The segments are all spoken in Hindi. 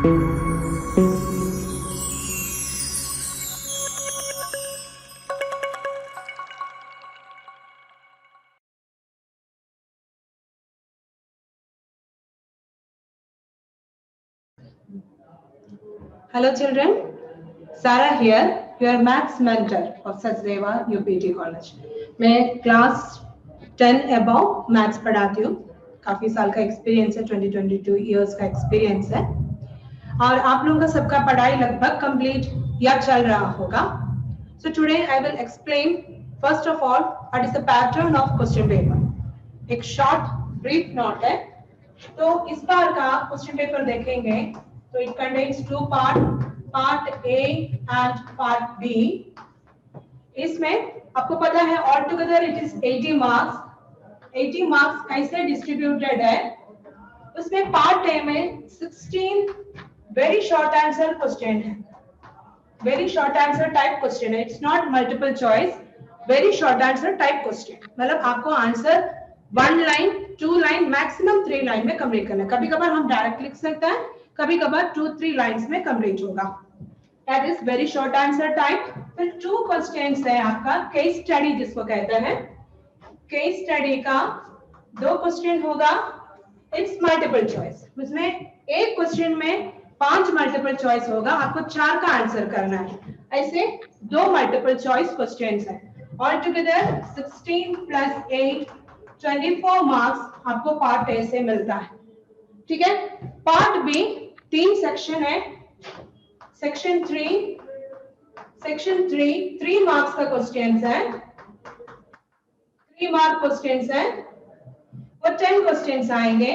Hello children, Sarah here, your maths mentor of Sachdeva UPT College. मैं क्लास 10 above मैथ्स पढ़ाती हूँ. काफी साल का एक्सपीरियंस है, 20-22 इयर्स का एक्सपीरियंस है और आप लोगों का सबका पढ़ाई लगभग कंप्लीट या चल रहा होगा. So today I will explain first of all what is the pattern of question paper. एक short brief note है. तो इस बार का क्वेश्चन पेपर देखेंगे तो it contains two part A and part B. इसमें आपको पता है all together it is 80 marks. 80 marks कैसे distributed है? उसमें part A में 16 very short answer question है. Very short answer type question है. It's not multiple choice. Very short answer type question. मतलब आपको answer 1 line 2 line maximum 3 line में कंप्लीट करना है. कभी कभार हम डायरेक्ट लिख सकते हैं, कभी कभार 2-3 लाइंस में कंप्लीट होगा. That is very short answer type. फिर 2 क्वेश्चंस है आपका केस स्टडी जिसको कहते हैं. केस स्टडी का 2 क्वेश्चन होगा. It's multiple choice. उसमें एक क्वेश्चन में 5 मल्टीपल चॉइस होगा, आपको 4 का आंसर करना है. ऐसे 2 मल्टीपल चॉइस क्वेश्चंस है. ऑल टुगेदर 16 + 8 24 मार्क्स आपको पार्ट ए से मिलता है. ठीक है. पार्ट बी 3 सेक्शन है. सेक्शन 3 मार्क्स का क्वेश्चंस है. 3 मार्क क्वेश्चंस है. वो 10 क्वेश्चंस आएंगे.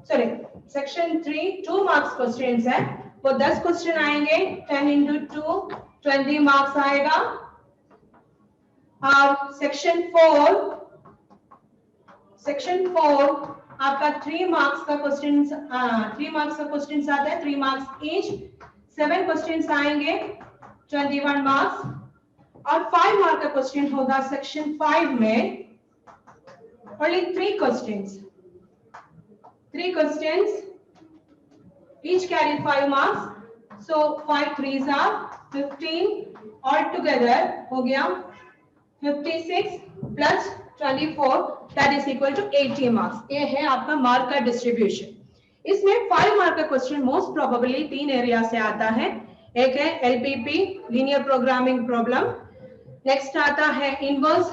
सॉरी, सेक्शन 3 2 मार्क्स क्वेश्चंस है. वो 10 क्वेश्चन आएंगे. 10 × 2 20 मार्क्स आएगा. और सेक्शन 4 आपका 3 मार्क्स का क्वेश्चंस 3 मार्क्स का क्वेश्चंस आता है. 3 मार्क्स ईच. 7 क्वेश्चंस आएंगे. 21 मार्क्स. और 5 मार्क का क्वेश्चन होगा सेक्शन 5 में. Only 3 questions. 3 questions each carry 5 marks. So 5 3s are 15. All together हो गया 56 plus 24 that is equal to 80 marks. ये है आपका मार्क का डिस्ट्रीब्यूशन. इसमें 5 मार्क का क्वेश्चन मोस्ट प्रोबेबली 3 एरिया से आता है. एक है LPP linear programming problem. Next आता है इनवर्स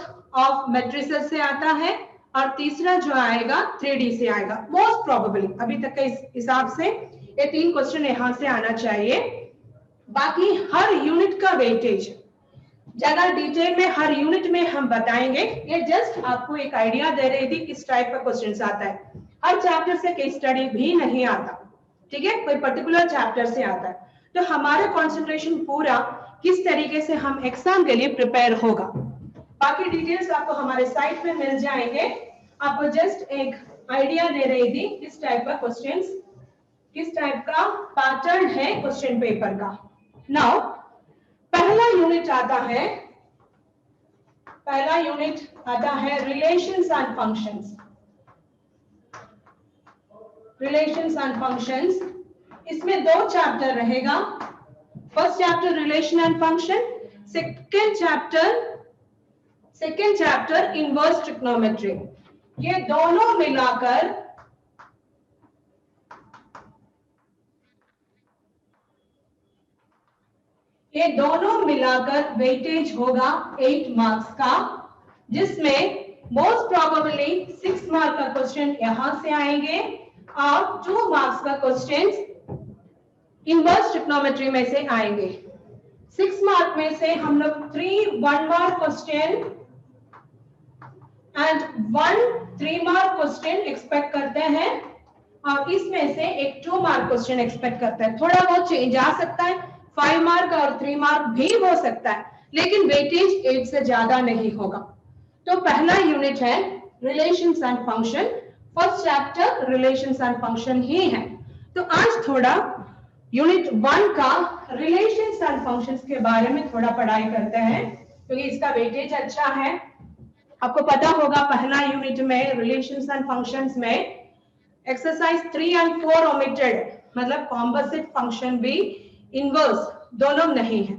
ऑफ मैट्रिसेस से आता है. और तीसरा जो आएगा 3D से आएगा मोस्ट प्रोबेबली. अभी तक के हिसाब से ये 3 क्वेश्चन यहाँ से आना चाहिए. बाकी हर यूनिट का वेटेज ज्यादा डिटेल में हर यूनिट में हम बताएंगे. ये जस्ट आपको एक आइडिया दे रही थी किस टाइप का क्वेश्चन आता है. हर चैप्टर से केस स्टडी भी नहीं आता. ठीक है. कोई पर्टिकुलर चैप्टर से आता है. तो हमारा कंसंट्रेशन पूरा किस तरीके से हम एग्जाम के लिए प्रिपेयर होगा. बाकी डिटेल्स आपको हमारे साइट पे मिल जाएंगे. आपको जस्ट एक आइडिया दे रही थी किस टाइप का क्वेश्चंस, किस टाइप का पैटर्न है क्वेश्चन पेपर का. नाउ पहला यूनिट आता है relations and functions. Relations and functions. इसमें 2 चैप्टर रहेगा. First chapter relation and function. Second chapter inverse trigonometry. ये दोनों मिलाकर वेटेज होगा 8 मार्क्स का, जिसमें मोस्ट प्रोबेबली 6 मार्क का क्वेश्चन यहां से आएंगे और 2 मार्क्स का क्वेश्चन इनवर्स ट्रिग्नोमेट्री में से आएंगे. 6 मार्क में से हम लोग 3 1 mark question and 1 3 mark question expect करते हैं और इसमें से एक 2 मार्क क्वेश्चन एक्सपेक्ट करते हैं. थोड़ा बहुत चेंज आ सकता है. 5 मार्क और 3 मार्क भी हो सकता है, लेकिन वेटेज 8 से ज्यादा नहीं होगा. तो पहला यूनिट है relations and function. First chapter relations and function ही है. तो आज थोड़ा यूनिट 1 का रिलेशंस एंड फंक्शंस के बारे में थोड़ा पढ़ाई करते हैं, क्योंकि इसका वेटेज अच्छा है. आपको पता होगा पहला यूनिट में रिलेशंस एंड फंक्शंस में एक्सरसाइज 3 and 4 omitted, मतलब कॉम्पोजिट फंक्शन भी इनवर्स दोनों नहीं है,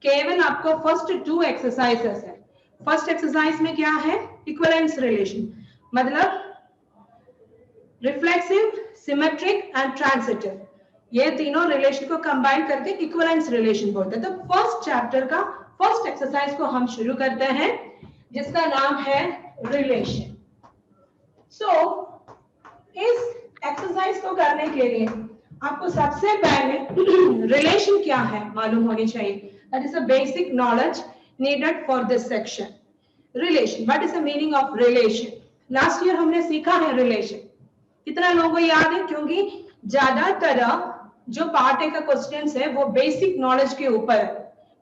केवल आपको फर्स्ट 2 एक्सरसाइजेस है। फर्स्ट एक्सरसाइज में क्या है, इक्विवेलेंस रिलेशन, मतलब रिफ्लेक्सिव, सिमेट्रिक एंड ट्रांजिटिव, ये तीनों रिलेशन को कंबाइन करके इक्विवेलेंस रिलेशन बोलते हैं। तो फर्स्ट चैप्टर का फर्स्ट एक्सरसाइज को हम शुरू करते हैं, जिसका नाम है रिलेशन। सो इस एक्सरसाइज को करने के लिए आपको सबसे पहले रिलेशन क्या है मालूम होनी चाहिए। That is a basic knowledge needed for this section. Relation, what is the meaning of relation? Last year हमने सीखा है रिलेशन, कितना लोगों को याद है? क्योंकि ज्यादातर जो पार्ट ए का क्वेश्चंस है वो बेसिक नॉलेज के ऊपर है।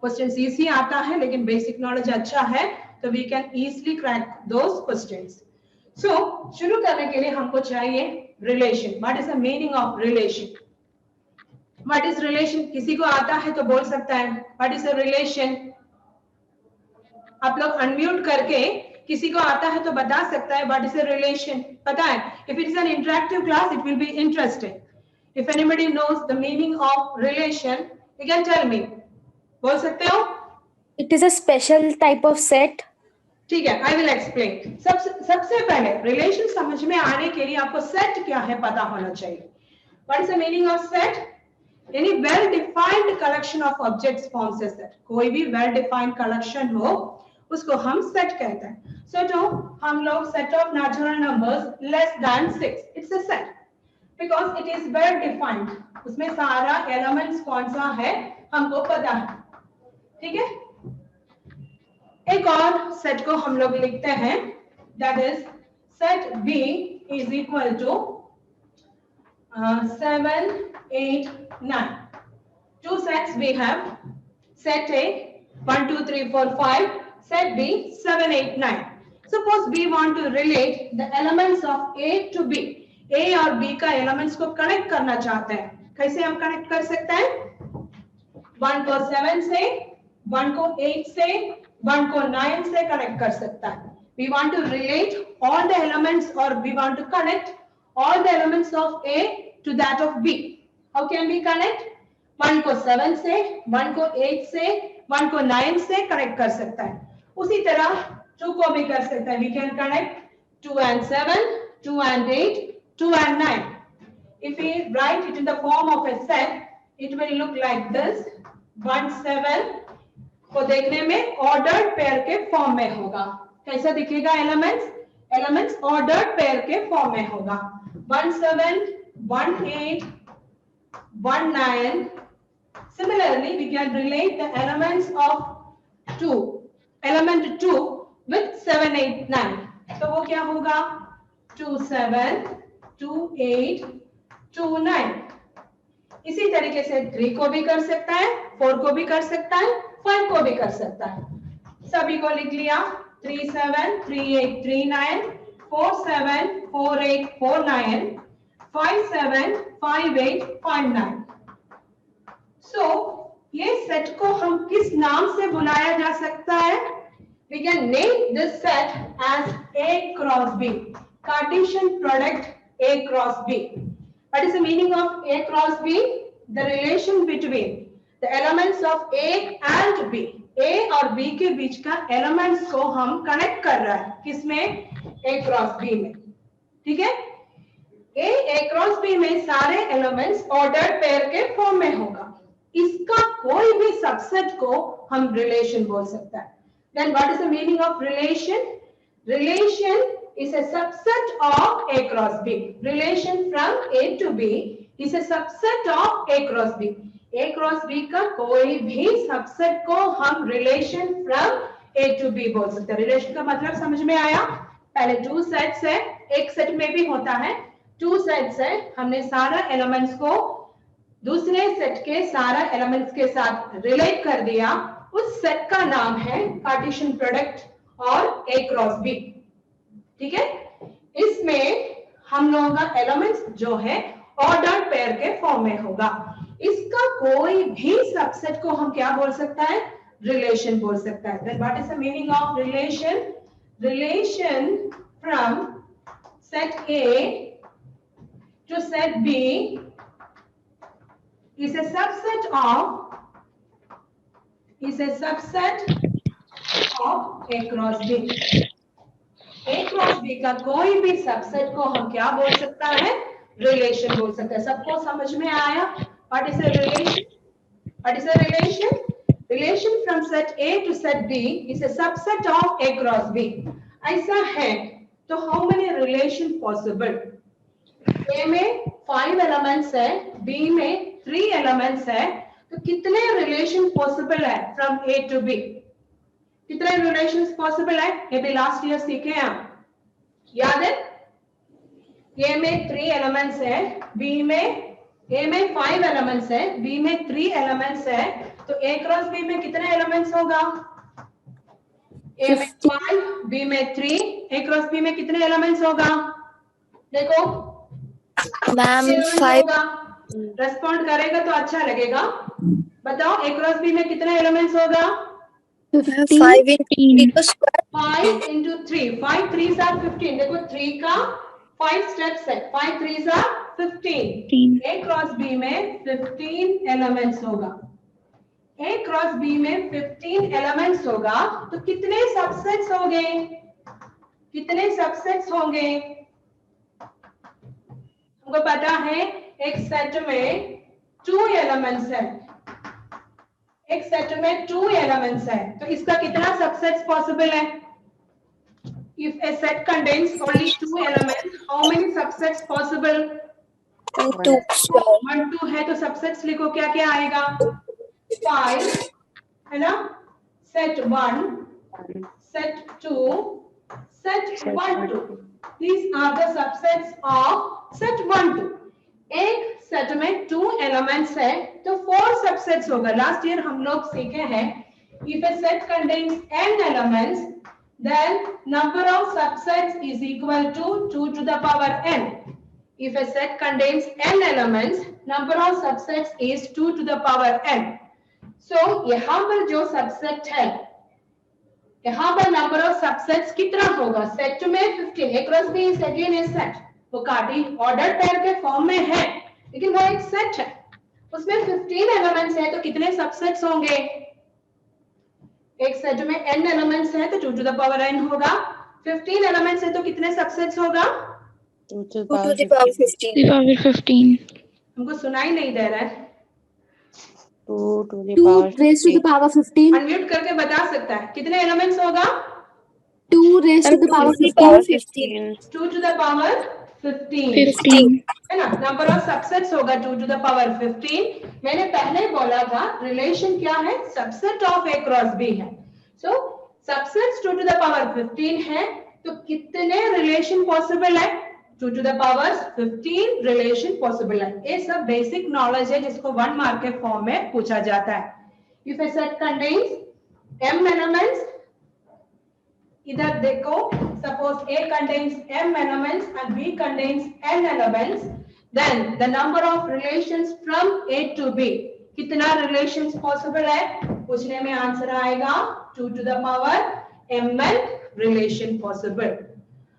क्वेश्चंस इजी आता है लेकिन बेसिक नॉलेज अच्छा है तो we can easily crack those questions. So शुरू करने के लिए हमको चाहिए relation. What is the meaning of relation? What is relation? किसी को आता है तो बोल सकता है व्हाट इज अ रिलेशन। आप लोग अनम्यूट करके किसी को आता है तो बता सकता है व्हाट इज अ रिलेशन, पता है? If it is an interactive class it will be interesting. If anybody knows the meaning of relation you can tell me. बोल सकते हो? It is a special type of set. ठीक है, आई विल एक्सप्लेन। सबसे पहले रिलेशन समझ में आने के लिए आपको सेट क्या है पता होना चाहिए। What is the meaning of set? यानी well defined collection of objects forms a set. कोई भी वेल डिफाइंड कलेक्शन हो उसको हम सेट कहते हैं। सो तो हम लोग set of natural numbers less than 6, it's a set because it is well defined. उसमें सारा एलिमेंट्स कौन सा है हमको पता है, ठीक है? एक और सेट को हम लोग लिखते हैं, that is set B is equal to 7, 8, 9. Two sets we have. Set A 1, 2, 3, 4, 5. Set B 7, 8, 9. Suppose we want to relate the elements of A to B. A और B का elements को connect करना चाहते हैं। कैसे हम connect कर सकते हैं? 1 को 7 से, 1 को 8 से, 1 को 9 से connect कर सकता है। We want to relate all the elements or we want to connect all the elements of A to that of B. How can we connect? 1 को 7 से, 1 को 8 से, 1 को 9 से connect कर सकता है। उसी तरह 2 को भी कर सकता है। We can connect 2 and 7, 2 and 8, 2 and 9. If we write it in the form of a set, it will look like this. 1, 7 को देखने में ऑर्डर्ड पेयर के फॉर्म में होगा। कैसा दिखेगा एलिमेंट्स? एलिमेंट्स ऑर्डर्ड पेयर के फॉर्म में होगा। 1, 7, 1, 8, 1, 9. Similarly, we can relate the elements of 2, element 2 with 7, 8, 9. तो वो क्या होगा? 2, 7, 2, 8, 2, 9. इसी तरीके से 3 को भी कर सकता है, 4 को भी कर सकता है, 5 को भी कर सकता है। सभी को लिख लिया। 3, 7, 3, 8, 3, 9, 4, 7, 4, 8, 4, 9, 5, 7, 5, 8, 5, 9. So, ये सेट को हम किस नाम से बुलाया जा सकता है? We can name this set as A cross B, Cartesian product A cross B. What is the meaning of A cross B? The relation between the elements of A and B. A और B के बीच का elements को हम connect कर रहा है, किसमें? A cross B में, ठीक है? A cross B में सारे elements ordered pair के form में होगा। इसका कोई भी सबसेट को हम रिलेशन बोल सकता है। Then what is the meaning of relation? Relation is a subset of A cross B. Relation from A to B is a subset of A cross B. A cross B का कोई भी सबसेट को हम relation from A to B बोल सकते हैं। रिलेशन का मतलब समझ में आया? पहले 2 सेट्स है, एक सेट में भी होता है 2 सेट्स है, हमने सारा एलिमेंट्स को दूसरे सेट के सारा एलिमेंट्स के साथ रिलेट कर दिया। उस सेट का नाम है कार्टेशियन प्रोडक्ट और A क्रॉस B, ठीक है? इसमें हम लोगों का एलिमेंट्स जो है ऑर्डर्ड पेयर के फॉर्म में होगा। इसका कोई भी सबसेट को हम क्या बोल सकता है? रिलेशन बोल सकता है। Then what is the meaning of relation? Relation from set A to set B is a subset of A cross B. A cross B का कोई भी सबसेट को हम क्या बोल सकता है? रिलेशन बोल सकते हैं. सबको समझ में आया? What is a relation? What is a relation? Relation from set A to set B is a subset of A cross B. ऐसा है तो how many relation possible? A में 5 elements है, B में 3 elements है, तो कितने relation possible है from A to B? कितने रिलेशंस पॉसिबल है? ये भी लास्ट ईयर सीखे हैं आप, याद है? ए में 3 एलिमेंट्स है, बी में ए में 5 एलिमेंट्स है, बी में 3 एलिमेंट्स है, तो ए क्रॉस बी में कितने एलिमेंट्स होगा? ए में 5, बी में 3, ए क्रॉस बी में कितने एलिमेंट्स होगा? देखो मैम 5. रेस्पॉन्ड करेगा तो अच्छा लगेगा. बताओ ए क्रॉस बी में कितने एलिमेंट्स होगा? 5 into 5 into 3. 5 3s are 15. देखो 3 का 5 steps है. 5 3s are 15. A cross B में 15 elements होगा. A cross B में 15 elements होगा. तो कितने सबसेट्स होंगे? कितने सबसेट्स होंगे? हमको पता है एक सेट में 2 elements है. एक सेट में 2 एलिमेंट्स है, तो इसका कितना सबसेट्स पॉसिबल है? If a set contains only 2 elements, how many subsets possible? 2 1 2 है तो सबसेट्स लिखो, क्या क्या आएगा? 5 है ना, set 1, set 2, set 1 2. These are the subsets of set 1 2. एक सेट में 2 एलिमेंट्स है तो 4 सबसेट्स होगा. लास्ट ईयर हम लोग सीखे हैं if a set contains n elements then number of subsets is equal to 2 to the power n. If a set contains n elements number of subsets is 2 to the power n. So यहाँ पर जो सबसेट है, यहाँ पर नंबर ऑफ सबसेट्स कितना होगा? सेट में 15. A cross B is again a set. वो कार्टेशियन ऑर्डर पेयर के फॉर्म में है, लेकिन वो एक सेट है, उसमें 15 एलिमेंट्स है, तो कितने सबसेट्स होंगे? एक सेट में n एलिमेंट्स है तो 2 to the power n होगा. 15 एलिमेंट्स है तो कितने सबसेट्स होगा? 2 to the power 15. हमको सुनाई नहीं दे रहा है. 2 raised to the power 15. Unmute करके बता सकता है कितने एलिमेंट्स होगा? 2 raised to the power 15. 2 to the power 15 है ना. नंबर ऑफ सबसेट्स होगा 2 to the power 15. मैंने पहले बोला था रिलेशन क्या है? Subset of A cross B है. सो सबसेट्स 2 to the power 15 है, तो कितने रिलेशन पॉसिबल है? 2 to the power 15 relation possible है. ये सब बेसिक नॉलेज है जिसको 1 मार्क के फॉर्म में पूछा जाता है. If A set contains m elements, इधर देखो, suppose A contains m elements and B contains n elements, then the number of relations from A to B, कितना relations possible है? पूछने में आंसर आएगा 2 to the power mn relation possible.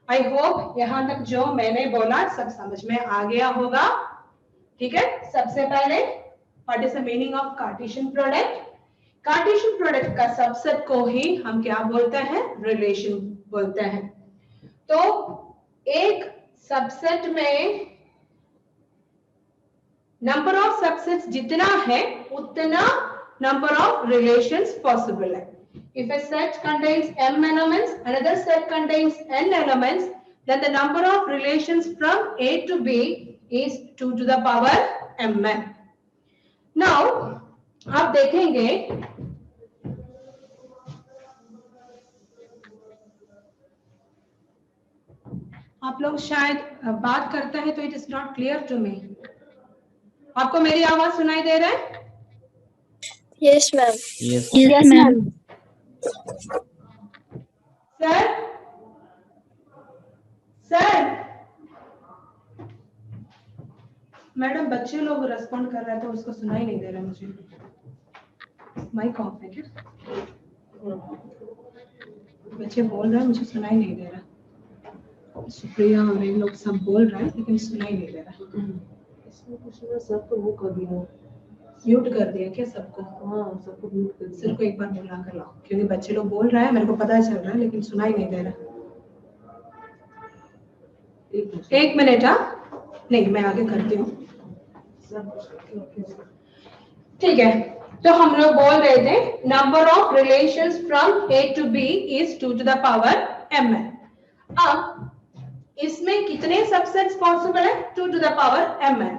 I hope यहाँ तक जो मैंने बोला सब समझ में आ गया होगा. ठीक है, सबसे पहले what is the meaning of Cartesian product? Cartesian product का सबसेट को ही हम क्या बोलते हैं? रिलेशन बोलते हैं. तो एक सबसेट में नंबर ऑफ सबसेट्स जितना है उतना नंबर ऑफ रिलेशंस पॉसिबल है. If A set contains m elements, another set contains n elements, then the number of relations from A to B is 2 to the power mn. Now आप देखेंगे आप लोग शायद बात करते हैं तो it is not clear to me. आपको मेरी आवाज सुनाई दे रहा है? Yes, ma'am. Yes, ma'am. Sir madam, बच्चे लोग रेस्पॉन्ड कर रहे हैं तो उसको सुनाई नहीं दे रहा मुझे. माइक ऑफ है क्या? बच्चे बोल रहे हैं, मुझे सुनाई नहीं दे रहा. सुप्रिया और इन लोग सब बोल रहे हैं लेकिन सुनाई नहीं दे रहा। इसमें कुछ ना सब तो वो कर दिया, म्यूट कर दिया क्या सबको? हाँ सबको म्यूट कर सर दिया। को एक बार बुला कर लाओ, क्योंकि बच्चे लोग बोल रहे हैं, मेरे को पता चल रहा है लेकिन सुनाई नहीं दे रहा। एक मिनट। हाँ नहीं, मैं आगे करती हूँ। ठीक है, तो हम लोग बोल रहे थे number of relations from A to B is 2 to the power mn। अब इसमें कितने सबसेट्स पॉसिबल है? 2 to the power mn।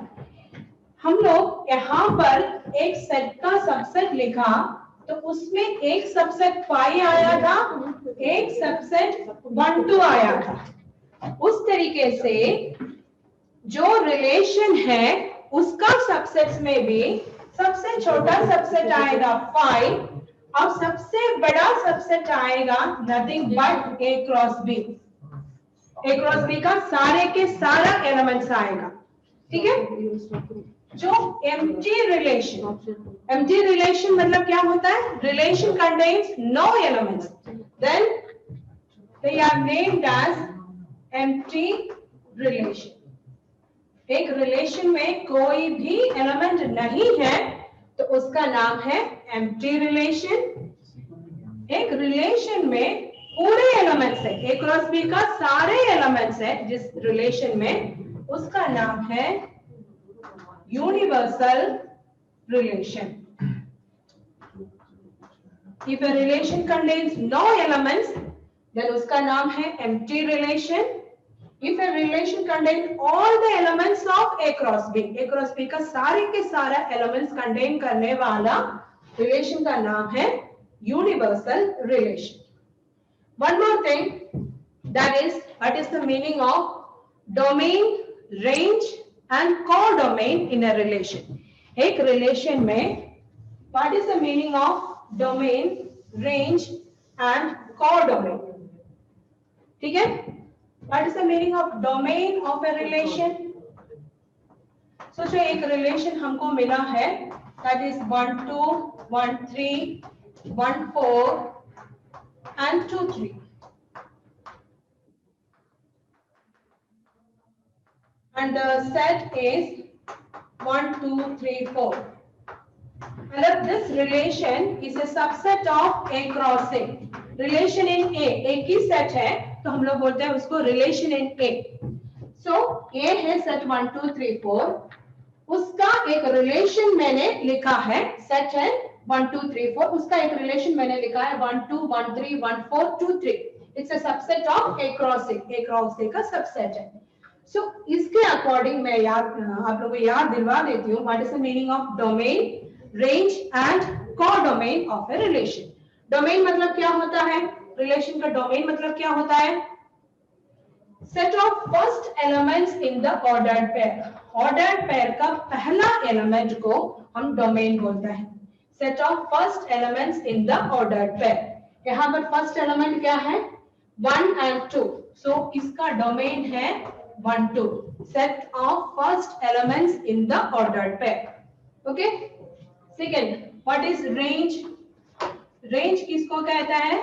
हम लोग यहाँ पर एक सेट का सबसेट लिखा तो उसमें एक सबसेट 5 आया था, एक सबसेट 1 2 आया था। उस तरीके से जो रिलेशन है उसका सबसेट्स में भी सबसे छोटा सबसेट आएगा 5 और सबसे बड़ा सबसेट आएगा nothing but a cross b। a cross b का सारे के सारा एलिमेंट्स आएगा। ठीक है, जो empty relation मतलब क्या होता है? Relation contains no elements, then they are named as empty relation। एक रिलेशन में कोई भी एलिमेंट नहीं है तो उसका नाम है empty relation। एक रिलेशन में पूरे एलिमेंट्स है, a क्रॉस b का सारे एलिमेंट्स है जिस रिलेशन में, उसका नाम है universal relation। If a relation contains no elements, then उसका नाम है empty relation। If a relation contains all the elements of A cross B का सारे के सारा elements contain करने वाला relation का नाम है universal relation। One more thing, that is, what is the meaning of domain, range and codomain in a relation? एक relation में what is the meaning of domain, range and codomain? ठीक है, what is the meaning of domain of a relation? सोचो एक relation हमको मिला है, that is 1 2 1 3 1 4 and 2 3 and the set is 1 2 3 4। मतलब this relation is a subset of A cross A। relation in A एक ही सेट है तो हम लोग बोलते हैं उसको relation in A। so A है set 1 2 3 4, उसका एक relation मैंने लिखा है, सेट है 1 2 3 4, उसका एक relation मैंने लिखा है 1 2 1 3 1 4 2 3। it's a subset of A cross A। A cross A का सबसेट है। so इसके अकॉर्डिंग मैं आप लोगों को याद दिलवा देती हूँ what is the meaning of domain, range and codomain of a relation. Domain मतलब क्या होता है? रिलेशन का डोमेन मतलब क्या होता है? Set of first elements in the ordered pair. Ordered pair का पहला एलिमेंट को हम डोमेन बोलते हैं। Set of first elements in the ordered pair. यहाँ पर फर्स्ट एलिमेंट क्या है? 1 and 2। सो इसका डोमेन है 1 2, set of first elements in the ordered pair। okay, second, what is range? range किसको कहता है?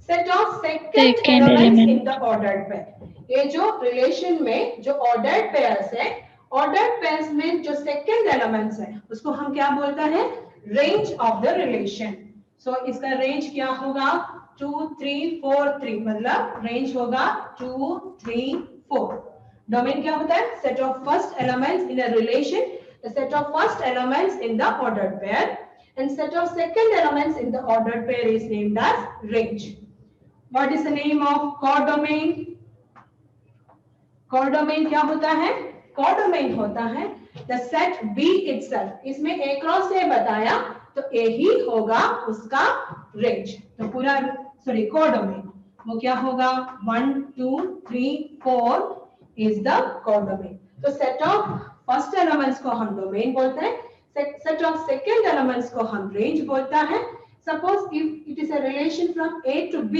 set of second elements in the ordered pair। ये जो relation में जो ordered pairs है, ordered pairs में जो second elements है उसको हम क्या बोलते हैं? range of the relation। so इसका range क्या होगा? 2 3 4 3, मतलब range होगा 2 3 4। डोमेन क्या होता है? Set of first elements in a relation, the set of first elements in the ordered pair and set of second elements in the ordered pair is named as range. What is the name of codomain? Codomain क्या होता है? कोडोमेन होता है द सेट बी इटसेल्फ। इसमें ए क्रॉस ए बताया तो ए ही होगा उसका रेंज। तो पूरा कोडोमेन वो क्या होगा? 1 2 3 4 is the codomain। तो set of first elements को हम domain बोलते हैं, set of second elements को हम range बोलता है। suppose if it is a relation from A to B,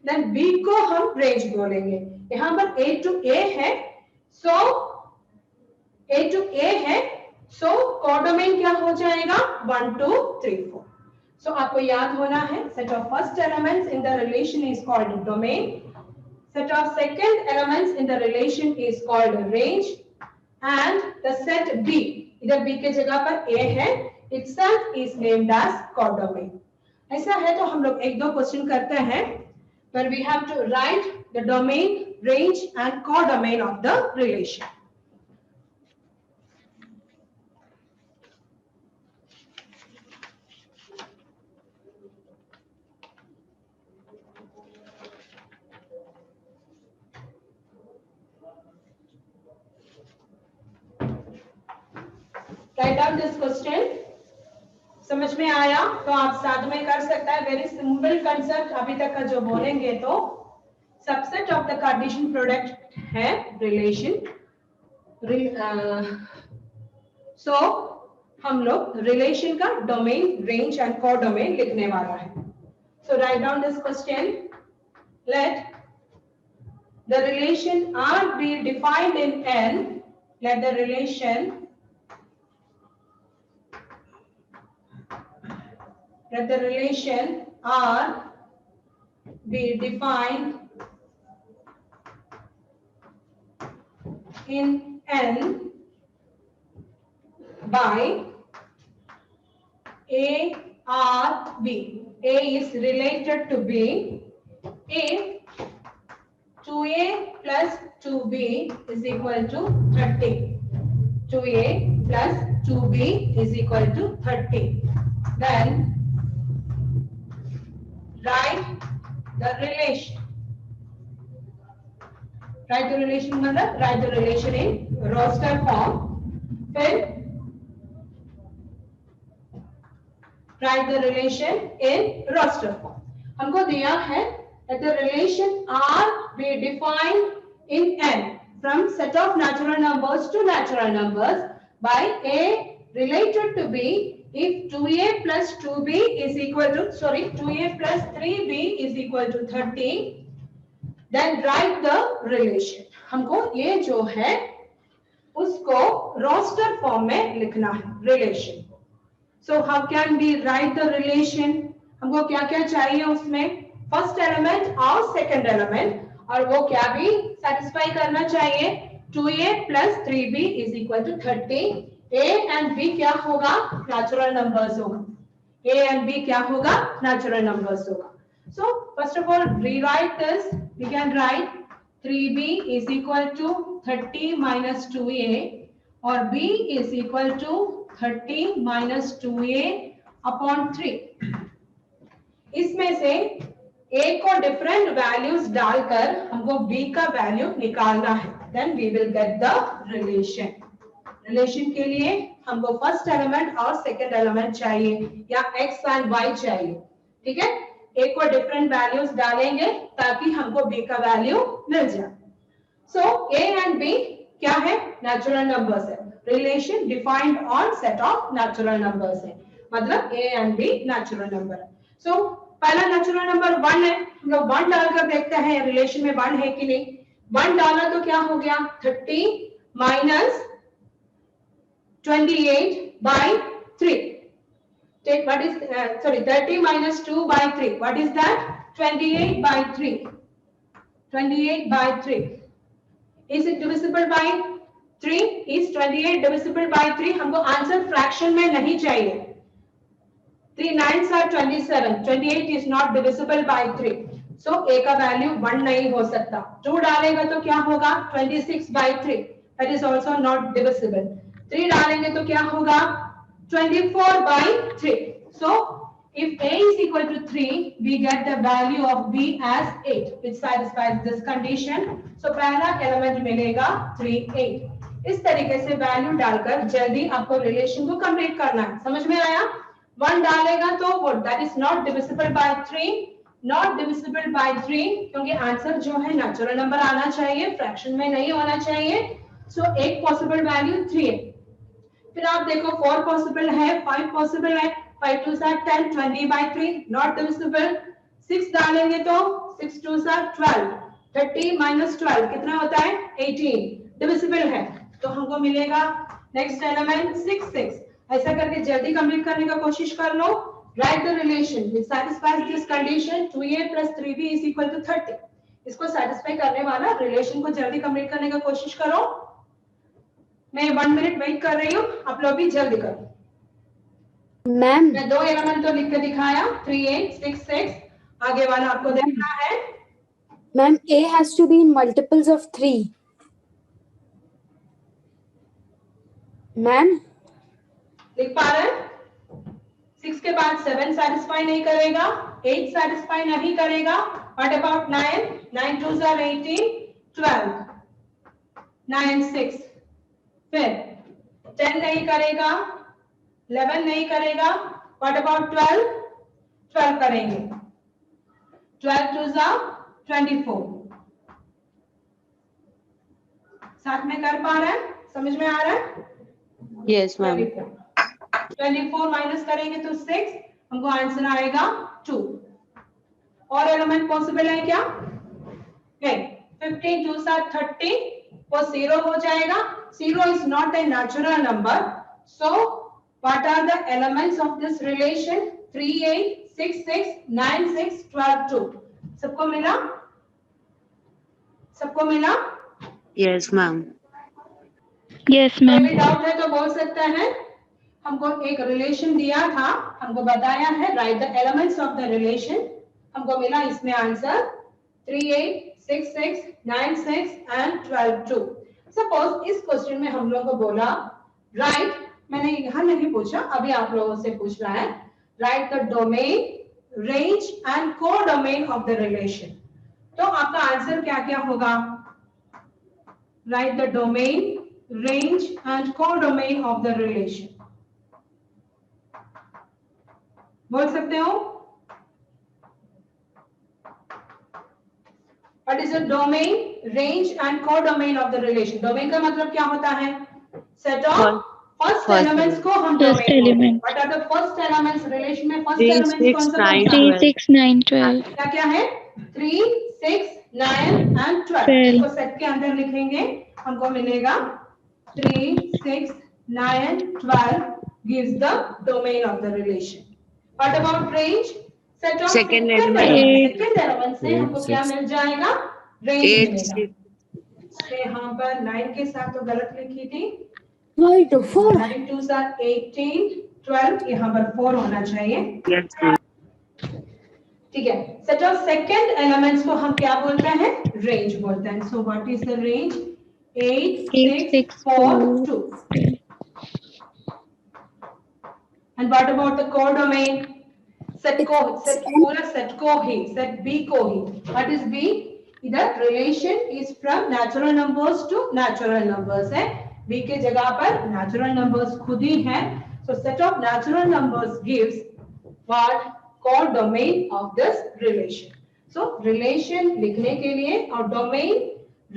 then B को हम range बोलेंगे। यहाँ पर A to A है, so A to A है, so codomain क्या हो जाएगा? 1 2 3 4। so आपको याद होना है set of first elements in the relation is called domain, Set of second elements in the relation is called a range, and the set B, इधर B के जगह पर A है, itself is named as codomain. ऐसा है तो हम लोग एक दो क्वेश्चन करते हैं, where we have to write the domain, range and codomain of the relation. Write down this question. समझ में आया तो आप साथ में कर सकता है. वेरी सिंपल कंसेप्ट अभी तक का जो बोलेंगे तो subset of the cartesian product है रिलेशन. सो हम लोग रिलेशन का डोमेन, रेंज एंड कोडोमेन लिखने वाला है. So write down this question. Let the relation R be defined in N. Let the relation let the relation R be defined in N by A R B. A is related to B if 2A plus 2B is equal to 30. 2A plus 2B is equal to 30. Then write the relation. Write the relation मतलब write the relation in roster form. फिर write the relation in roster form. हमको दिया है that the relation R be defined in N from set of natural numbers to natural numbers by A related to B if 2A plus 2B is equal to 2A plus 3B is equal to 30, then write the relation. हमको ये जो है उसको रोस्टर फॉर्म में लिखना है relation. So how can be right the relation? हमको क्या क्या चाहिए उसमें? फर्स्ट एलिमेंट और सेकंड एलिमेंट, और वो क्या भी सेटिस्फाई करना चाहिए. 2A plus 3B is equal to 30. A and B क्या होगा? नेचुरल नंबर्स होगा. A and B क्या होगा? नेचुरल नंबर्स होगा. So first of all, rewrite this. We can write 3B is equal to 30 minus 2A, or B is equal to 30 minus 2A upon 3. इसमें से A को डिफरेंट वैल्यूज डालकर हमको B का वैल्यू निकालना है. Then we will get the relation. Relation के लिए हमको फर्स्ट एलिमेंट और सेकंड एलिमेंट चाहिए या x एंड y चाहिए. ठीक है, a को डिफरेंट वैल्यूज डालेंगे ताकि हमको b का वैल्यू मिल जाए. सो a एंड b क्या है? नेचुरल नंबर्स है. Relation defined on set of natural numbers है, मतलब a and b natural number है. सो पहला नेचुरल नंबर 1 है. हम लोग 1 डालकर देखते हैं रिलेशन में 1 है कि नहीं. 1 डाला तो क्या हो गया? 30 minus 28 by 3. Take what is 30 minus 2 by 3. What is that? 28 by 3. 28 by 3. Is it divisible by 3? Is 28 divisible by 3? हमको आंसर फ्रैक्शन में नहीं चाहिए. 3 9s are 27. 28 is not divisible by 3. So a का वैल्यू 1 नहीं हो सकता. 2 डालेगा तो क्या होगा? 26 by 3. That is also not divisible. 3 डालेंगे तो क्या होगा? 24 by 3. So if A is equal to 3, we get the value of B as 8, which satisfies this condition. So पहला एलिमेंट मिलेगा 3 8. इस तरीके से वैल्यू डालकर जल्दी आपको रिलेशन को कंप्लीट करना है. समझ में आया? 1 डालेगा तो वो that is not divisible by 3. Not divisible by 3 क्योंकि आंसर जो है नेचुरल नंबर आना चाहिए, फ्रैक्शन में नहीं होना चाहिए. सो एक पॉसिबल वैल्यू 3 है. फिर आप देखो 4 पॉसिबल है, 5 पॉसिबल है. 5 2s are 10, 20 by 3 not divisible. 6 डालेंगे तो 6 2s are 12. 30 minus 12 कितना होता है? 18. डिविजिबल है तो हमको मिलेगा नेक्स्ट एलिमेंट 6 6. ऐसा करके जल्दी कंप्लीट करने का कोशिश कर लो. Write the relation which satisfies this condition. 2a plus 3b is equal to 30. इसको सेटिस्फाई करने वाला रिलेशन को जल्दी कंप्लीट करने का कोशिश करो। मैं 1 मिनट वेट कर रही हूँ, आप लोग भी जल्दी करो। मैम मैं 2 एलिमेंट तो लिख के दिखाया, 3 8 6 6। आगे वाला आपको देखना है। Ma'am A has to be in multiples of 3. Ma'am लिख पा रहे हैं? 6 के बाद 7 सेटिस्फाई नहीं करेगा, 8 सेटिस्फाई नहीं करेगा। What about 9? 9 2s are 18, 12, 9 6। फिर 10 नहीं करेगा, 11 नहीं करेगा। What about 12? 12 करेंगे। 12 2s are 24। साथ में कर पा रहे हैं? समझ में आ रहा है? Yes, ma'am. 24 माइनस करेंगे तो 6, हमको आंसर आएगा 2। और एलिमेंट पॉसिबल है क्या? नहीं। 15 2s are 30, वो 0 हो जाएगा। 0 is not a natural number. So what are the elements of this relation? 3 8 6 6 9 6 12 2। सबको मिला? सबको मिला? Yes, ma'am. Yes, ma'am. कोई डाउट है तो बोल सकते हैं। हमको एक रिलेशन दिया था, हमको बताया है write the elements of the relation. हमको मिला इसमें आंसर 3 8 6 6 9 6 एंड 12 2। सपोज इस क्वेश्चन में हम लोगों को बोला राइट, मैंने यहाँ नहीं पूछा, अभी आप लोगों से पूछ रहा है, write the domain, range and codomain of the relation. तो आपका आंसर क्या क्या होगा? Right the domain, range and codomain of the relation। बोल सकते हो? What is the domain, range and codomain of the relation? Domain का मतलब क्या होता है? Set of first elements को हम First domain बोलते हैं। element. What are the first elements? Relation में first 3, elements 6, कौन सा 9, 3, 12. 6, 9, 12. क्या क्या है? 3 6 9 and 12। 12। इसको सेट के अंदर लिखेंगे, हमको मिलेगा 3 6 9 12 gives the domain of the relation। What about range? Set of Second element. second element से हमको क्या मिल जाएगा? Range 8, मिलेगा। 6. मैं यहाँ पर 9 के साथ तो गलत लिखी थी। why to 4? 9 2s are 18, 12, यहाँ पर 4 होना चाहिए। Yes, ma'am. ठीक है। सेट ऑफ सेकंड एलिमेंट्स को हम क्या बोलते हैं? रेंज बोलते हैं। So what is the range? 8 8, 6 6, 4 4, 2। And what about the codomain? Set को, set पूरा set को ही, set B को ही। What is B? इधर relation is from natural numbers to natural numbers है। B के जगह पर natural numbers खुद ही है। So set of natural numbers gives what? Codomain of this relation। So relation लिखने के लिए और domain,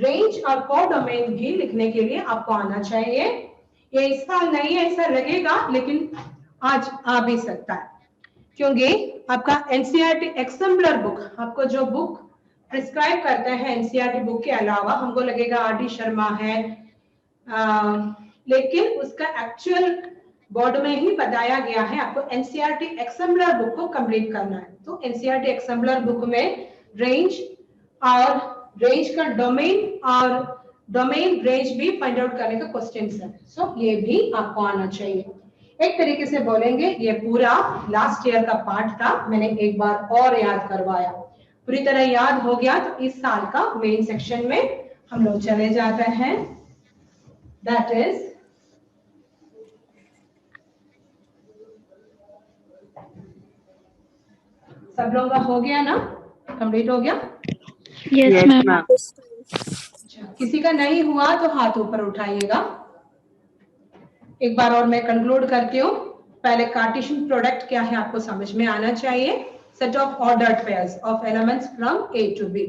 range और codomain भी लिखने के लिए आपको आना चाहिए। ये इस साल नहीं है ऐसा लगेगा, लेकिन आज आ भी सकता है, क्योंकि आपका एनसीईआरटी एक्सेम्पलर बुक, आपको जो बुक प्रिस्क्राइब करते हैं एनसीईआरटी बुक के अलावा, हमको लगेगा आर डी शर्मा है, लेकिन उसका एक्चुअल बोर्ड में ही बताया गया है आपको एनसीईआरटी एक्सेम्पलर बुक को कंप्लीट करना है। तो एनसीईआरटी एक्सेम्पलर बुक में रेंज और रेंज का डोमेन और डोमेन रेंज भी फाइंड आउट करने का क्वेश्चन है। सो ये भी आपको आना चाहिए। एक तरीके से बोलेंगे ये पूरा लास्ट ईयर का पार्ट था, मैंने एक बार और याद करवाया। पूरी तरह याद हो गया तो इस साल का मेन सेक्शन में हम लोग चले जाते हैं। दैट इज सब लोगों का हो गया ना? कंप्लीट हो गया? Yes, Yes, ma'am. ma'am. अच्छा, किसी का नहीं हुआ तो हाथ ऊपर उठाइएगा। एक बार और मैं कंक्लूड करती हूँ। पहले कार्टेशियन प्रोडक्ट क्या है आपको समझ में आना चाहिए। Set of ordered pairs of elements from A to B,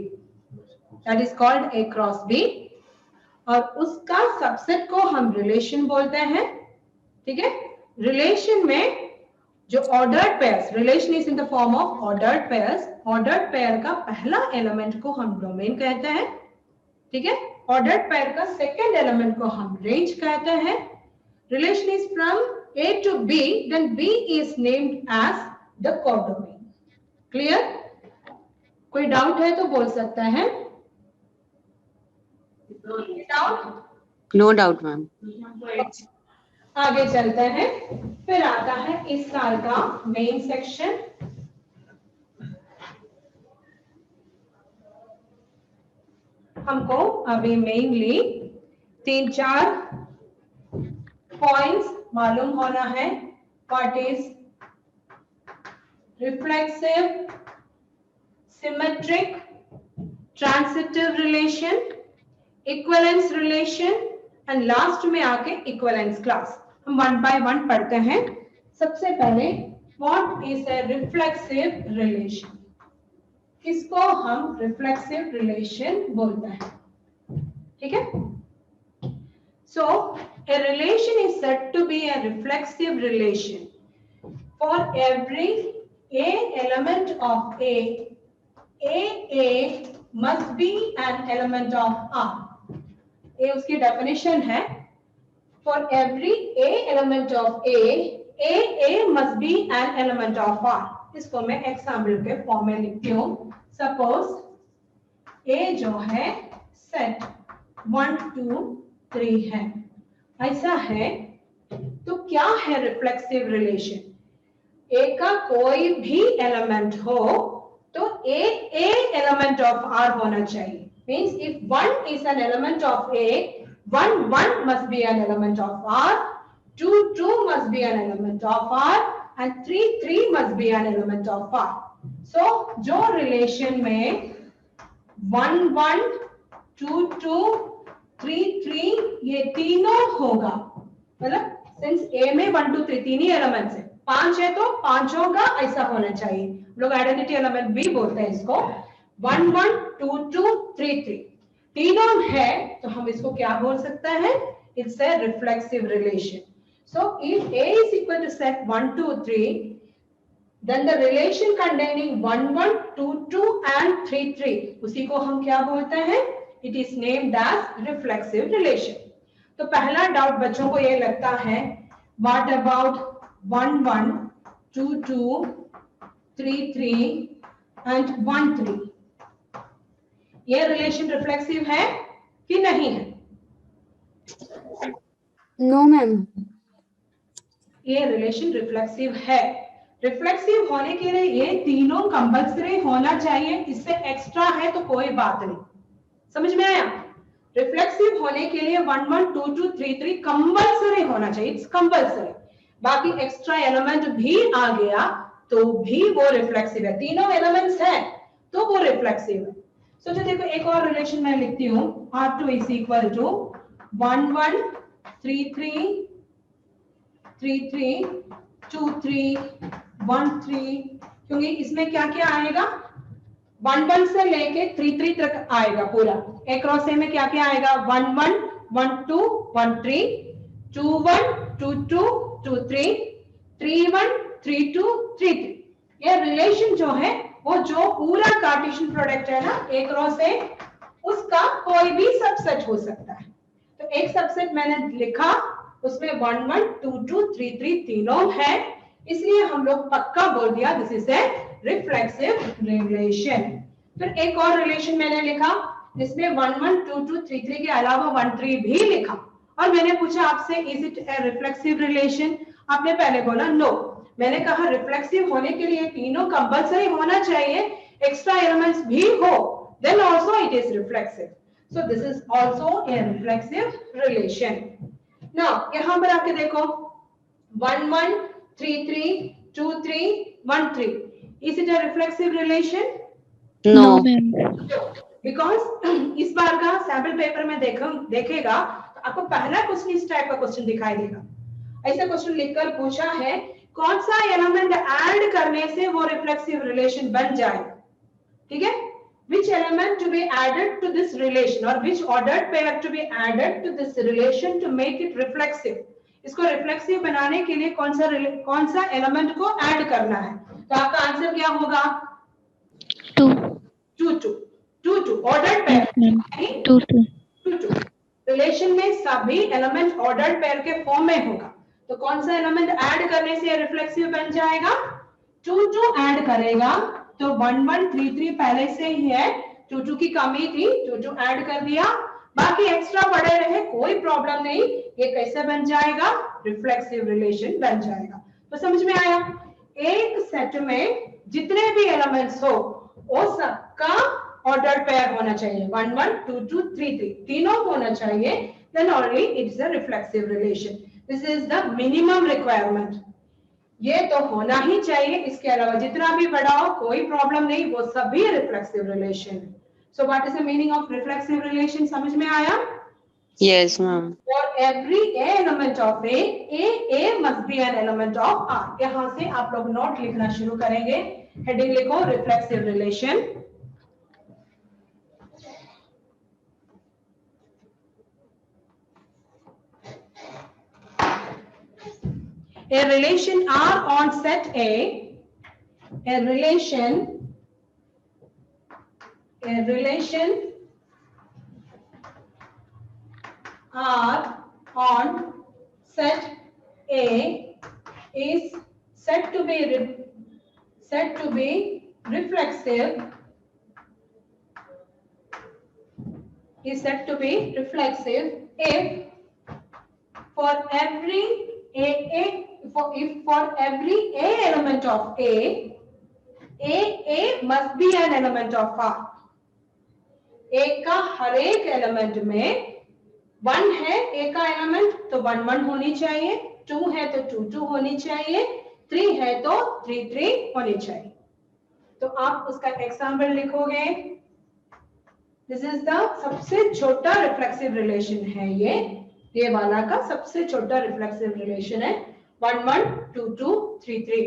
that is called A cross B, और उसका सबसेट को हम रिलेशन बोलते हैं। ठीक है। रिलेशन में जो ordered pairs, relation is in the form of ordered pairs, ordered pair का पहला एलिमेंट को हम डोमेन कहते हैं। ठीक है। ऑर्डर्ड पेयर का सेकंड एलिमेंट को हम रेंज कहते हैं। Relation is from A to B, then B is named as the codomain। Clear? कोई डाउट है तो बोल सकता है। डाउट? No doubt, ma'am. आगे चलते हैं। फिर आता है इस साल का मेन सेक्शन। हमको अभी मेनली 3-4 पॉइंट्स मालूम होना है। What is reflexive, symmetric, transitive relation, equivalence relation and last में आके इक्विवेलेंस क्लास। हम वन बाय वन पढ़ते हैं। सबसे पहले what is a reflexive relation? किसको हम रिफ्लेक्सिव रिलेशन बोलते हैं? ठीक है। So a relation is said to be a reflexive relation for every A element of A must be an element of R. ये उसकी डेफिनेशन है। For every A element of A must be an element of R. इसको मैं एग्जाम्पल के फॉर्म में लिखती हूँ। सपोज A जो है सेट 1 2 3 है, ऐसा है। तो क्या है रिफ्लेक्सिव रिलेशन? A का कोई भी एलिमेंट हो तो A एलिमेंट ऑफ R होना चाहिए। Means if 1 is an element of A, 1 must be an element of R, 2 must be an element of R and 3 must be an element of R. So जो रिलेशन में 1 1 2 2 3 ये तीनों होगा, मतलब सिंस A में 1 2 3 तीन ही एलिमेंट्स है, 5 है तो पांचों का ऐसा होना चाहिए। लोग आइडेंटिटी एलिमेंट भी बोलते हैं इसको। 1 1 2 2 3 3 तीनों है तो हम इसको क्या बोल सकते हैं? It's a reflexive relation. So if A is equal to set 1 2 3, then the relation containing 1 1 2 2 and 3 3, उसी को हम क्या बोलते हैं? It is named as reflexive relation. तो पहला डाउट बच्चों को ये लगता है, what about 1 1 2 2 3 3 and 1 3? ये रिलेशन रिफ्लेक्सिव है कि नहीं है? No, ma'am. ये रिलेशन रिफ्लेक्सिव है। रिफ्लेक्सिव होने के लिए ये तीनों कंपल्सरी होना चाहिए, इससे एक्स्ट्रा है तो कोई बात नहीं। समझ में आया? रिफ्लेक्सिव होने के लिए 1 1 2 2 3 3 कंपल्सरी होना चाहिए, इट्स कंपल्सरी। बाकी एक्स्ट्रा एलिमेंट भी आ गया तो भी वो रिफ्लेक्सिव है। तीनों एलिमेंट्स है तो वो रिफ्लेक्सिव है। सो जो देखो एक और रिलेशन मैं लिखती हूँ, R2 is equal to 1 1 3 3 3 3 2 3 1 3, क्योंकि इसमें क्या क्या आएगा? 1 1 से लेके 3 3 तक आएगा पूरा। एक क्रॉस ए में क्या क्या आएगा? 1 1 1 2 1 3 2 1 2 2 2 3 3 1 3 2 3 3। ये रिलेशन जो है वो जो पूरा कार्टेशियन प्रोडक्ट है ना, एक क्रॉस ए, उसका कोई भी सबसेट हो सकता है। तो एक सबसेट मैंने लिखा, उसमें 1 1 2 2 3 3 तीनों है, इसलिए हम लोग पक्का बोल दिया this is a reflexive relation. फिर एक और रिलेशन मैंने लिखा जिसमें 1 1 2 2 3 3 के अलावा 1 3 भी लिखा, और मैंने पूछा आपसे is it A reflexive relation? आपने पहले बोला नो। मैंने कहा रिफ्लेक्सिव होने के लिए तीनों कंपल्सरी होना चाहिए, एक्स्ट्रा एलिमेंट्स भी हो, then also it is reflexive. So this is also a reflexive relation. Now यहां पर आके देखो 1 1 3 3 2 3 1 3, is it a reflexive relation? No. ma'am. Because इस बार का सैंपल पेपर में देखेगा तो आपको पहला क्वेश्चन इस टाइप का क्वेश्चन दिखाई देगा। ऐसा क्वेश्चन लिखकर पूछा है कौन सा एलिमेंट ऐड करने से वो रिफ्लेक्सिव रिलेशन बन जाएगा। ठीक है, which element to be added to this relation or which ordered pair to be added to this relation to make it reflexive। इसको रिफ्लेक्सिव बनाने के लिए कौन सा एलिमेंट को ऐड करना है? तो आपका आंसर क्या होगा? 2 ऑर्डर्ड पेयर। 2 रिलेशन में सभी एलिमेंट ऑर्डर्ड पेयर के फॉर्म में होगा, तो कौन सा एलिमेंट ऐड करने से रिफ्लेक्सिव बन जाएगा? 2 ऐड करेगा तो 1 1 3 3 पहले से ही है, 2 की कमी थी, 2 ऐड कर दिया, बाकी एक्स्ट्रा पड़े रहे कोई प्रॉब्लम नहीं, ये कैसे बन जाएगा, रिफ्लेक्सिव रिलेशन बन जाएगा। तो समझ में आया, एक सेट में जितने भी एलिमेंट्स हो वो सबका ऑर्डर पेयर होना चाहिए, 1 1 2 2 3 3 तीनों होना चाहिए, then only it's a reflexive relation. This is the minimum requirement, ये तो होना ही चाहिए, इसके अलावा जितना भी बड़ा हो कोई प्रॉब्लम नहीं, वो सभी रिफ्लेक्सिव रिलेशन है। So what is the meaning of reflexive relation, समझ में आया? Yes, ma'am. For every A element of A must be an element of R। यहां से आप लोग नोट लिखना शुरू करेंगे, हेडिंग लिखो reflexive relation. A relation R on set A, a relation R on set A is said to be reflexive, is said to be reflexive if for every for every A element of A must be an element of R। A का हर एक एलिमेंट में 1 है A का एलिमेंट तो 1 1 होनी चाहिए, 2 है तो 2 2 होनी चाहिए, 3 है तो 3 3 होनी चाहिए। तो आप उसका एग्जाम्पल लिखोगे, दिस इज द सबसे छोटा रिफ्लेक्सिव रिलेशन है, ये वाला का सबसे छोटा रिफ्लेक्सिव रिलेशन है 1 1 2 2 3 3।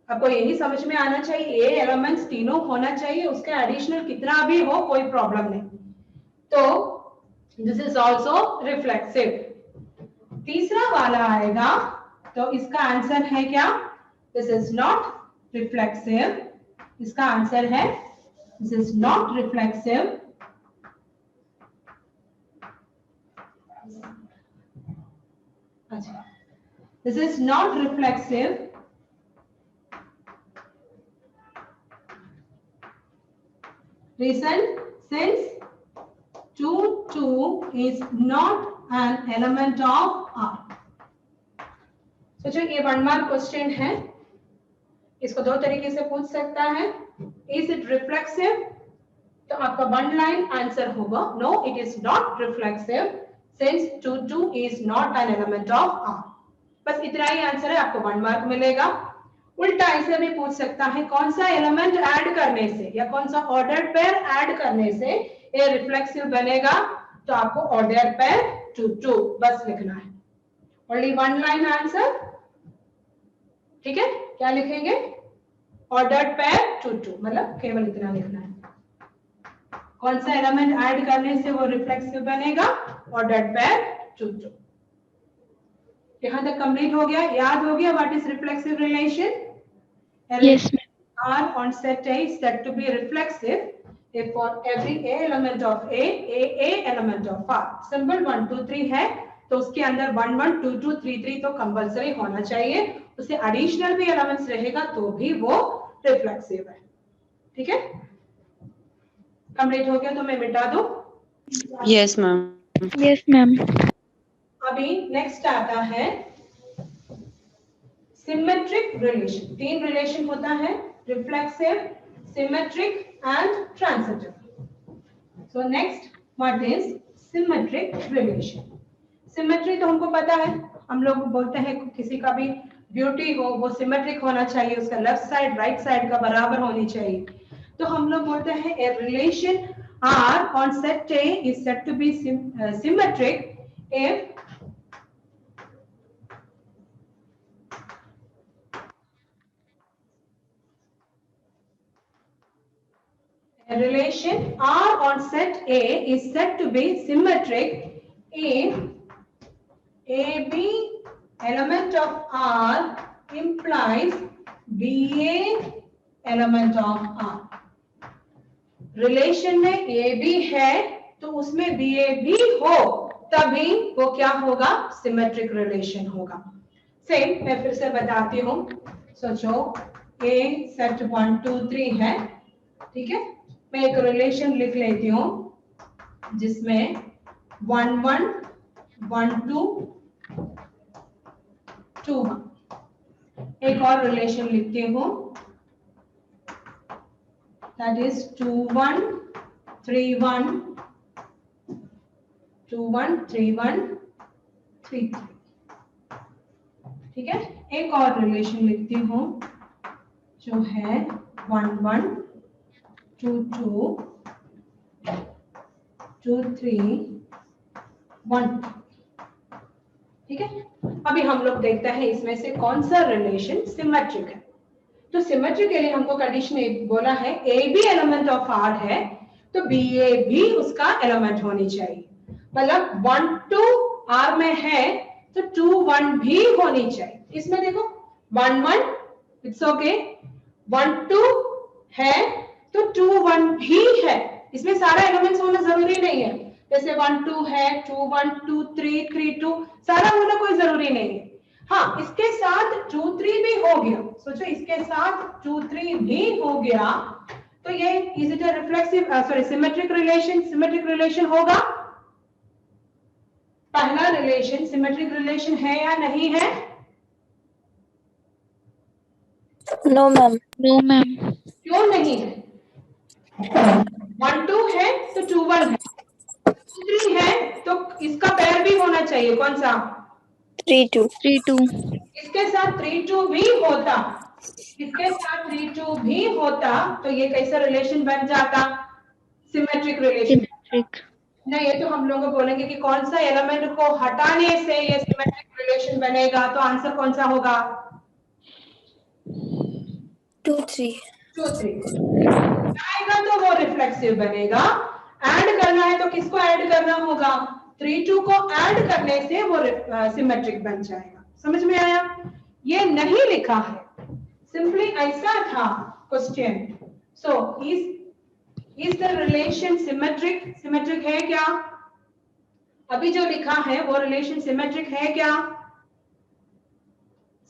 आपको यही समझ में आना चाहिए, ये एलिमेंट्स तीनों होना चाहिए, उसके एडिशनल कितना भी हो कोई प्रॉब्लम नहीं। तो दिस इज आल्सो रिफ्लेक्सिव। तीसरा वाला आएगा तो इसका आंसर है क्या, दिस इज नॉट रिफ्लेक्सिव, इसका आंसर है दिस इज नॉट रिफ्लेक्सिव। अच्छा, this is not reflexive reason since 2 2 is not an element of R। सोचो ये 1 मार्क क्वेश्चन है, इसको दो तरीके से पूछ सकता है, इज इट रिफ्लेक्सिव, तो आपका 1 लाइन आंसर होगा no it is not reflexive since 2 2 is not an element of R। बस इतना ही आंसर है, आपको 1 मार्क मिलेगा। उल्टा ऐसे भी पूछ सकता है कौन सा एलिमेंट ऐड करने से या कौन सा ऑर्डर पेयर ऐड करने से ये रिफ्लेक्सिव बनेगा, तो आपको ऑर्डर पेयर 2 2 बस लिखना है, ओनली 1 लाइन आंसर। ठीक है, क्या लिखेंगे, ऑर्डर पेयर 2 2, मतलब केवल इतना लिखना है, कौन सा एलिमेंट ऐड करने से वो रिफ्लेक्सिव बनेगा, ऑर्डर पेयर 2 2। यहां तक कंप्लीट हो गया, याद हो गया what is reflexive relation. Yes, ma'am. R on set A is said to be reflexive if for every A element of A element of R। Simple 1 2 3 है तो उसके अंदर 1 1 2 2 3 3 तो कंपलसरी होना चाहिए, उससे एडिशनल भी एलिमेंट्स रहेगा तो भी वो रिफ्लेक्सिव है। ठीक है, कंप्लीट हो गया तो मैं मिटा दूं। Yes, ma'am. Yes, ma'am. अभी नेक्स्ट आता है सिमेट्रिक रिलेशन। 3 रिलेशन होता है, reflexive, symmetric and transitive. So next what is symmetric relation. Symmetry तो हमको पता है, हम लोग बोलते हैं किसी का भी ब्यूटी हो वो सिमेट्रिक होना चाहिए, उसका लेफ्ट साइड राइट साइड का बराबर होनी चाहिए। तो हम लोग बोलते हैं a relation R on set A is said to be symmetric if a relation R on set A is said to be symmetric if AB element of R implies BA element of R। Relation में AB है तो उसमें BA भी हो तभी वो क्या होगा, सिमेट्रिक रिलेशन होगा। सेम मैं फिर से बताती हूँ, सोचो A सेट 1 2 3 है, ठीक है, मैं एक रिलेशन लिख लेती हूँ जिसमें 1 1 1 2 2 1। एक और रिलेशन लिखती हूँ, दैट इज 2 1 3 1 2 1 3 1 3 3। ठीक है, एक और रिलेशन लिखती हूँ जो है 1 1 2 2 2 3 1। ठीक है, अभी हम लोग देखते हैं इसमें से कौन सा रिलेशन सिमेट्रिक है। तो सिमेट्रिक के लिए हमको कंडीशन एक बोला है, A B element of R है तो बी ए भी उसका एलिमेंट होनी चाहिए। मतलब 1 2 आर में है तो 2 1 भी होनी चाहिए। इसमें देखो 1 1 इट्स ओके, 1 2 है तो 2 1 भी है। इसमें सारा एलिमेंट्स होना जरूरी नहीं है, जैसे 1 2 है 2 1 2 3 3 2 सारा होना कोई जरूरी नहीं है। हाँ, इसके साथ 2 3 भी हो गया, सोचो इसके साथ 2 3 भी हो गया तो ये is it a reflexive sorry symmetric relation? Symmetric relation होगा। पहला रिलेशन सिमेट्रिक रिलेशन है या नहीं है? No, ma'am. No, ma'am. क्यों नहीं है? 1 2 है तो 2 1 है, 2 3 है तो इसका पेयर भी होना चाहिए, कौन सा? 3 2. 3 2. इसके साथ 3 2 भी होता, इसके साथ 3 2 भी होता तो ये कैसा रिलेशन बन जाता? Symmetric relation. Symmetric. नहीं, ये तो हम लोग बोलेंगे कि कौन सा एलिमेंट को हटाने से ये सिमेट्रिक रिलेशन बनेगा, तो आंसर कौन सा होगा? 2 3. 2 3 आएगा तो वो रिफ्लेक्सिव बनेगा। ऐड करना है तो किसको ऐड करना होगा? 3 2 को ऐड करने से वो सिमेट्रिक बन जाएगा। समझ में आया? ये नहीं लिखा है, सिंपली ऐसा था question. So is the relation symmetric? Symmetric है क्या? अभी जो लिखा है वो रिलेशन सिमेट्रिक है क्या?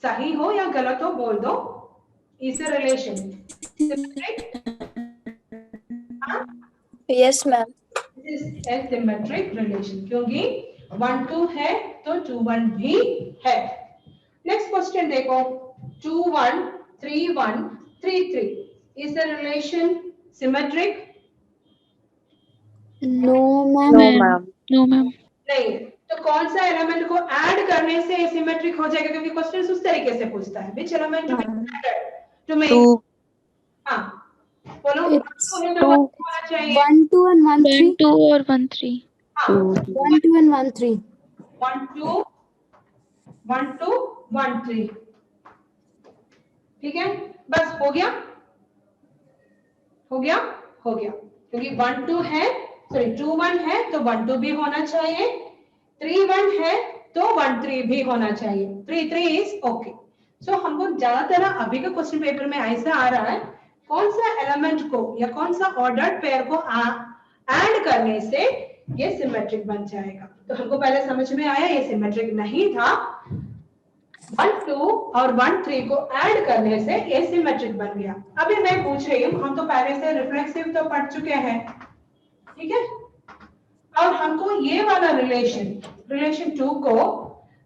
सही हो या गलत हो बोल दो। Is the relation symmetric? Yes, ma'am. This is a symmetric relation क्योंकि 1 2 है तो 2 1 भी है। नेक्स्ट क्वेश्चन देखो, 2 1 3 1 3 3 is the relation symmetric? No, No, ma'am. ma'am. No, ma'am. नहीं, तो कौन सा एलिमेंट को ऐड करने से सिमेट्रिक हो जाएगा? क्योंकि क्वेश्चन उस तरीके से पूछता है, which element to be added to make? 2, हाँ, बोलो। It's तो two. होना चाहिए 1 2 and 1 1 3. 2 or 1 3. हाँ, 1 2 and 1 3. 1 2 1 2 1 3। ठीक है, बस हो गया, हो गया, हो गया। क्योंकि 1 2 है, सॉरी 2 1 है तो 1 2 भी होना चाहिए, 3 1 है तो 1 3 भी होना चाहिए। 3 3 इज ओके। सो हमको ज्यादातर अभी का क्वेश्चन पेपर में ऐसा आ रहा है, कौन सा एलिमेंट को या कौन सा ऑर्डर्ड पेयर को ऐड करने से ये सिमेट्रिक बन जाएगा। तो हमको पहले समझ में आया ये सिमेट्रिक नहीं था, 1 2 और 1 3 को ऐड करने से ये सिमेट्रिक बन गया। अभी मैं पूछ रही हूँ, हम तो पहले से रिफ्लेक्सिव तो पढ़ चुके हैं, ठीक है, और हमको ये वाला रिलेशन 2 को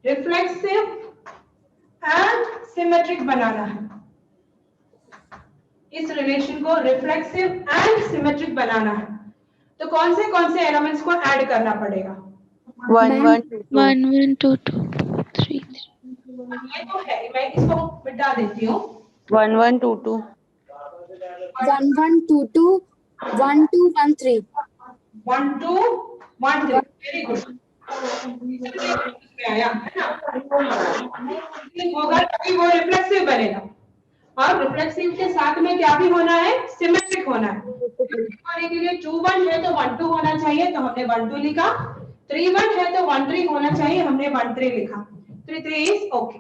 रिफ्लेक्सिव एंड सिमेट्रिक बनाना है। इस रिलेशन को रिफ्लेक्सिव एंड सिमेट्रिक बनाना है तो कौन से एलिमेंट्स को ऐड करना पड़ेगा? 1 1 2 2. 1 1 2 2 3 3. ये तो है, मैं इसको मिटा देती हूँ। 1 1 2 2. 1 1 2 2. 1 2 1 3. 1 2 1 3, वेरी गुड। आया है ना, होगा तभी वो रिफ्लेक्सिव बनेगा, और रिफ्लेक्सिव के साथ में क्या भी होना है? सिमेट्रिक होना है। होने के लिए 2 1 है तो 1 2 होना चाहिए तो हमने 1 2 लिखा, 3 1 है तो 1 3 होना चाहिए, हमने 1 3 लिखा। 3 3 इज ओके।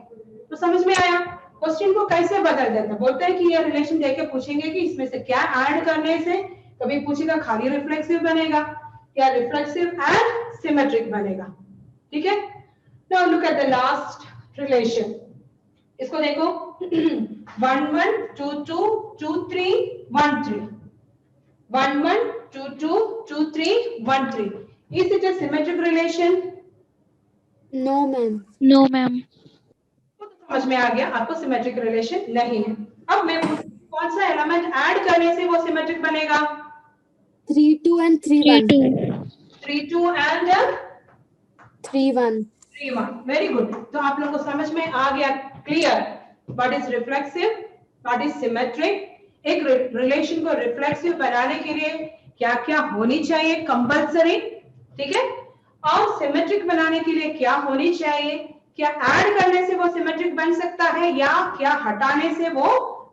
तो समझ में आया? क्वेश्चन को कैसे बदल देते हैं, बोलते हैं कि ये रिलेशन देके पूछेंगे कि इसमें से क्या ऐड करने से, कभी पूछेगा खाली रिफ्लेक्सिव बनेगा या रिफ्लेक्सिव एंड सिमेट्रिक बनेगा। ठीक है, now look at the last relation. इसको देखो 1 1 2 2 2 3 1 3, 1 1 2 2 2 3 1 3। Is it a symmetric relation? No, ma'am. No, ma'am. तो समझ में आ गया आपको सिमेट्रिक रिलेशन नहीं है। अब मैं कौन सा एलिमेंट ऐड करने से वो सिमेट्रिक बनेगा? 3, 2 and 3, 3, 1. 2. 3 2 and 3, 1. 3 1। Very good. तो आप लोगों को समझ में आ गया clear what is reflexive, what is symmetric. एक रिलेशन को रिफ्लेक्सिव बनाने के लिए क्या क्या होनी चाहिए कंपल्सरी, ठीक है, और सिमेट्रिक बनाने के लिए क्या होनी चाहिए, क्या ऐड करने से वो सिमेट्रिक बन सकता है या क्या हटाने से वो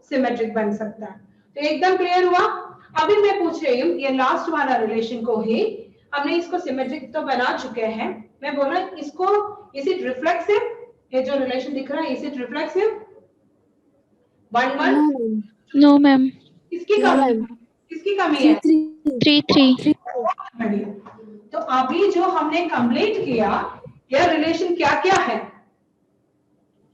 सिमेट्रिक बन सकता है। तो एकदम क्लियर हुआ। अभी मैं पूछ रही हूँ ये लास्ट वाला रिलेशन को ही हमने इसको सिमेट्रिक तो बना चुके हैं, मैं बोल रहा हूँ इसको इज इट रिफ्लेक्सिव, ये जो रिलेशन दिख रहा है is it reflexive? 1 1 No, ma'am. No, ma'am. किसकी No, कमी ma'am. किसकी कमी 3, है? 3. 3, 3. बढ़िया। तो अभी जो हमने कंप्लीट किया यह रिलेशन क्या क्या है?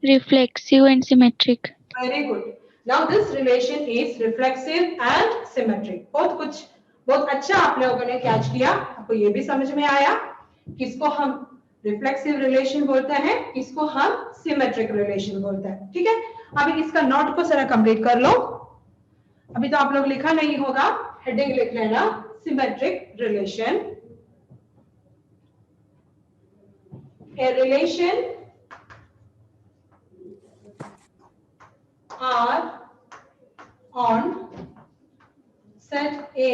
Reflexive and symmetric. Very good. Now this relation is reflexive and symmetric. बहुत अच्छा आप लोगों ने कैच किया। आपको ये भी समझ में आया किसको हम रिफ्लेक्सिव रिलेशन बोलते हैं, किसको हम सिमेट्रिक रिलेशन बोलते हैं, ठीक है। अभी इसका नोट को जरा कंप्लीट कर लो। अभी तो आप लोग लिखा नहीं होगा, हेडिंग लिख लेना symmetric relation. A relation R on set A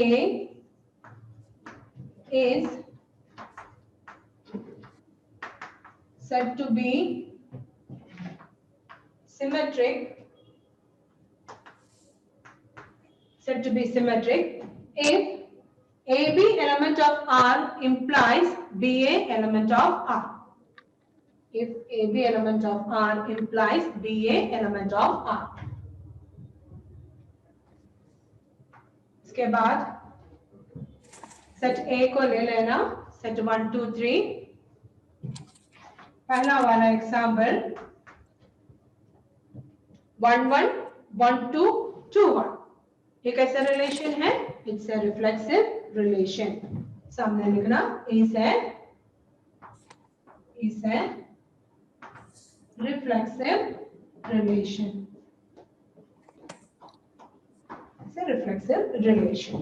is said to be symmetric if AB element of R implies BA element of R. If AB element of R implies BA element of R. इसके बाद सेट A को ले लेना, सेट 1 2 3। पहला वाला एग्जाम्पल 1 1 1 2 2 1। ये कैसा रिलेशन है? It's a reflexive relation. सामने लिखना is a reflexive relation. It's a reflexive relation.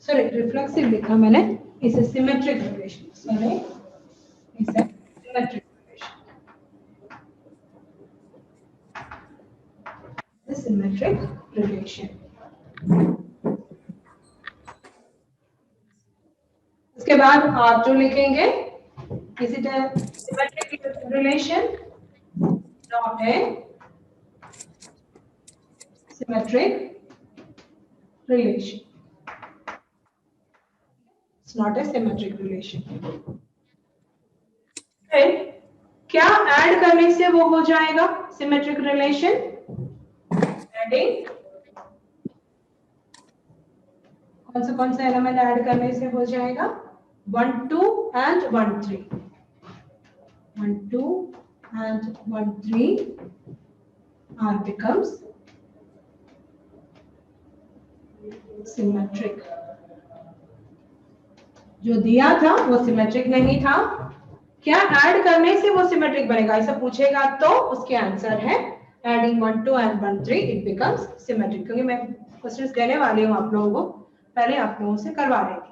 Sorry, reflexive लिखा मैंने। It's a symmetric relation. Sorry, it's a symmetric relation. The symmetric relation. उसके बाद आप जो लिखेंगे, is it a symmetric relation? Not a symmetric relation. It's not a symmetric relation. फिर क्या ऐड करने से वो हो जाएगा symmetric relation? Adding कौन सा एलिमेंट ऐड करने से हो जाएगा? 1 2 and 1 3। 1 2 and 1 3 R becomes symmetric. जो दिया था वो सिमेट्रिक नहीं था, क्या ऐड करने से वो सिमेट्रिक बनेगा ऐसा पूछेगा तो उसके आंसर है adding 1 2 and 1 3 it becomes symmetric. क्योंकि मैं क्वेश्चंस देने वाली हूँ आप लोगों को, पहले आप लोगों से करवा रही थी,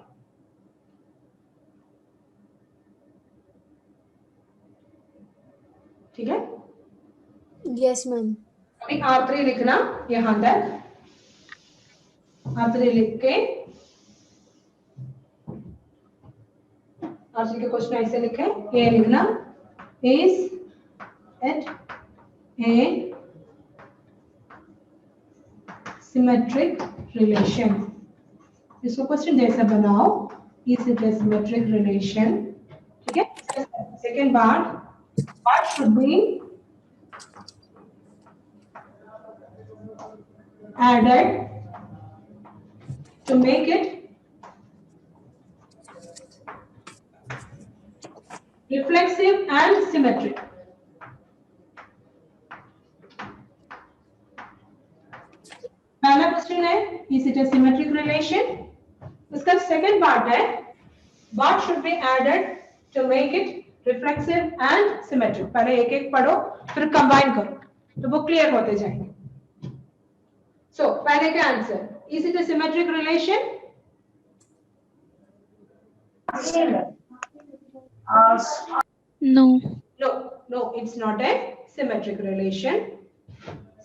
ठीक है। Yes, ma'am. अभी R3 लिखना यहां तक, R3 लिख के R3 के क्वेश्चन ऐसे लिखे, ये लिखना is it a symmetric relation. इसको क्वेश्चन जैसा बनाओ, is it a symmetric relation, ठीक है। Second part, what should be added to make it reflexive and symmetric. पहला क्वेश्चन है is it a symmetric relation. उसका सेकंड पार्ट है what should be added to make it reflexive and symmetric. पहले एक एक पढ़ो फिर कंबाइन करो तो वो क्लियर होते जाएंगे. सो पहले का answer is it a symmetric relation. No. No, it's not a symmetric relation.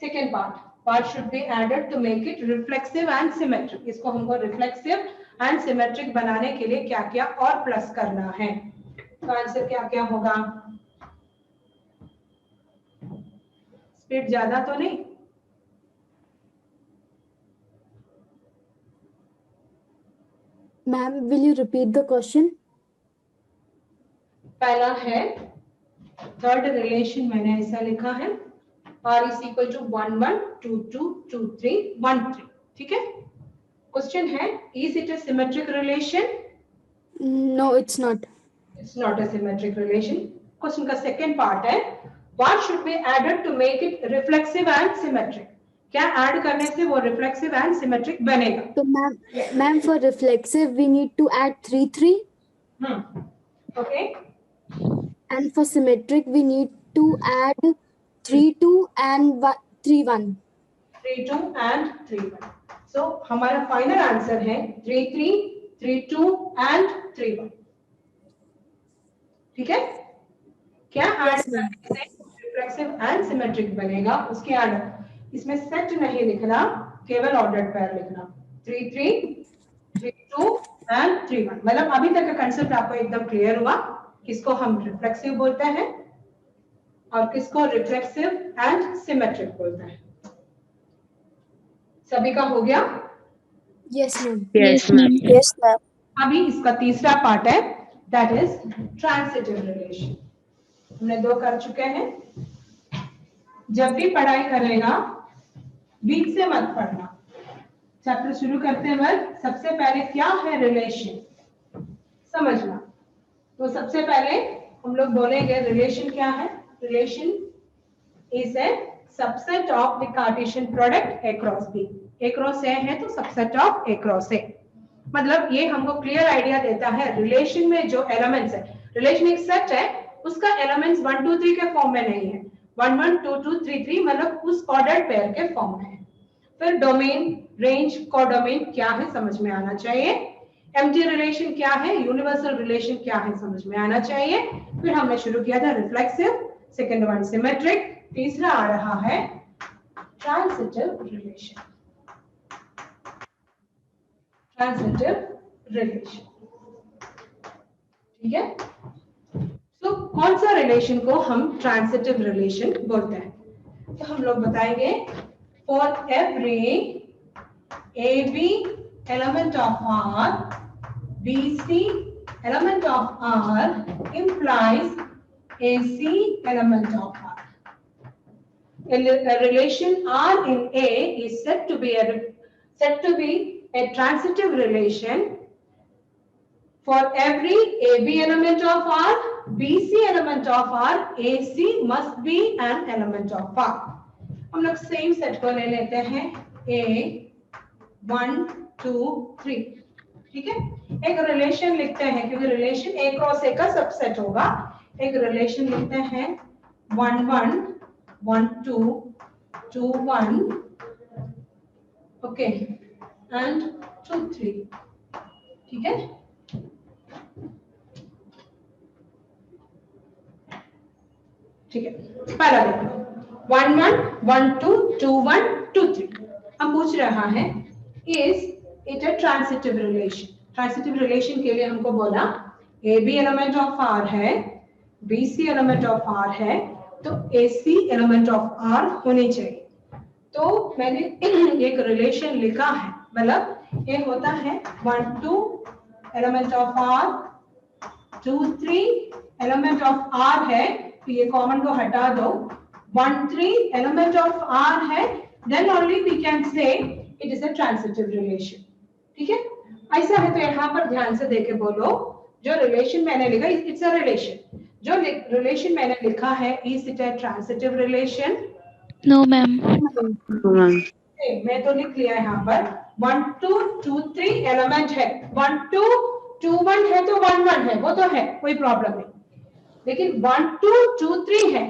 Second part, what should be added to make it reflexive and symmetric? इसको हमको reflexive and symmetric बनाने के लिए क्या क्या और प्लस करना है. तो आंसर क्या क्या होगा. स्पीड ज्यादा तो नहीं. Ma'am, will you repeat the question? पहला है थर्ड रिलेशन मैंने ऐसा लिखा है r is equal to 1 1 2 2 2 3 1 3. ठीक है. क्वेश्चन है is it a symmetric relation? No, it's not. It's not a symmetric relation. Question का सेकंड पार्ट है what should be added to make it reflexive and symmetric? क्या ऐड करने से वो reflexive and symmetric बनेगा. So, ma'am, for reflexive, we need to add 3 3. Okay. And for symmetric, we need to add 3 2 and 3 1. 3 2 and 3 1. So हमारा फाइनल आंसर है 3 3 3 2 and 3 1. ठीक है. क्या ऐड करने से रिफ्लेक्सिव एंड सिमेट्रिक बनेगा उसके आगे इसमें सेट नहीं लिखना केवल ऑर्डर्ड पेयर लिखना. 3 3 3 2 and 3 1. मतलब अभी तक का कांसेप्ट आपको एकदम क्लियर हुआ. किसको हम रिफ्लेक्सिव बोलते हैं और किसको रिफ्लेक्सिव एंड सिमेट्रिक बोलते हैं. सभी का हो गया. Yes, ma'am. Yes, ma'am. Yes, ma'am. अभी इसका तीसरा पार्ट है दैट इज ट्रांसिटिव रिलेशन. हमने 2 कर चुके हैं. जब भी पढ़ाई करेगा बीच से मत पढ़ना. चैप्टर शुरू करते वक्त सबसे पहले क्या है रिलेशन समझना. तो सबसे पहले हम लोग बोलेंगे रिलेशन क्या है. Relation is a subset of the cartesian product A cross B. A cross A है तो subset of A cross A. मतलब ये हमको क्लियर आइडिया देता है रिलेशन में जो एलिमेंट्स है. रिलेशन एक सेट है उसका एलिमेंट्स 1 2 3 के फॉर्म में नहीं है. 1 1 2 2 3 3 मतलब उस ऑर्डर्ड पेयर के फॉर्म में है. फिर डोमेन रेंज कोडोमेन क्या है समझ में आना चाहिए. एम्प्टी रिलेशन क्या है यूनिवर्सल रिलेशन क्या है समझ में आना चाहिए. फिर हमने शुरू किया था रिफ्लेक्सिव. Second one symmetric. तीसरा आ रहा है ट्रांसिटिव रिलेशन. Transitive relation. ठीक है. तो कौन सा रिलेशन को हम ट्रांसिटिव रिलेशन बोलते हैं. तो हम लोग बताएंगे for every A B element of R, BC element of R implies AC element of R. A relation R in A is said to be a transitive relation for every AB element of R, BC element of R, AC must be an element of R. हम लोग सेम सेट को ले लेते हैं A 1 2 3. ठीक है. एक रिलेशन लिखते हैं क्योंकि रिलेशन ए क्रॉस ए का सबसेट होगा. एक रिलेशन लिखते हैं 1 1 1 2 2 1 ओके एंड 2 3. ठीक है. ठीक है. पहला देखो 1 1 1 2 2 1 2 3. हम पूछ रहा है is it a transitive relation. Transitive relation के लिए हमको बोला A B element of R है, B C element of R है, तो A C element of R होनी चाहिए. तो मैंने एक रिलेशन लिखा है. मतलब ये होता है 1 2 element of R, 2 3 element of R है तो ये कॉमन को हटा दो. 1 3 एलिमेंट ऑफ आर है, then only we can say it is a transitive relation. ठीक है. ऐसा है तो यहाँ पर ध्यान से देके बोलो जो रिलेशन मैंने लिखा इट्स अ रिलेशन. जो रिलेशन मैंने लिखा है, is it a transitive relation? No, ma'am. मैं तो लिख लिया यहाँ पर 1 2 2 3 एलिमेंट है, 1 2 2 1 है तो 1 1 है, वो तो है, कोई प्रॉब्लम नहीं। लेकिन 1 2 2 3 है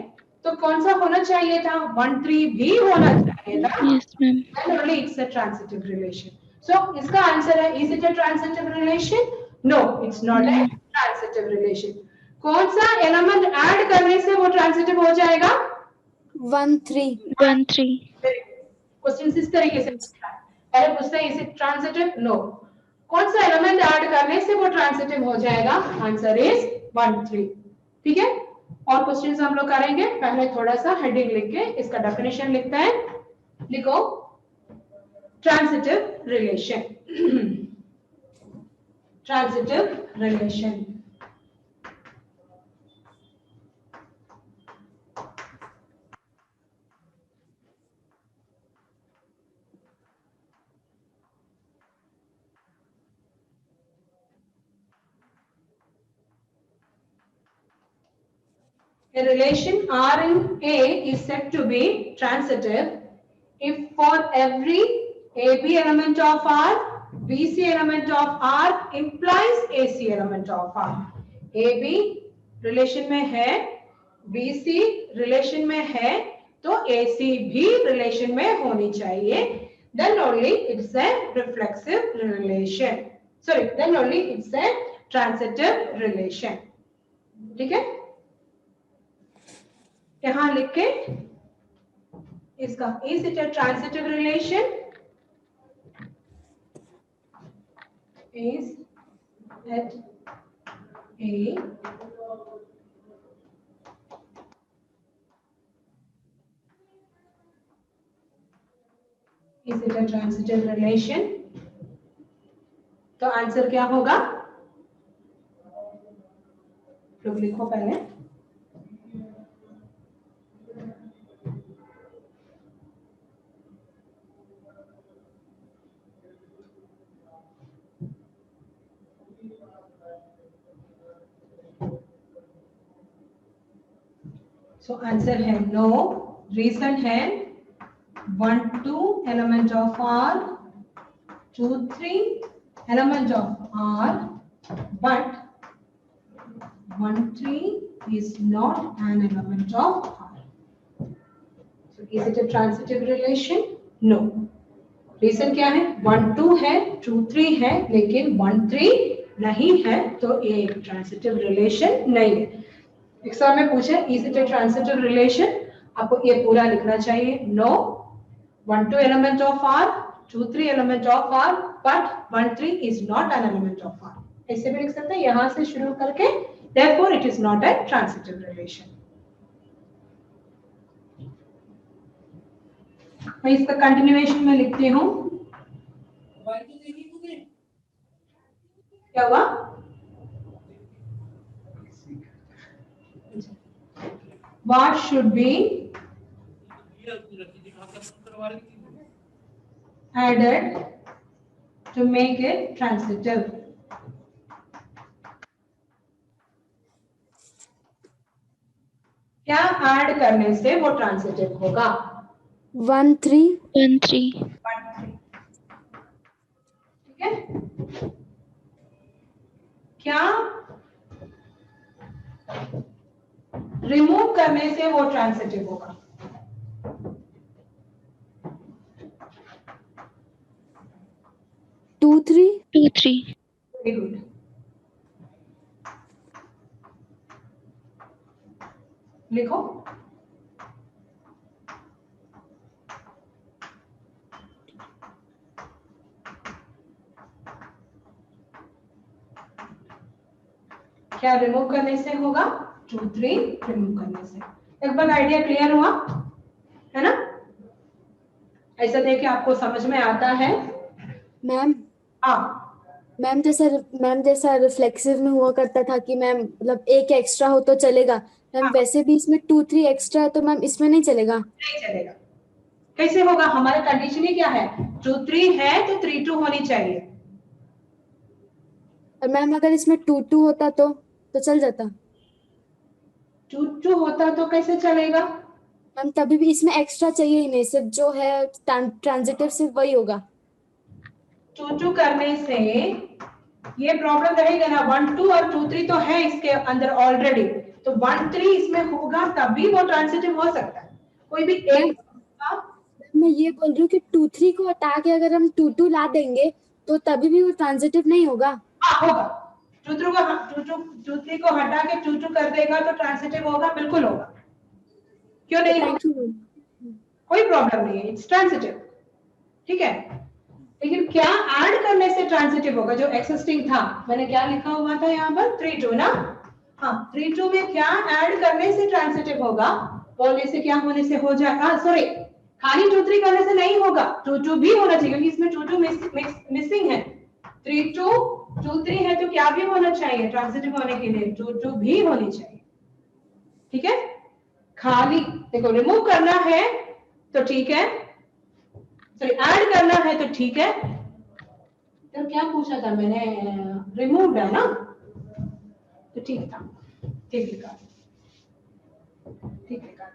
तो कौन सा होना चाहिए था? 1 3 भी होना चाहिए था। Yes, ma'am. And only it's a transitive relation. So इसका आंसर है, is it a transitive relation? No, it's not a transitive relation. कौन सा एलिमेंट ऐड करने से वो ट्रांजिटिव हो जाएगा? 1 3 1 3. क्वेश्चन इस तरीके से पूछता है, पहले पूछता है इज इट ट्रांजिटिव? नो। कौन सा एलिमेंट ऐड करने से वो ट्रांजिटिव हो जाएगा? Answer is 1 3। ठीक है, और क्वेश्चंस हम लोग करेंगे। पहले थोड़ा सा हेडिंग लिख के इसका डेफिनेशन लिखते हैं। लिखो transitive relation. Transitive relation, a relation R in A is said to be transitive if for every AB element of R, BC element of R implies AC element of R. AB relation में है, BC रिलेशन में है, तो AC भी रिलेशन में होनी चाहिए। Then only it's a reflexive relation. Sorry, then only it's a transitive relation. ठीक है, यहां लिख के इसका is it a transitive relation? Is it a is it a transitive relation? तो आंसर क्या होगा? लोग लिखो पहले। सो आंसर है नो। रीजन है 1 2 element of R, 2 3 element of R, but 1 3 is not an element of R. So is it a transitive relation? No. Reason क्या है? 1 2 है, 2 3 है, लेकिन 1 3 नहीं है, तो ये एक ट्रांजिटिव रिलेशन नहीं है। एग्जाम में पूछे is it a transitive relation, आपको ये पूरा लिखना चाहिए। No, 1 2 element of R, 2 3 element of R, but 1 3 is not an element of R। ऐसे भी लिख सकते हैं, यहां से शुरू करके therefore it is not a transitive relation। मैं इसका कंटिन्यूएशन में लिखती हूँ। क्या हुआ? What should be added to make it transitive? क्या ऐड करने से वो ट्रांजिटिव होगा? 1 3 1 3. ठीक है, क्या रिमूव करने से वो ट्रांजिटिव होगा? 2 3 2 3. Very good. लिखो क्या रिमूव करने से होगा? 2 3 रिमूव करने से। लगभग आइडिया क्लियर हुआ है ना? ऐसा देखिए आपको समझ में आता है। मैम हाँ, मैम जैसा रिफ्लेक्सिव में हुआ करता था कि मैम मतलब एक एक्स्ट्रा हो तो चलेगा मैम, हाँ। वैसे भी इसमें 2 3 एक्स्ट्रा है तो मैम इसमें नहीं चलेगा। नहीं चलेगा। कैसे होगा? हमारा कंडीशन ही क्या है? 2 3 है तो 3 2 होनी चाहिए। और मैम अगर इसमें 2 2 होता तो चल जाता। टू होता तो कैसे चलेगा? मैम तभी भी इसमें एक्स्ट्रा चाहिए ही नहीं, सिर्फ जो है ट्रांजिटिव सिर्फ वही होगा। टू करने से ये प्रॉब्लम रहेगा ना, 1 2 और 2 3 तो है इसके अंदर ऑलरेडी, तो 1 3 इसमें होगा तभी वो ट्रांजिटिव हो सकता है। कोई भी एक मैं ये बोल रही हूँ कि 2 3 को हटा के अगर हम 2 2 ला देंगे तो तभी भी वो ट्रांजिटिव नहीं होगा। हाँ होगा। टू थ्री को हटा के टू कर देगा तो ट्रांजिटिव होगा, बिल्कुल होगा, क्यों नहीं होगा? Thank you. कोई प्रॉब्लम नहीं है, इट्स ट्रांजिटिव। ठीक है, लेकिन क्या ऐड करने से ट्रांजिटिव होगा? जो एक्सिस्टिंग था, मैंने क्या लिखा हुआ था यहाँ पर 3 2 ना, हाँ 3 2 में क्या ऐड करने से ट्रांजिटिव होगा? बोलने से, क्या होने से हो जाएगा? सॉरी, खाली 2 3 करने से नहीं होगा, 2 2 भी होना चाहिए, क्योंकि इसमें 2 2 मिसिंग है। 3 2 2 3 है तो क्या भी होना चाहिए ट्रांजिटिव होने के लिए? 2 2 भी होनी चाहिए। ठीक है, खाली देखो रिमूव करना है तो ठीक है, सॉरी ऐड करना है तो ठीक है। तो क्या पूछा था मैंने? रिमूव है ना, तो ठीक था, ठीक लिखा, ठीक लिखा।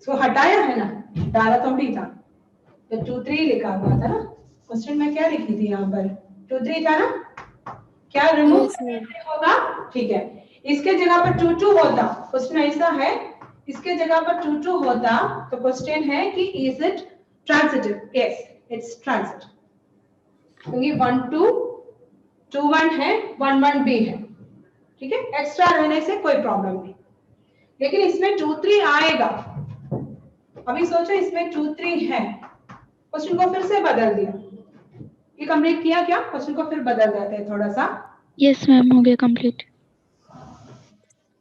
सो हटाया है ना, डाला तो भी था, तो 2 3 लिखा हुआ था ना क्वेश्चन में, क्या लिखी थी यहाँ पर? 2 3 था ना, क्या रिमूव Yes, ma'am. होगा? ठीक है, इसके जगह पर 2 2 होता, क्वेश्चन ऐसा है, इसके जगह पर 2 2 होता तो क्वेश्चन है कि is it transitive? Yes, it's transitive, क्योंकि 1 2 2 1 है, 1 1 भी है। ठीक है, एक्स्ट्रा रहने से कोई प्रॉब्लम नहीं, लेकिन इसमें 2 3 आएगा। अभी सोचो इसमें 2 3 है, क्वेश्चन को फिर से बदल दिया, ये कंप्लीट किया क्या? क्वेश्चन को फिर बदल देते हैं थोड़ा सा। Yes, ma'am. हो गया complete.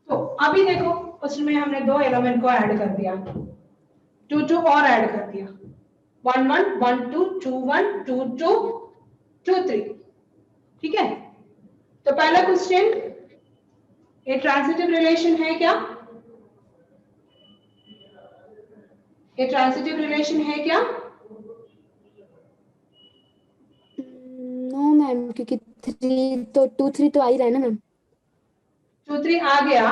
तो अभी देखो क्वेश्चन में हमने दो एलिमेंट को ऐड कर दिया, 2 2 और ऐड कर दिया, 1 1 1 2 2 1 2 2 2 3। ठीक है, तो पहला क्वेश्चन, ये ट्रांजिटिव रिलेशन है क्या? ये ट्रांजिटिव रिलेशन है क्या? नो मैम, क्योंकि 3 तो 2 3 तो आ ही रहा है ना मैम। 2 3 आ गया,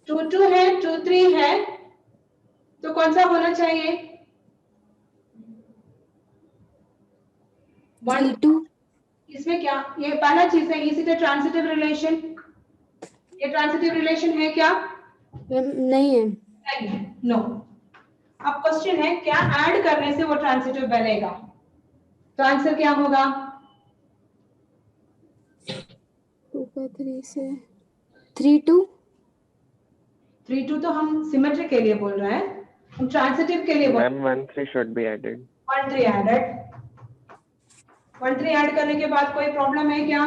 2 2 है, 2 3 है, तो कौन सा होना चाहिए? 3 2। इसमें क्या, ये पहला चीज है, इसी ट्रांजिटिव रिलेशन, ये ट्रांजिटिव रिलेशन है क्या? मैम नहीं है। नहीं है, नो। अब क्वेश्चन है क्या ऐड करने से वो ट्रांजिटिव बनेगा? तो आंसर क्या होगा? 2 का 3 से 3 2। 3 2 तो हम सिमेट्रिक के लिए बोल रहे हैं, हम ट्रांजिटिव के लिए बोल रहे Ma'am, 1 3 should be added. हैं। 1 3 एडेड, 1 3 ऐड करने के बाद कोई प्रॉब्लम है क्या?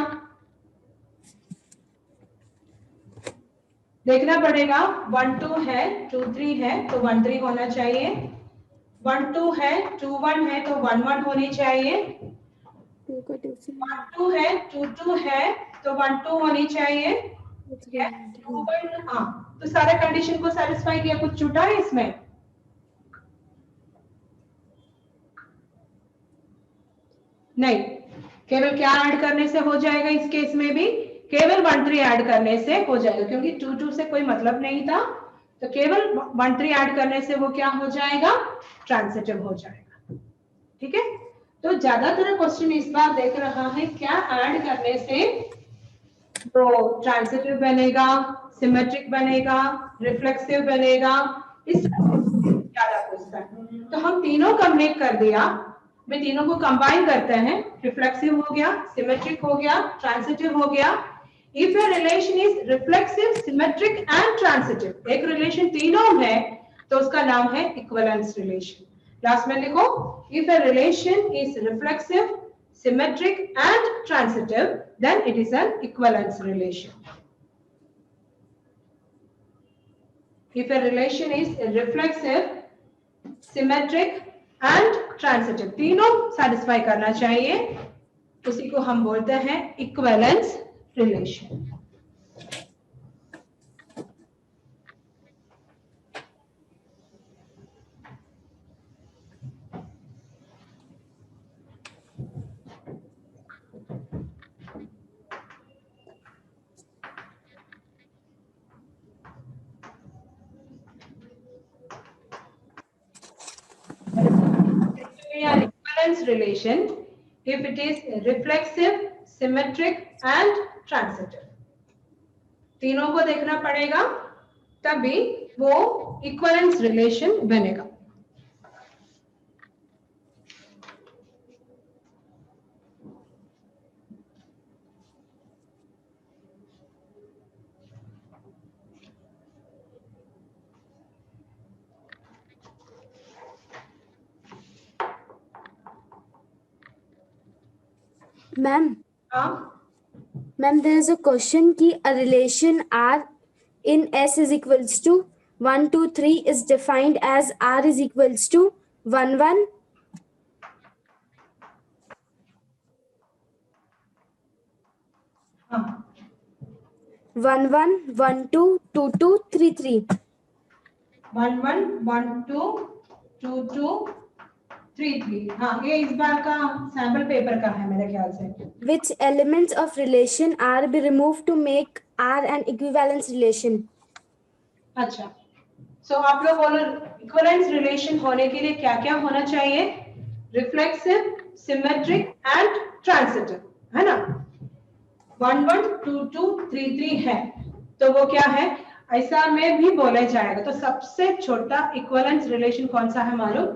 देखना पड़ेगा, 1 2 है, 2 3 है तो 1 3 होना चाहिए, 1 2 है, 2 1 है तो 1 1 होनी चाहिए, 2 का 2 से 1 2 है, 2 2 है तो 1 2 होनी चाहिए। 3 2 1, हाँ, तो सारे कंडीशन को सेटिस्फाई किया, कुछ छूटा है इसमें? नहीं, केवल क्या ऐड करने से हो जाएगा? इस केस में भी केवल 1 3 ऐड करने से हो जाएगा, क्योंकि 2 2 से कोई मतलब नहीं था, तो केवल 1 3 ऐड करने से वो क्या हो जाएगा? ट्रांजिटिव हो जाएगा। ठीक है, तो ज्यादातर क्वेश्चन इस बार देख रहा है क्या ऐड करने से तो ट्रांजिटिव बनेगा, सिमेट्रिक बनेगा, रिफ्लेक्सिव बनेगा, इस ज्यादा पूछता है। तो हम तीनों कंप्लीट कर दिया, वे तीनों को कंबाइन करते हैं, रिफ्लेक्सिव हो गया, सिमेट्रिक हो गया, ट्रांजिटिव हो गया। If a relation is reflexive, symmetric and transitive, एक रिलेशन तीनों है तो उसका नाम है इक्विवेलेंस रिलेशन। लास्ट में लिखो, if a relation is reflexive, symmetric and transitive, then it is an equivalence relation. If a relation is reflexive, symmetric and transitive, तीनों satisfy करना चाहिए, उसी को हम बोलते हैं equivalence relation. equivalence relation if it is reflexive, symmetric and transitive. तीनों को देखना पड़ेगा, तभी वो इक्विवेलेंस रिलेशन बनेगा. मैम हाँ, ma'am there is a question कि a relation R in S is equals to 1 2 3 is defined as R is equals to 1 1 हाँ, 1 1 1 2 2 2 3 3 1 1 1 2 2 2 3 3. हाँ, ये इस बार का सैंपल पेपर का है मेरे ख्याल से. which elements of relation R be removed to make R an equivalence relation. अच्छा, सो आप लोग बोलो इक्विवेलेंस रिलेशन होने के लिए क्या क्या होना चाहिए? रिफ्लेक्सिव, सिमेट्रिक एंड ट्रांसिटिव, है ना? 1 1 2 2 3 3 है, तो वो क्या है? ऐसा में भी बोला जाएगा. तो सबसे छोटा इक्विवेलेंस रिलेशन कौन सा है मालूम?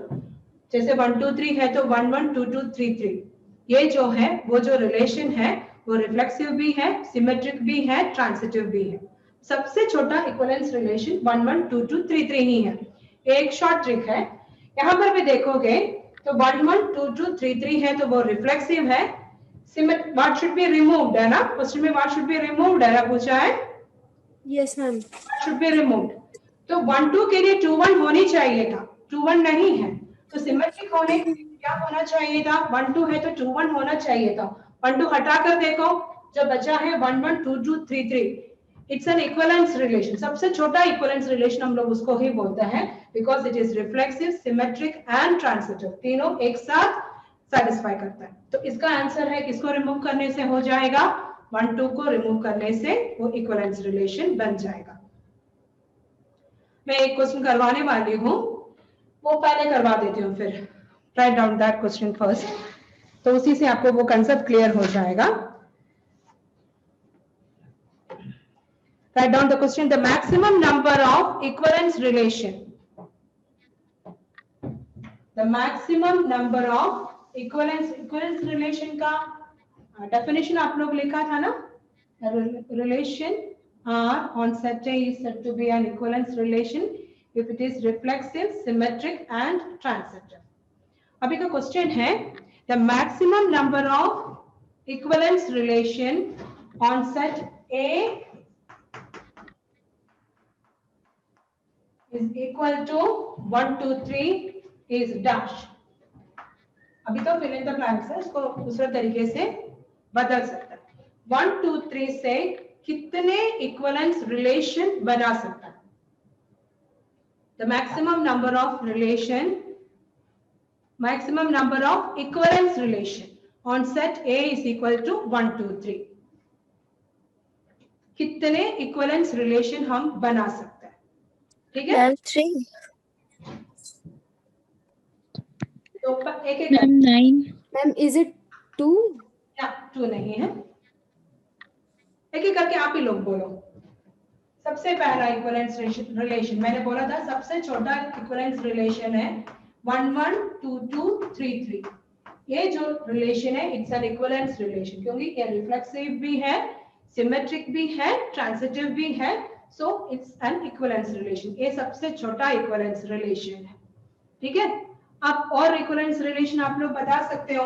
जैसे 1 2 3 है तो 1 1 2 2 3 3. ये जो है वो जो रिलेशन है वो रिफ्लेक्सिव भी है, सिमेट्रिक भी है, ट्रांसिटिव भी है. सबसे छोटा इक्विवेलेंस रिलेशन 1 1 2 2 3 3 ही है. एक शॉर्ट ट्रिक है, यहाँ पर भी देखोगे तो 1 1 2 2 3 3 है तो वो रिफ्लेक्सिव है. व्हाट शुड बी रिमूव्ड है ना, क्वेश्चन में व्हाट शुड बी रिमूव्ड है ना पूछा है. Yes ma'am. Should be removed. तो 1 2 के लिए 2 1 होनी चाहिए था, 2 1 नहीं है. तो सिमेट्रिक होने के लिए क्या होना चाहिए था? 1 2 है तो 2 1 होना चाहिए था. 1 2 हटा कर देखो, जो बचा है 1 1 2 2 3 3. It's an equivalence relation. सबसे छोटा इक्विवेलेंस रिलेशन हम लोग उसको ही बोलते हैं, because it is reflexive, symmetric and transitive. तीनों एक साथ सेटिस्फाई करता है. तो इसका आंसर है किसको रिमूव करने से हो जाएगा? 1 2 को रिमूव करने से वो इक्विवेलेंस रिलेशन बन जाएगा. मैं एक क्वेश्चन करवाने वाली हूँ, वो पहले करवा देती हूँ, फिर write down that question first, तो उसी से आपको वो कंसेप्ट क्लियर हो जाएगा. Write down the question. The maximum number of equivalence relation. The maximum number of equivalence relation का definition आप लोग लिखा था ना? Relation R on set A is said to be an equivalence relation if it is reflexive, symmetric and transitive. अभी का क्वेश्चन है the maximum number of equivalence relation on set A is equal to 1 2 3 is dash. अभी तो fill in the blanks है, इसको दूसरे तरीके से बदल सकता है. 1 2 3 से कितने equivalence relation बना सकता है? The maximum number of equivalence relation on set A is equal to 1 2 3. कितने equivalence relation हम बना सकते हैं? ठीक है? 3. तो एक एक Ma'am 9. Ma'am, is it 2? या 2 नहीं है. एक एक करके आप ही लोग बोलो. सबसे पहला इक्विवेलेंस रिलेशन मैंने बोला था, सबसे छोटा इक्विवेलेंस रिलेशन है 1 1 2 2 3 3. ये जो रिलेशन है इट्स एन इक्विवेलेंस रिलेशन, क्योंकि ये रिफ्लेक्सिव भी है, सिमेट्रिक भी है, ट्रांसिटिव भी है. So it's an equivalence relation. ये सबसे छोटा इक्विवेलेंस रिलेशन है. ठीक है? आप और इक्विवेलेंस रिलेशन आप लोग बता सकते हो,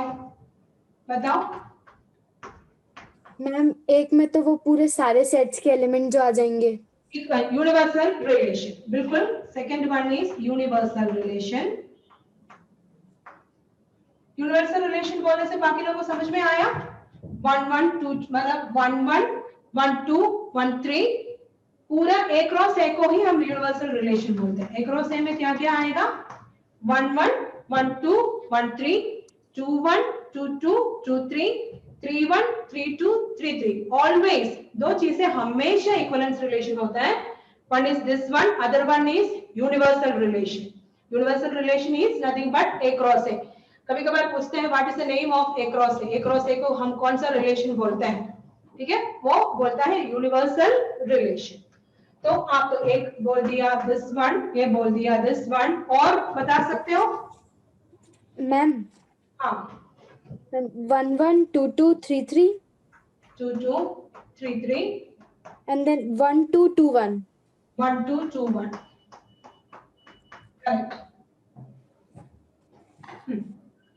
बताओ. मैम एक में तो वो पूरे सारे सेट्स के एलिमेंट जो आ जाएंगे. यूनिवर्सल रिलेशन, बिल्कुल. Second one is universal relation. Universal relation बोलने से बाकी लोगों को समझ में आया? 1 1 2 मतलब 1 1 1 2 1 3 पूरा ए क्रॉस ए को ही हम यूनिवर्सल रिलेशन बोलते हैं. ए क्रॉस ए में क्या क्या आएगा? 1 1 1 2 1 3 2 1 2 2 2 3 3 1 3 2 3 3. ऑलवेज दो चीजें हमेशा इक्विवेलेंस रिलेशन होता है. One is this one, other one is universal relation. Universal relation is nothing but A cross ए. कभी कभार पूछते हैं what is the name of A cross A, A cross ए को हम कौन सा रिलेशन बोलते हैं, ठीक है, वो बोलता है यूनिवर्सल रिलेशन। तो आप तो एक बोल दिया दिस वन, ये बोल दिया दिस वन, और बता सकते हो? मैम हाँ 1 1 2 2 3 3 2 2 3 3 and then 1 2 2 1. 1 2 2 1 करेक्ट।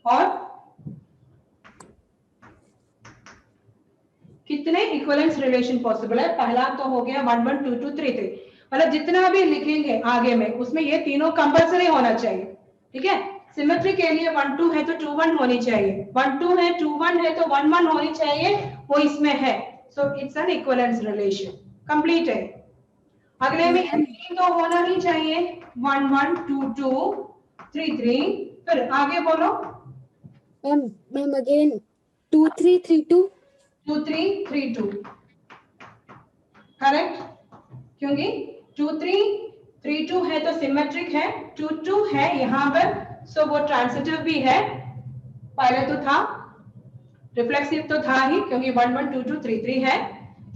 और कितने इक्विवेलेंस रिलेशन पॉसिबल है? पहला तो हो गया 1 1 2 2 3 3, मतलब जितना भी लिखेंगे आगे में उसमें ये तीनों कंपल्सरी होना चाहिए, ठीक है। सिमेट्री के लिए 1 2 है तो 2 1 होनी चाहिए, 1 2 है 2 1 है तो 1 1 होनी चाहिए, वो इसमें है। So it's an equivalence relation, complete है। अगले में तीन तो होना ही चाहिए, 1 1 2 2 3 3, फिर आगे बोलो। Ma'am again 2 3 3 2. 2 3 3 2 करेक्ट, क्योंकि 2 3 3 2 है तो सिमेट्रिक है, 2 2 है यहाँ पर, सो वो ट्रांसिटिव भी है। पहले तो था रिफ्लेक्सिव तो था ही, क्योंकि 1 1 2 2 3 3 है,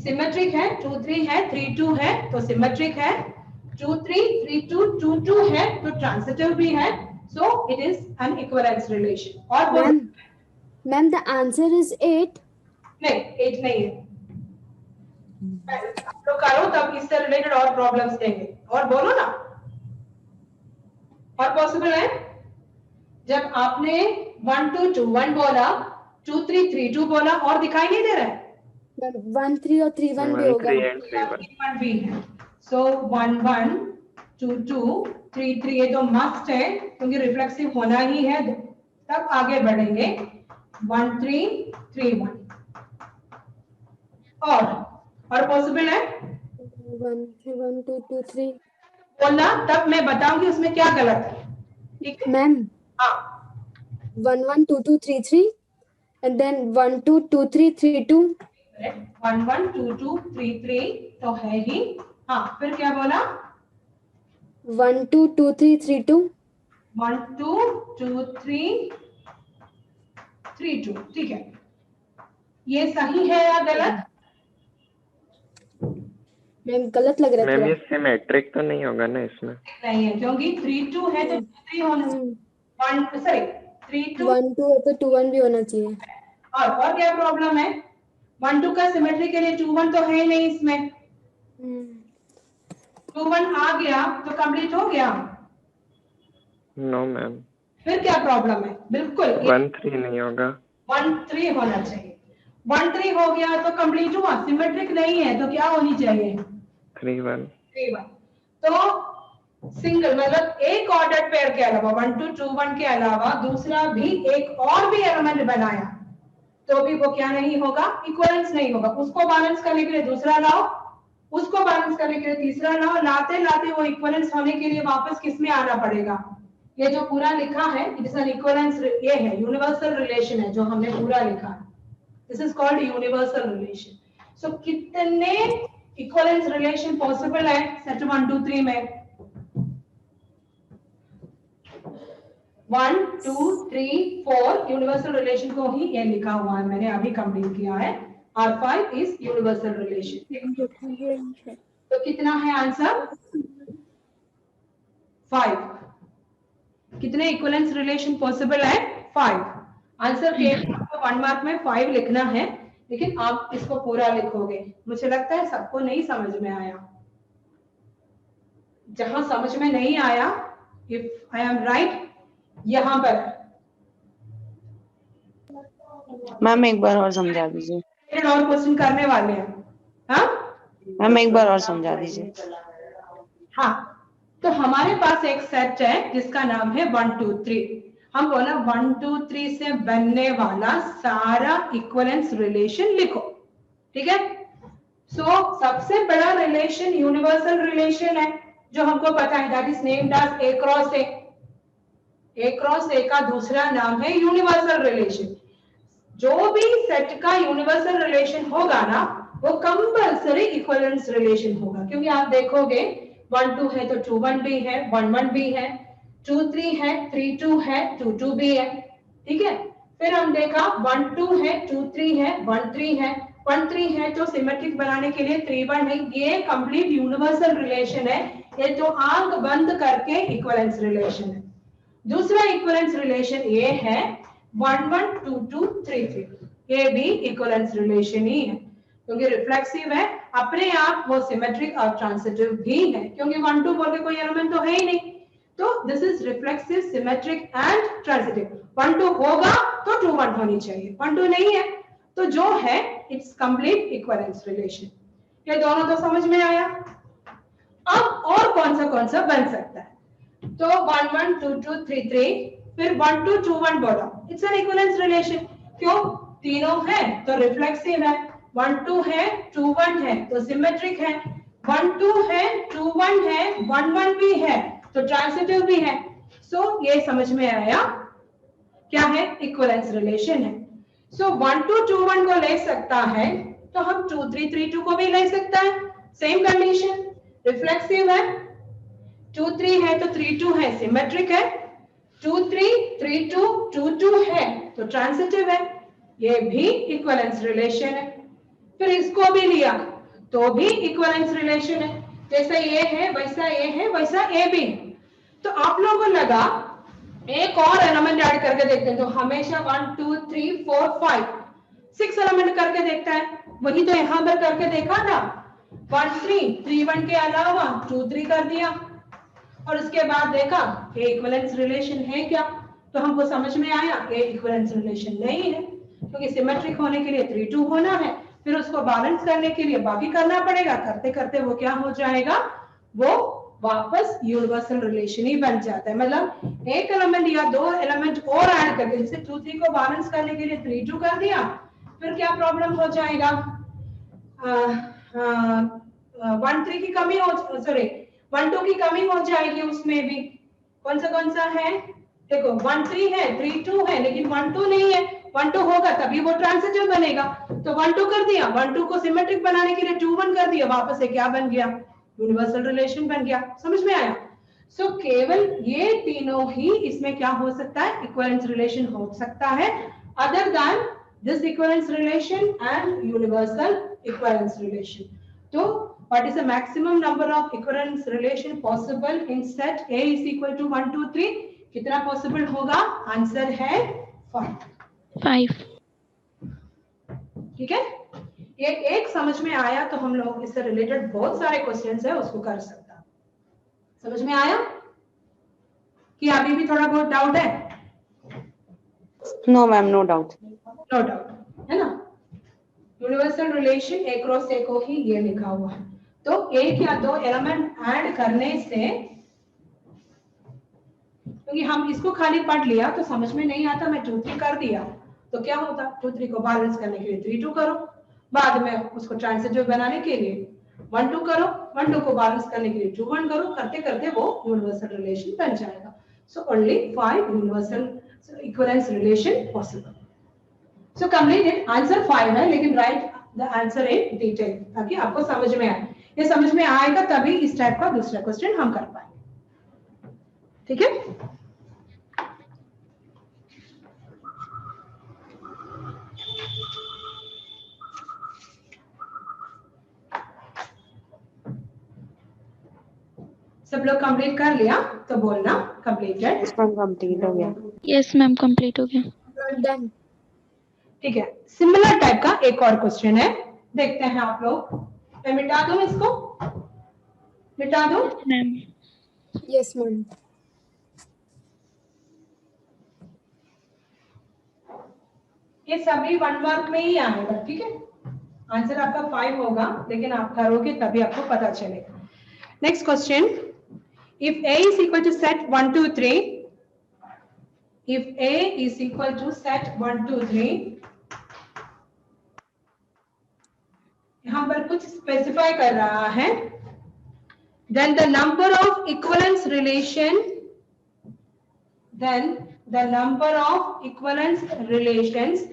सिमेट्रिक है 2 3 है 3 2 है तो सिमेट्रिक है, 2 3 3 2 2 2 है तो ट्रांसिटिव भी है, so it is an equivalence relation. और Ma'am the answer is 8. नहीं 8 नहीं है, तो करो तब इससे रिलेटेड और प्रॉब्लम्स देंगे, और बोलो ना। और पॉसिबल है जब आपने 1 2 2 1 बोला, 2 3 3 2 बोला, और दिखाई नहीं दे रहा है? 1 3 और 3 1 भी होगा। 1 भी है, सो 1 1 2 2 3 3 ये तो मस्ट है क्योंकि रिफ्लेक्सिव होना ही है, तब आगे बढ़ेंगे 1 3 3 1। और पॉसिबल है 1 3 1 2 2 3. बोलना, तब मैं बताऊंगी उसमें क्या गलत है, ठीक है। Ma'am हाँ 1 1 2 2 3 3 and then 1 2 2 3 3 2. 1 1 2 2 3 3 तो है ही। हाँ फिर क्या बोला? 1 2 2 3 3 2. 1 2 2 3 3 2, ठीक है। ये सही है या गलत? मैम गलत लग रहा है मैम थोड़ा। ये सिमेट्रिक तो नहीं होगा ना इसमें? नहीं है, क्योंकि 3 2 है तो 3 होना, 1 सॉरी 3 2 1 2 है तो 2 1 भी होना चाहिए। और क्या प्रॉब्लम है? 1 2 का सिमेट्री के लिए 2 1 तो है ही नहीं इसमें, 2 1 आ गया तो कंप्लीट हो गया। नो मैम, फिर क्या प्रॉब्लम है? बिल्कुल 1 3 नहीं होगा। 1 3 होना चाहिए, 1 3 हो गया तो कंप्लीट हुआ। सिमेट्रिक नहीं है तो क्या होनी चाहिए? 3 1। 3 1। तो सिंगल मतलब एक ऑर्डर पेयर के अलावा 1 2 2 1 के अलावा दूसरा भी एक और भी एलिमेंट बनाया तो भी वो क्या नहीं होगा? इक्विवेलेंस नहीं होगा। उसको बैलेंस करने के लिए दूसरा लाओ, उसको बैलेंस करने के लिए तीसरा लाओ, लाते लाते वो इक्विवेलेंस होने के लिए वापस किस में आना पड़ेगा? ये जो पूरा लिखा है इट इज एन इक्विवेलेंस, ये है यूनिवर्सल रिलेशन है जो हमने पूरा लिखा है, this is called universal relation. So कितने इक्विवेलेंस रिलेशन पॉसिबल है सेट 1 2 3 में? 1 2 3 4 यूनिवर्सल रिलेशन को ही ये लिखा हुआ है, मैंने अभी कंप्लीट किया है। R5 is universal relation. तो कितना है आंसर? 5। कितने इक्विवेलेंस रिलेशन पॉसिबल है? 5। आंसर के आपको 1 मार्क में 5 लिखना है, लेकिन आप इसको पूरा लिखोगे। मुझे लगता है सबको नहीं समझ में आया। जहां समझ में नहीं आया, इफ आई एम राइट, यहाँ पर मैम एक बार और समझा दीजिए। और क्वेश्चन करने वाले हैं। हाँ मैम एक बार और समझा दीजिए। हाँ, तो हमारे पास एक सेट है जिसका नाम है 1 2 3। हम बोला 1 2 3 से बनने वाला सारा इक्विवेलेंस रिलेशन लिखो, ठीक है। सो सबसे बड़ा रिलेशन यूनिवर्सल रिलेशन है जो हमको पता है, that is named as A cross A. A cross A का दूसरा नाम है यूनिवर्सल रिलेशन। जो भी सेट का यूनिवर्सल रिलेशन होगा ना वो कंपल्सरी इक्विवेलेंस रिलेशन होगा, क्योंकि आप देखोगे 1 2 है तो 2 1 भी है, 1 1 भी है, 2 3 है, 3 2 है, 2 2 भी है, ठीक है। फिर हम देखा 1 2 है, 2 3 है, 1 3 है, 1 3 है तो सिमेट्रिक बनाने के लिए 3 1 है। ये कंप्लीट यूनिवर्सल रिलेशन है, ये तो आंख बंद करके इक्विवेलेंस रिलेशन है। दूसरा इक्विवेलेंस रिलेशन ये है 1 1 2 2 3 3, ये भी इक्विवेलेंस रिलेशन ही है क्योंकि रिफ्लेक्सिव है, अपने आप वो सिमेट्रिक और ट्रांजिटिव भी है क्योंकि 1 2 बोल के कोई एलिमेंट तो है ही नहीं। तो this is reflexive, symmetric and transitive. 1 2 होगा तो 2 1 होनी चाहिए, 1 2 नहीं है तो जो है इट्स कंप्लीट इक्विवेलेंस रिलेशन। ये दोनों तो समझ में आया। अब और कौन सा बन सकता है? तो 1 1 2 2 3 3, फिर 1 2 2 1 बोला, इट्स एन इक्विवेलेंस रिलेशन। क्यों? तीनों है तो रिफ्लेक्सिव है, 1 2 है 2 1 है तो सिमेट्रिक है, 1 2 है 2 1 है 1 1 भी है तो ट्रांजिटिव भी है। सो ये समझ में आया क्या है? इक्विवेलेंस रिलेशन है। सो 1 2 2 1 को ले सकता है तो हम 2 3 3 2 को भी ले सकता है, सेम कंडीशन, रिफ्लेक्सिव है, 2 3 है तो 3 2 है, सिमेट्रिक है, 2 3 3 2 2 2 है तो ट्रांजिटिव है, ये भी इक्विवेलेंस रिलेशन है। फिर इसको भी लिया तो भी इक्विवेलेंस रिलेशन है, जैसा ये है वैसा ये है वैसा ये भी। तो आप लोगों को लगा एक और एलिमेंट ऐड करके देखते हैं तो हमेशा 1 2 3 4 5 6 एलिमेंट करके देखता है, वही तो यहां पर करके देखा था। 1 3 3 1 के अलावा 2 3 कर दिया और उसके बाद देखा ये इक्विवेलेंस रिलेशन है क्या, तो हमको समझ में आया ये इक्विवेलेंस रिलेशन नहीं है क्योंकि सिमेट्रिक होने के लिए 3 2 होना है, फिर उसको बैलेंस करने के लिए बाकी करना पड़ेगा, करते करते वो क्या हो जाएगा, वो वापस यूनिवर्सल रिलेशन ही बन जाता है। मतलब एक एलिमेंट या दो एलिमेंट और ऐड करके, जैसे 2 3 को बैलेंस करने के लिए 3 2 कर दिया, फिर क्या प्रॉब्लम हो जाएगा, 1 3 की कमी हो, सॉरी 1 2 की कमी हो जाएगी। उसमें भी कौन सा है, देखो 1 3 है 3 2 है लेकिन 1 2 नहीं है, 1 2 होगा तभी वो ट्रांजिटिव बनेगा। तो 1 2 कर दिया, 1 2 को सिमेट्रिक बनाने के लिए 2 1 कर दिया, वापस से क्या बन गया, यूनिवर्सल रिलेशन बन गया। समझ में आया? सो केवल ये तीनों ही इसमें क्या हो सकता है, इक्विवेलेंस रिलेशन हो सकता है, other than this equivalence relation and universal equivalence relation. तो what is the maximum number of equivalence relation possible in set A is equal to 1 2 3? कितना पॉसिबल होगा? आंसर है 5। ठीक है, ये एक समझ में आया तो हम लोग इससे रिलेटेड बहुत सारे क्वेश्चंस है उसको कर सकता। समझ में आया कि अभी भी थोड़ा बहुत डाउट है? No ma'am, no doubt. No doubt है ना। यूनिवर्सल रिलेशन एक क्रॉस एक को ही ये लिखा हुआ है, तो एक या दो एलिमेंट ऐड करने से, क्योंकि हम इसको खाली पढ़ लिया तो समझ में नहीं आता, मैं 2 3 कर दिया तो क्या होता, 2 3 को बैलेंस करने के लिए 3 2 करो, बाद में उसको ट्रांजिटिव बनाने के लिए 1 2 करो, 1 2 को बैलेंस करने के लिए 2 1 करो, करते करते वो यूनिवर्सल रिलेशन बन जाएगा। So only 5 universal equivalence relation possible. So completed, answer 5 है, लेकिन write the answer in detail ताकि आपको समझ में आए। ये समझ में आएगा तभी इस टाइप का दूसरा क्वेश्चन हम कर पाएंगे। ठीक है, सब लोग कंप्लीट कर लिया तो बोलना कंप्लीटेड। इस पर कंप्लीट हो गया। यस मैम, कंप्लीट हो गया। Done. ठीक है, सिमिलर टाइप का एक और क्वेश्चन है, देखते हैं आप लोग। मैं मिटा दूं इसको, मिटा दूं? Ma'am Yes, ma'am. ये सभी 1 मार्क में ही आएगा। ठीक है, आंसर आपका 5 होगा, लेकिन आप करोगे तभी आपको पता चलेगा। Next question, if A is equal to set 1 2 3, if A is equal to set 1 2 3, यहां पर कुछ स्पेसिफाई कर रहा है, then the number of equivalence relation, then the number of equivalence relations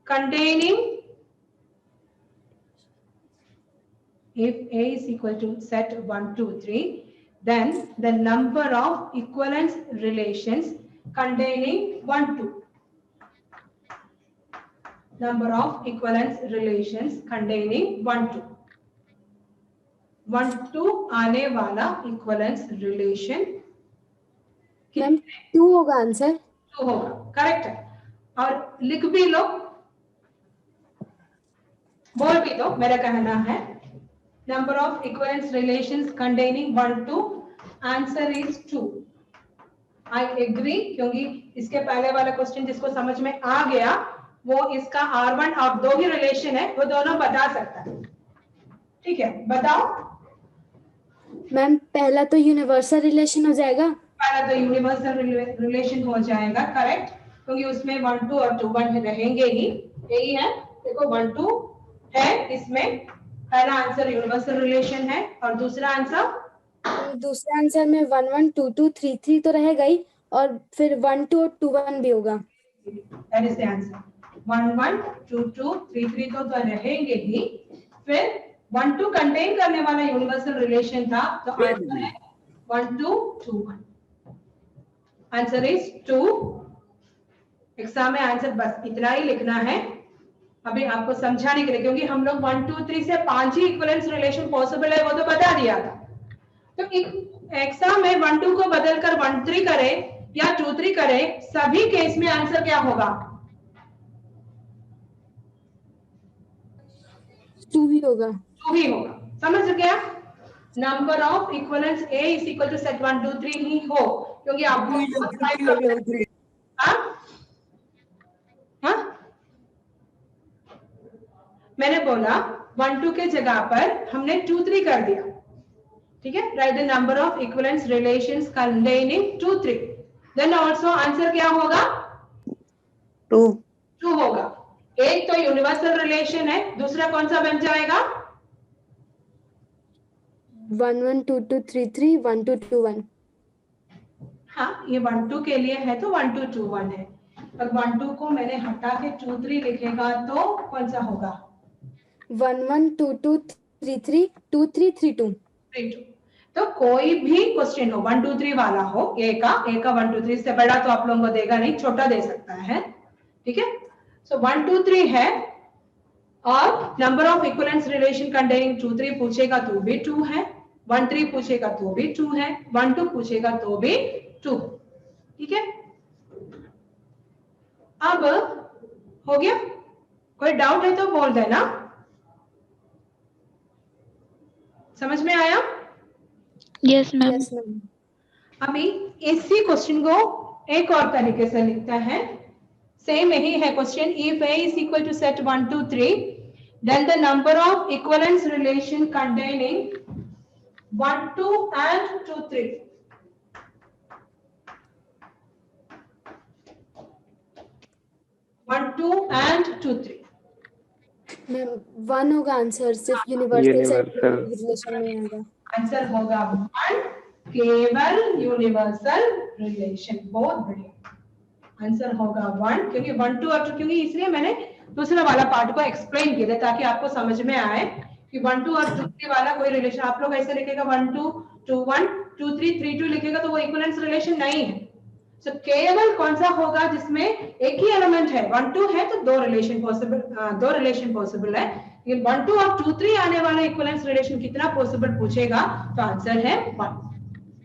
containing, if A is equal to set 1 2 3, then the number of equivalence relations containing 1 2, number of equivalence relations containing 1 2 1 2 आने वाला equivalence relation मैम 2 होगा आंसर। 2 होगा, करेक्ट है। और लिख भी लो, बोल भी दो, मेरा कहना है number of equivalence relations containing 1 2, answer is 2। I agree, क्योंकि इसके पहले वाला क्वेश्चन जिसको समझ में आ गया वो इसका R1 और 2 ही रिलेशन है, वो दोनों बता सकता है। ठीक है, बताओ। मैम पहला तो यूनिवर्सल रिलेशन हो जाएगा। पहला तो यूनिवर्सल रिलेशन हो जाएगा, करेक्ट, क्योंकि उसमें 1 2 और 2 1 रहेंगे ही, यही है। देखो 1 2 है, इसमें पहला आंसर यूनिवर्सल रिलेशन है, और दूसरा आंसर में 1 1 2 2 3 3 तो रहेगा ही, और फिर 1 2 और 2 1 भी होगा। That is the answer. 1 1 2 2 3 3 तो रहेंगे ही, फिर 1 2 कंटेन करने वाला यूनिवर्सल रिलेशन था, तो आंसर है 1 2 2 1। Answer is 2। एग्जाम में आंसर बस इतना ही लिखना है अभी आपको समझाने के लिए, क्योंकि हम लोग 1 2 3 से 5 ही इक्विवेलेंस रिलेशन पॉसिबल है, वो तो बता दिया था। तो एग्जाम में 1 2 को बदलकर 1 3 करे या 2 3 करे, सभी केस में आंसर क्या होगा? 2 ही होगा। 2 ही होगा, समझ गया? Number of equivalence A is equal to set 1 2 3 ही हो, क्योंकि आपको हाँ मैंने बोला 1 2 के जगह पर हमने 2 3 कर दिया, ठीक है। Write the number of equivalence relations containing 2 3, then also answer क्या होगा? 2 होगा। एक तो यूनिवर्सल रिलेशन है, दूसरा कौन सा बन जाएगा? 1 1 2 2 3 3 1 2 2 1। हाँ, ये 1 2 के लिए है तो 1 2 2 1 है, और 1 2 को मैंने हटा के 2 3 लिखेगा तो कौन सा होगा? 1 1 2 2 3 3 2 3 3 2। 3 2। तो कोई भी क्वेश्चन हो 1 2 3 वाला हो, ए का 1 2 3 से बड़ा तो आप लोगों को देगा नहीं, छोटा दे सकता है, ठीक है। सो 1 2 3 है, और number of equivalence relation containing 2 3 पूछेगा तो भी 2 है, 1 3 पूछेगा तो भी 2 है, 1 2 पूछेगा तो भी 2, ठीक है। अब हो गया? कोई डाउट है तो बोल देना। समझ में आया? Yes ma'am. Yes ma'am. अभी इसी क्वेश्चन को एक और तरीके से लिखता है, सेम यही है question. If A is equal to set 1 2 3, then the number of equivalence relation containing 1 2 and 2 3, 1 2 and 2 3, ma'am 1 होगा आंसर, सिर्फ यूनिवर्सल Universal. रिलेशन में आएगा। आंसर होगा 1, केवल यूनिवर्सल रिलेशन। बहुत बढ़िया, आंसर होगा 1, क्योंकि 1 2 और 2, क्योंकि इसलिए मैंने दूसरा वाला पार्ट को एक्सप्लेन किया ताकि आपको समझ में आए कि 1 2 और 2 3 वाला कोई रिलेशन। आप लोग ऐसे लिखेगा 1 2 2 1 2 3 3 2 लिखेगा तो वो इक्विवेलेंस रिलेशन नहीं है। सो केवल कौन सा होगा जिसमें एक ही एलिमेंट है, 1 2 है तो दो रिलेशन पॉसिबल है, लेकिन 1 2 और 2 3 आने वाला इक्विवेलेंस रिलेशन कितना पॉसिबल पूछेगा तो आंसर है 1।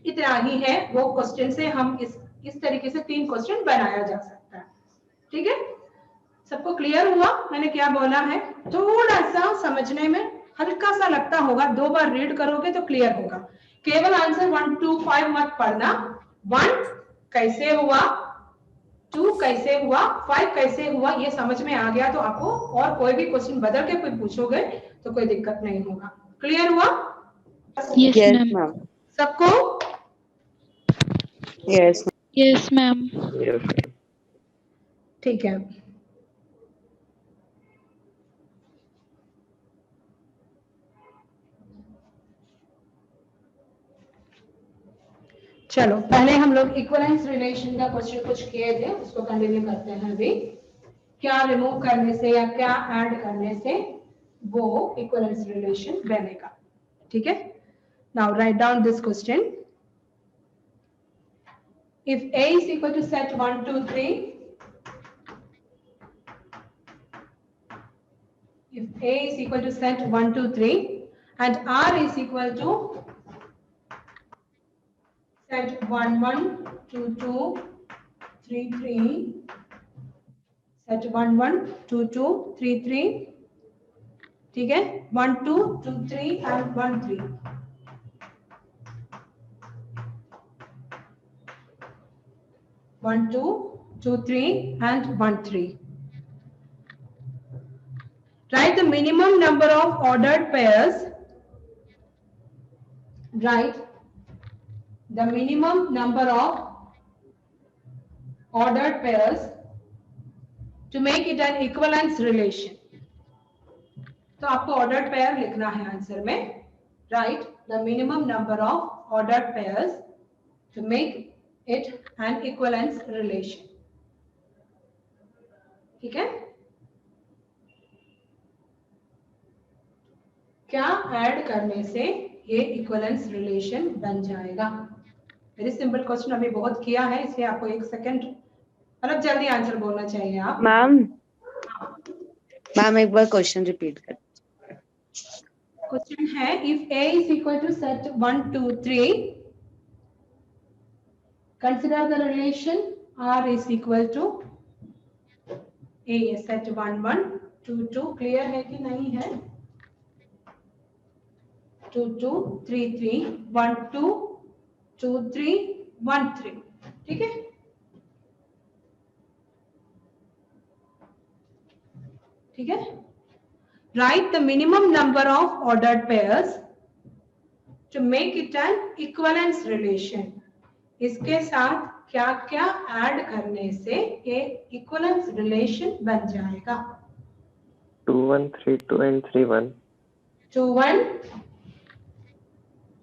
इतना ही है वो क्वेश्चन से हम इस तरीके से 3 क्वेश्चन बनाया जा सकता है, ठीक है। सबको क्लियर हुआ मैंने क्या बोला है? थोड़ा सा समझने में हल्का सा लगता होगा, 2 बार रीड करोगे तो क्लियर होगा। केवल आंसर 1 2 5 मत पढ़ना, 1 कैसे हुआ, 2 कैसे हुआ, 5 कैसे हुआ, ये समझ में आ गया तो आपको और कोई भी क्वेश्चन बदल के कोई पूछोगे तो कोई दिक्कत नहीं होगा। क्लियर हुआ? Yes Yes, ma'am. ma'am. सबको? Yes. Yes ma'am. Yes, ma'am. ठीक है। चलो पहले हम लोग इक्विवेलेंस रिलेशन का क्वेश्चन कुछ किए थे, उसको कंटिन्यू करते हैं। अभी क्या रिमूव करने से या क्या ऐड करने से वो इक्विवेलेंस रिलेशन बनेगा, ठीक है। Now right down this question. If A is equal to set 1 2 3, A is equal to set 1, 2, 3 and R is equal to set 1, 1, 2, 2, 3, 3, set 1, 1, 2, 2, 3, 3, ठीक है 1, 2, 2, 3 and 1, 3. One, two, 2, 3 and 1, 3. Write the minimum number of ordered pairs. Write the minimum number of ordered pairs to make it an equivalence relation. तो आपको ordered pair लिखना है आंसर में. Write the minimum number of ordered pairs to make it an equivalence relation. ठीक है? क्या ऐड करने से ये इक्वलेंस रिलेशन बन जाएगा? वेरी सिंपल क्वेश्चन, अभी बहुत किया है इसलिए आपको 1 सेकंड मतलब जल्दी आंसर बोलना चाहिए आप. मैम एक बार क्वेश्चन रिपीट कर. क्वेश्चन है if A is equal to set 1, 2, 3 consider the relation R is equal to A is set 1, 1, 2, 2 clear है कि नहीं है? 2, 2, 3, 3, 1, 2, 2, 3, 1, 3. ठीक है? ठीक है? Write the minimum number of ordered pairs to make it an equivalence relation. इसके साथ क्या क्या ऐड करने से ये इक्विवेलेंस रिलेशन बन जाएगा? 2, 1, 3, 2 and 3, 1. 2, 1,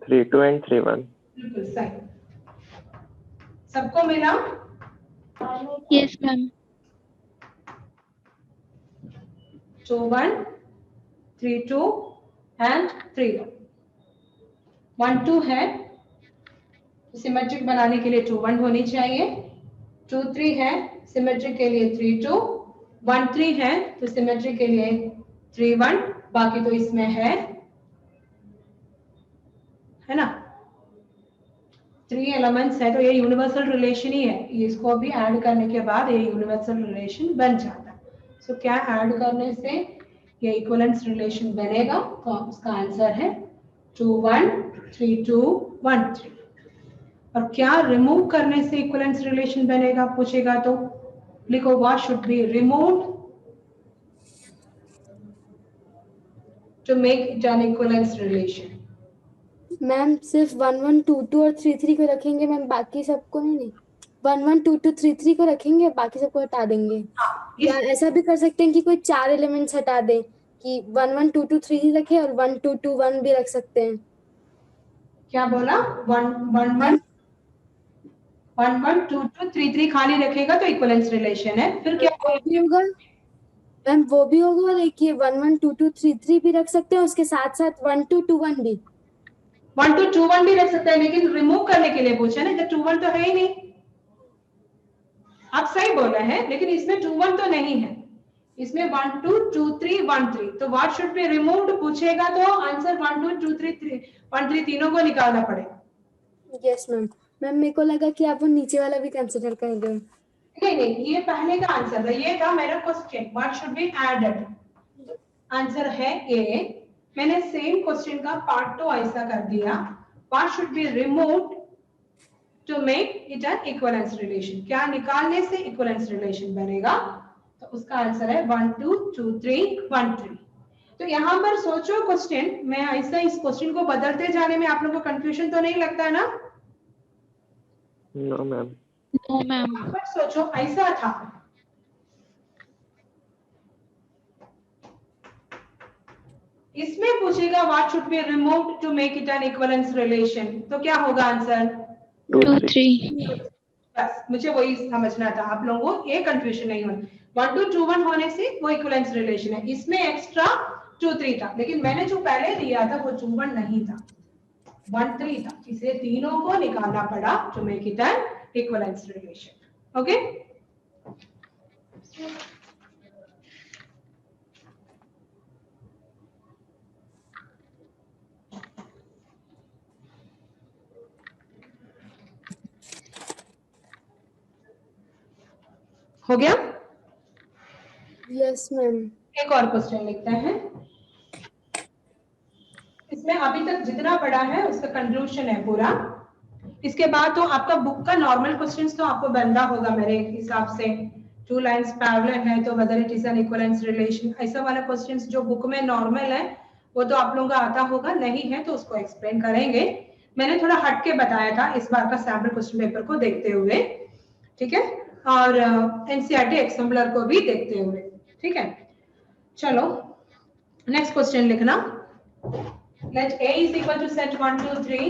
3, 2 and 3, 1. बिल्कुल सही. सबको मिला? Yes, ma'am. 2, 1, 3, 2 and 3, 1. 1, 2 है सिमेट्रिक बनाने के लिए 2, 1 होनी चाहिए. 2, 3 है सिमेट्रिक के लिए 3, 2. 1, 3 है तो सिमेट्रिक के लिए 3, 1. बाकी तो इसमें है ना 3 एलिमेंट्स है तो ये यूनिवर्सल रिलेशन ही है. इसको भी ऐड करने के बाद ये यूनिवर्सल रिलेशन बन जाता है. सो क्या ऐड करने से ये इक्विवेलेंस रिलेशन बनेगा? तो उसका आंसर है 2, 1, 3, 2, 1, 3. और क्या रिमूव करने से इक्विवेलेंस रिलेशन बनेगा पूछेगा तो लिखो what should be removed to make it an equivalence relation. Ma'am सिर्फ 1, 1, 2, 2 और 3, 3 को रखेंगे मैम, बाकी सबको नहीं. 1, 1, 2, 2, 3, 3 को रखेंगे, बाकी सबको हटा देंगे. या ऐसा भी कर सकते हैं कि कोई 4 एलिमेंट्स हटा दें कि 1, 1, 2, 2, 3 ही रखे और 1, 2, 2, 1 भी रख सकते हैं. क्या बोला? 1, 1, 1, 1, 1, 2, 2, 3, 3 खाली रखेगा तो इक्विवेलेंस रिलेशन है. फिर क्या वो भी होगा मैम, वो भी होगा. और देखिए 1, 1, 2, 2, 3, 3 भी रख सकते हैं, उसके साथ साथ 1, 2, 2, 1 भी. 1, 2, 2, 1 भी रख सकते हैं लेकिन रिमूव करने के लिए पूछा ना. इधर 2, 1 तो है ही नहीं. आप सही बोला है लेकिन इसमें 2, 1 तो नहीं है. इसमें 1, 2, 2, 3, 1, 3 तो व्हाट शुड बी रिमूव्ड पूछेगा तो आंसर 1, 2, 2, 3, 1, 3 तीनों को निकालना पड़ेगा. Yes ma'am. मैम मेरे को लगा कि आप वो नीचे वाला भी कंसिडर कर रहे हो. नहीं नहीं ये पहले का आंसर था. ये था मेरा question what should be added. Answer है ए. मैंने सेम क्वेश्चन का पार्ट 2 ऐसा कर दिया what should be removed to make it an equivalence relation. क्या निकालने से इक्विवेलेंस रिलेशन बनेगा? तो उसका आंसर है 1, 2, 2, 3, 1, 3. तो यहाँ पर सोचो क्वेश्चन मैं ऐसा इस क्वेश्चन को बदलते जाने में आप लोगों को कंफ्यूजन तो नहीं लगता ना? No, ma'am. No, ma'am. पर सोचो ऐसा था इसमें पूछेगा what should be removed to make it an equivalence relation तो क्या होगा आंसर? 2, 3. बस मुझे वही समझना था आप लोगों को ये कंफ्यूजन नहीं होना. 1, 2, 2, 1 होने से वो इक्विवेलेंस रिलेशन है. इसमें एक्स्ट्रा 2, 3 था लेकिन मैंने जो पहले दिया था वो 2, 1 नहीं था 1, 3 था. इसे तीनों को निकालना पड़ा to make it an equivalence relation. Okay हो गया? Yes ma'am. एक और क्वेश्चन लिखते हैं। इसमें अभी तक जितना पढ़ा है उसका कंक्लूजन है पूरा। इसके बाद तो आपका बुक का नॉर्मल क्वेश्चंस तो आपको बनना होगा मेरे हिसाब से। टू लाइंस पैरेलल है तो whether it is an equivalence relation, ऐसा वाला क्वेश्चंस जो बुक में नॉर्मल है वो तो आप लोगों का आता होगा, नहीं है तो उसको एक्सप्लेन करेंगे। मैंने थोड़ा हट के बताया था इस बार का सैम्पल क्वेश्चन पेपर को देखते हुए, ठीक है, और एनसीईआरटी एक्सम्पलर को भी देखते हुए, ठीक है। चलो नेक्स्ट क्वेश्चन लिखना। Let A is equal to set 1, 2, 3.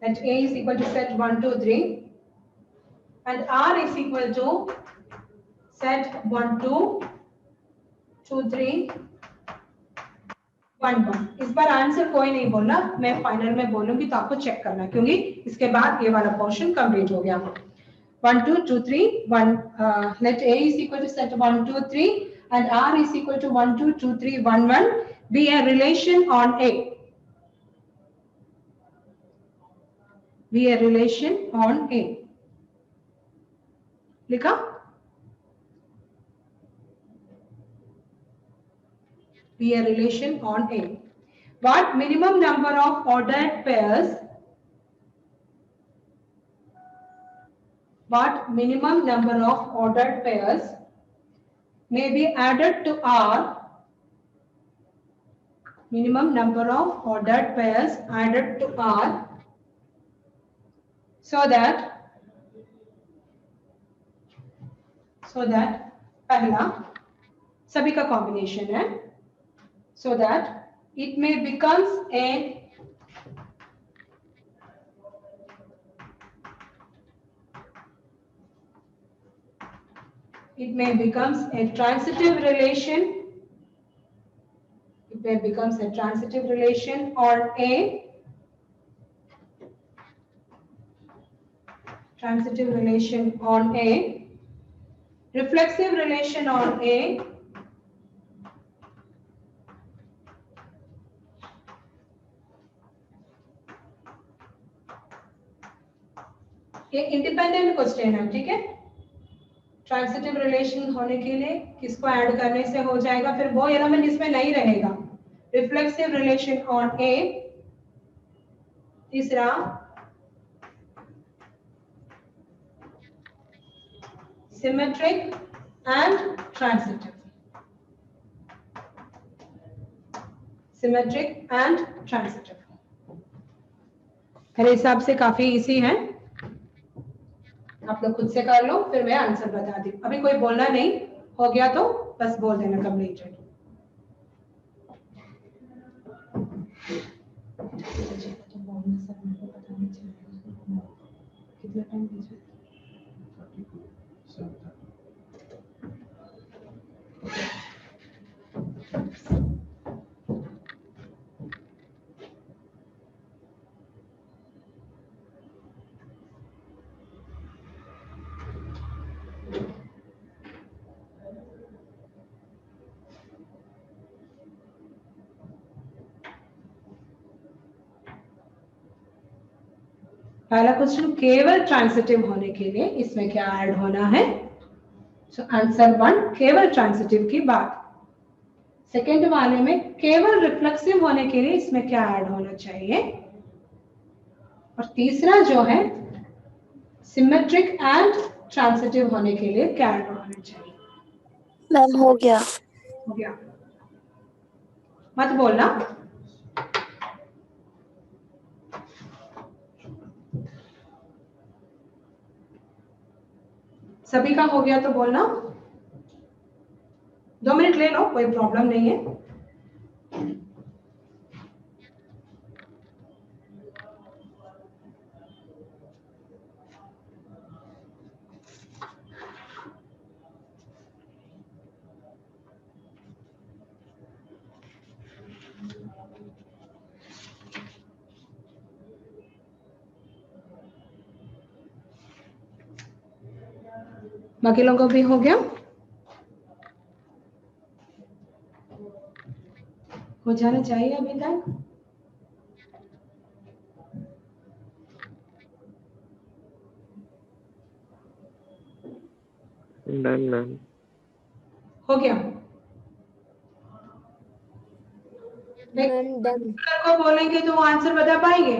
Let A is equal to set 1, 2, 3. And R is equal to set 1, 2, 2, 3, 1, 1. इस बार आंसर कोई नहीं बोलना, मैं फाइनल में बोलूंगी तो आपको चेक करना, क्योंकि इसके बाद ये वाला पोर्शन कंप्लीट हो गया। 1, 2, 2, 3, 1. Let A is equal to set 1, 2, 3 and R is equal to 1, 2, 2, 3, 1, 1 be a relation on A. Be a relation on A. लिखा? Be a relation on A. What minimum number of ordered pairs? What minimum number of ordered pairs may be added to R? Minimum number of ordered pairs added to R so that पहला सभी का कॉम्बिनेशन है, so that it may becomes a transitive relation. It may becomes a transitive relation on A. Transitive relation on A. Reflexive relation on A. ये इंडिपेंडेंट क्वेश्चन है, ठीक है। ट्रांसिटिव रिलेशन होने के लिए किसको ऐड करने से हो जाएगा, फिर वो एलिमेंट इसमें नहीं रहेगा। रिफ्लेक्सिव रिलेशन ऑन ए। तीसरा symmetric and transitive. Symmetric and transitive मेरे हिसाब से काफी इजी है, आप लोग खुद से कर लो, फिर मैं आंसर बता दी। अभी कोई बोलना नहीं, हो गया तो बस बोल देना कंप्लीटेड। कितना टाइम दीजिए? पहला क्वेश्चन केवल ट्रांसिटिव होने के लिए इसमें क्या ऐड होना है? सो आंसर 1 केवल ट्रांसिटिव की बात। सेकेंड वाले में केवल रिफ्लेक्सिव होने के लिए इसमें क्या ऐड होना चाहिए, और तीसरा जो है सिमेट्रिक एंड ट्रांसिटिव होने के लिए क्या ऐड होना चाहिए। मैम हो गया। हो गया, मत बोलना। सभी का हो गया तो बोलना। 2 मिनट ले लो, कोई प्रॉब्लम नहीं है। बाकी लोगों को भी हो गया? हो जाना चाहिए अभी तक। Done ma'am. हो गया? Ma'am done. को बोलेंगे तो वो आंसर बता पाएंगे?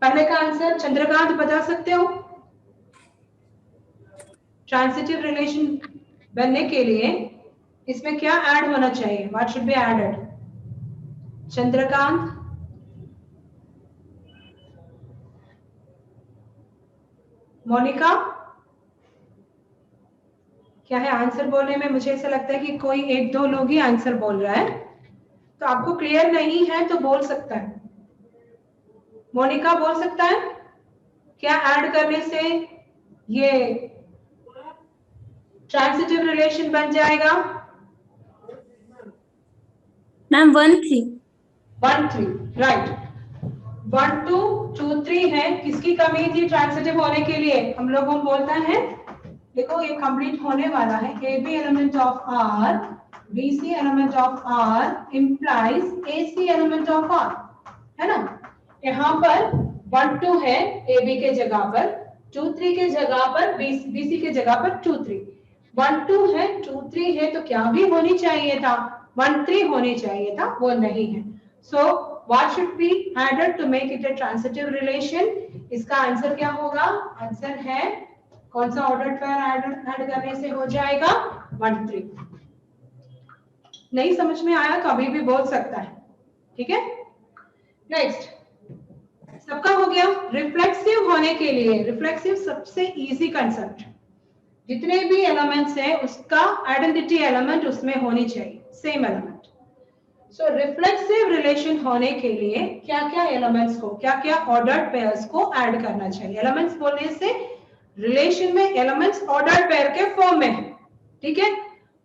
पहले का आंसर चंद्रकांत बता सकते हो? ट्रांसिटिव रिलेशन बनने के लिए इसमें क्या ऐड होना चाहिए? What should be added? Chandrakant, Monika, क्या है आंसर बोलने में? मुझे ऐसा लगता है कि कोई एक दो लोग ही आंसर बोल रहा है, तो आपको क्लियर नहीं है तो बोल सकता है। मोनिका बोल सकता है क्या ऐड करने से ये ट्रांसिटिव रिलेशन बन जाएगा? Ma'am 1 3 1 3 right. 1 2 2 3 है, किसकी कमी थी ट्रांसिटिव होने के लिए? हम लोग बोलते हैं, देखो ये कंप्लीट होने वाला है, A B element of R, B C element of R implies A C element of R, है ना? यहाँ पर 1 2 है ए बी के जगह पर, 2 3 के जगह पर बी सी के जगह पर 2 3, 1 2 है 2 3 है, तो क्या भी होनी चाहिए था? 1 3 होनी चाहिए था, वो नहीं है। सो what should be added to make it a transitive relation? इसका आंसर क्या होगा? आंसर है कौन सा ऑर्डर पेयर ऐड करने से हो जाएगा? 1 3। नहीं समझ में आया तो अभी भी बोल सकता है, ठीक है? नेक्स्ट, सबका हो गया? रिफ्लेक्सिव होने के लिए, रिफ्लेक्सिव सबसे इजी कंसेप्ट, जितने भी एलिमेंट्स है उसका आइडेंटिटी एलिमेंट उसमें होनी चाहिए, सेम एलिमेंट। सो रिफ्लेक्सिव रिलेशन होने के लिए क्या क्या एलिमेंट्स को, क्या क्या ऑर्डर्ड पेयर्स को ऐड करना चाहिए? एलिमेंट्स बोलने से रिलेशन में एलिमेंट्स ऑर्डर्ड पेयर के फॉर्म में है, ठीक है?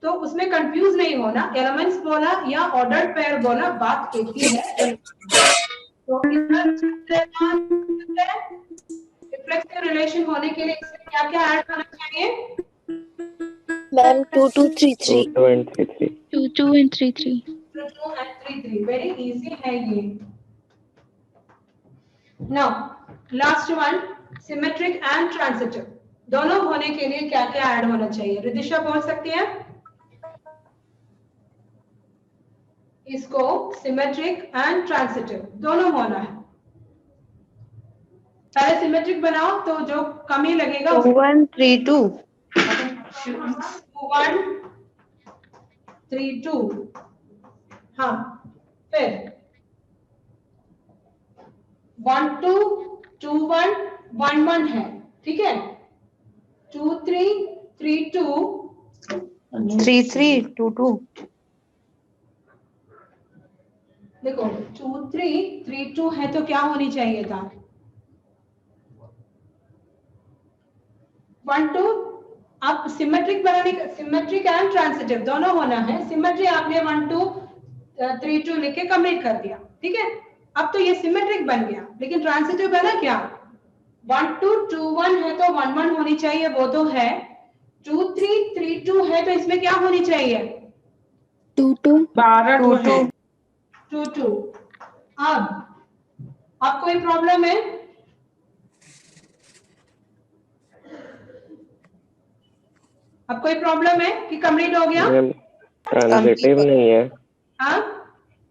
तो उसमें कंफ्यूज नहीं होना, एलिमेंट्स बोला या ऑर्डर्ड पेयर बोला बात एक ही है। तो रिफ्लेक्सिव रिलेशन होने के लिए इसमें क्या क्या ऐड करना चाहिए? Ma'am 2 2 3 3 2 and 3 3। 2 2 and 3 3. 2 and 3 3, very easy है ये। Now last one, symmetric and transitive दोनों होने के लिए क्या क्या ऐड होना चाहिए? रिदिशा बोल सकती है इसको? सिमेट्रिक एंड ट्रांसिटिव दोनों होना है। पहले सिमेट्रिक बनाओ तो जो कमी लगेगा 2 1 3 2। 1 3 2, हाँ, फिर 1 2 2 1 1 1 है, ठीक है? 2 3 3 2 3 3 2 2। देखो 2 3 3 2 है तो क्या होनी चाहिए था? 1 2, आप सिमेट्रिक बनाने का, सिमेट्रिक एंड ट्रांसिटिव दोनों होना है। सिमेट्री आपने 1 2 3 2 लिख के कंप्लीट कर दिया, ठीक है? अब तो ये सिमेट्रिक बन गया, लेकिन ट्रांसिटिव बना क्या? 1 2 2 1 है तो 1 1 होनी चाहिए, वो तो है। 2 3 3 2 है तो इसमें क्या होनी चाहिए? 2 2 2 2। 2 2। अब कोई प्रॉब्लम है? अब कोई प्रॉब्लम है कि कंप्लीट हो गया? मैम ट्रांजिटिव नहीं है, हाँ,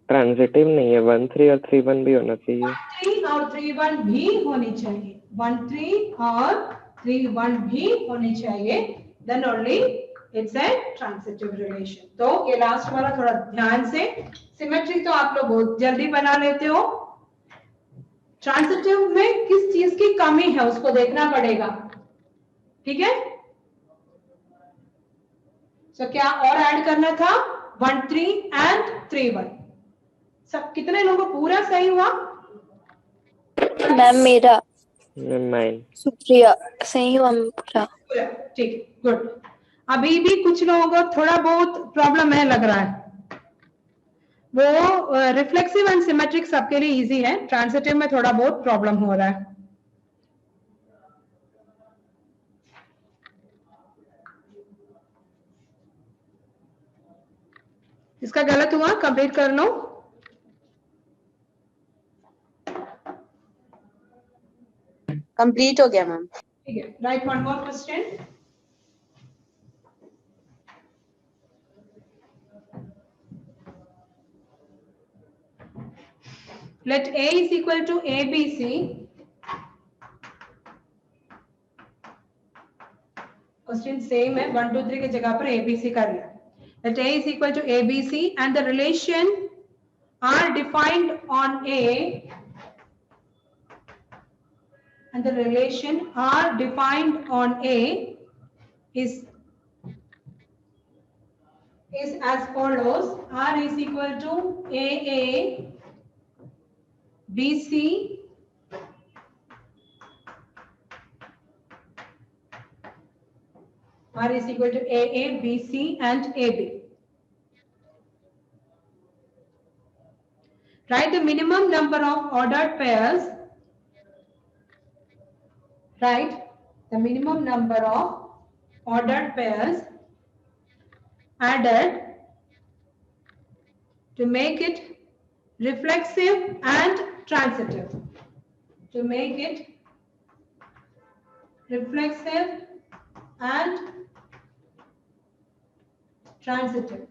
ट्रांजिटिव नहीं है, 1 3 और 3 1 भी होना चाहिए। 3 और 3 1 भी होनी चाहिए, 1 3 और 3 1 भी होनी चाहिए, then only it's a transitive relation. तो ये लास्ट वाला थोड़ा ध्यान से, सिमेट्रिक तो आप लोग बहुत जल्दी बना लेते हो, ट्रांसिटिव में किस चीज की कमी है उसको देखना पड़ेगा, ठीक है? तो क्या और ऐड करना था? 1 3 एंड 3 1। सब कितने लोगों को पूरा सही हुआ? मैम मेरा मैम माइन। सुप्रिया सही हुआ पूरा। पूरा, ठीक है, गुड। अभी भी कुछ लोगों को थोड़ा बहुत प्रॉब्लम है लग रहा है, वो रिफ्लेक्सिव एंड सिमेट्रिक सबके लिए इजी है, ट्रांसिटिव में थोड़ा बहुत प्रॉब्लम हो रहा है। इसका गलत हुआ, कंप्लीट कर लो। कंप्लीट हो गया मैम। ठीक है, right one more question. Let A is equal to ABC. Question same है, 1 2 3 की जगह पर ABC कर लिया. Let A is equal to ABC and the relation are defined on A, and the relation are defined on A is as follows. R is equal to AA BC R is equal to AA, BC and AB. Write the minimum number of ordered pairs. Write the minimum number of ordered pairs added to make it reflexive and transitive. To make it reflexive and transitive.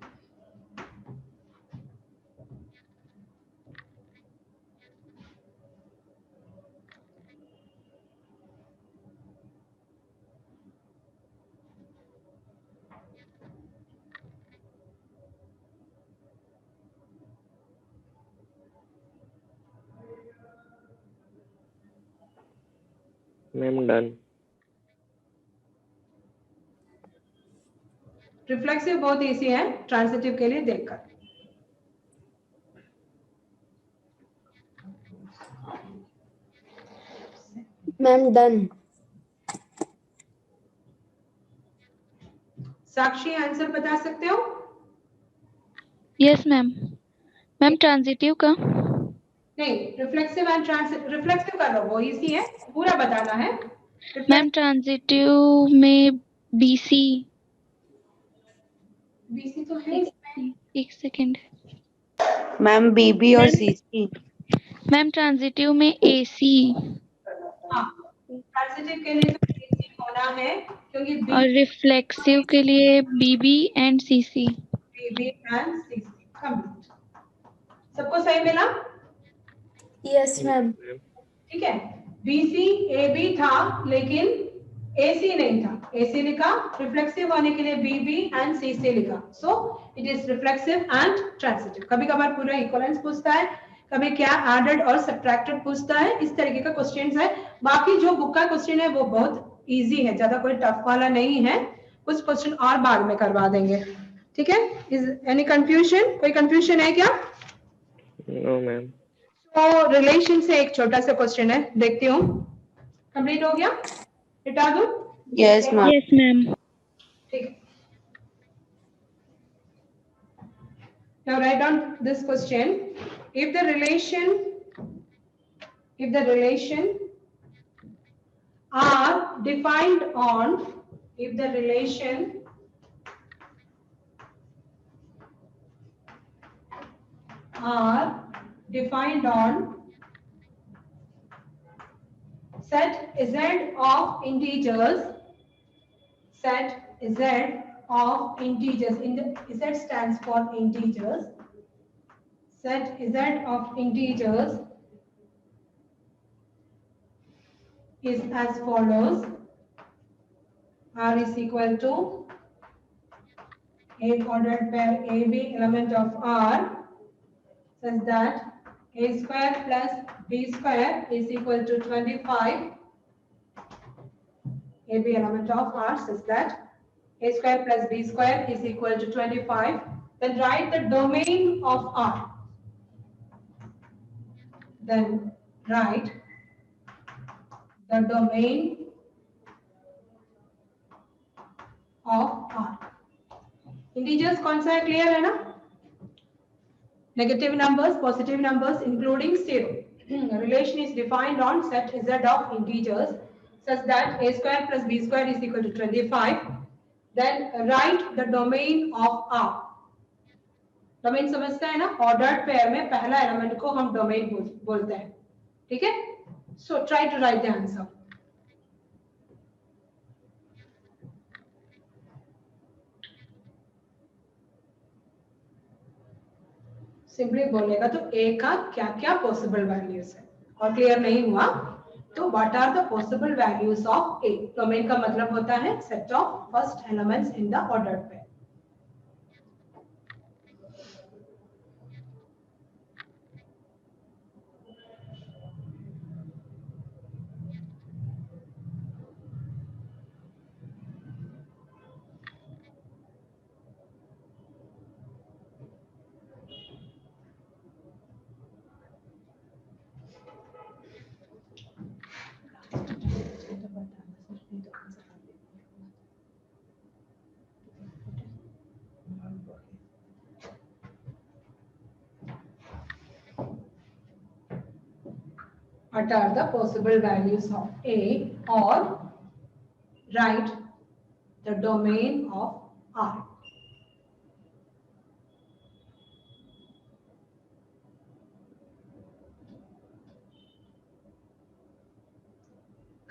Ma'am done. Reflexive बहुत इजी है, ट्रांजिटिव के लिए देखकर. Ma'am done. साक्षी आंसर बता सकते हो? Yes ma'am. मैम ट्रांजिटिव का नहीं, रिफ्लेक्सिव एंड रिफ्लेक्सिव कर लो, वो इजी है, पूरा बताना है. मैम ट्रांजिटिव में बीसी. बीसी तो है. एक सेकेंड मैम बीबी और सीसी. मैम ट्रांजिटिव में एसी हाँ, ट्रांजिटिव के लिए तो बीसी होना है क्योंकि और रिफ्लेक्सिव के लिए BB and CC. BB and CC. Complete. सबको सही मिला? Yes ma'am. ठीक है. बीसी एबी था लेकिन एसी नहीं था, एसी लिखा. रिफ्लेक्सिव होने के लिए बीबी एंड सीसी लिखा. So it is reflexive and transitive. कभी कभार पूरा इक्विवेलेंस पूछता है, कभी क्या एडेड और सब्ट्रैक्टेड पूछता है. इस तरीके का क्वेश्चंस है. बाकी जो बुक का क्वेश्चन है वो बहुत इजी है, ज्यादा कोई टफ वाला नहीं है. कुछ क्वेश्चन और बाद में करवा देंगे. ठीक है. Is any confusion? कोई कंफ्यूजन है क्या? No ma'am. तो रिलेशन से एक छोटा सा क्वेश्चन है, देखती हूँ. कंप्लीट हो गया? हटा दूं? Yes ma'am. Yes ma'am. ठीक. Now write down this question. If the relation are defined on, if the relation are defined on set Z of integers, set Z of integers, Z stands for integers, set Z of integers is as follows. R is equal to A ordered pair AB element of R such that A square plus B square is equal to 25. AB element of R such that A square plus B square is equal to 25. Then write the domain of R. Then write the domain of R. Integers कौन सा है? क्लियर है ना? Negative numbers, positive numbers, including 0. Relation is defined on set Z of integers such that A square plus B square is equal to 25. Then write the domain of R. Domain समझते हैं ना? ऑर्डर्ड पेयर में पहला एलिमेंट को हम डोमेन बोलते हैं. ठीक है. So try to write the answer. Simply बोलेगा तो ए का क्या क्या पॉसिबल वैल्यूज है, और क्लियर नहीं हुआ तो what are the possible values of A. Domain का मतलब होता है set of first elements in the ordered pair. What are the possible values of A, or write the domain of R.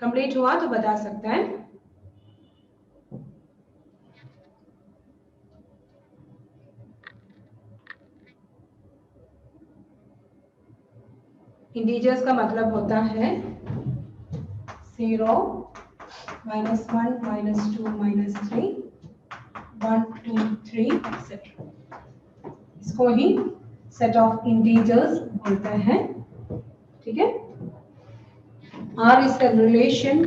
Complete हुआ तो बता सकते हैं। इंटीजर्स का मतलब होता है 0, -1, -2, -3, 1, 2, 3 etc. इसको ही सेट ऑफ इंटीजर्स बोलते हैं। ठीक है। R is a relation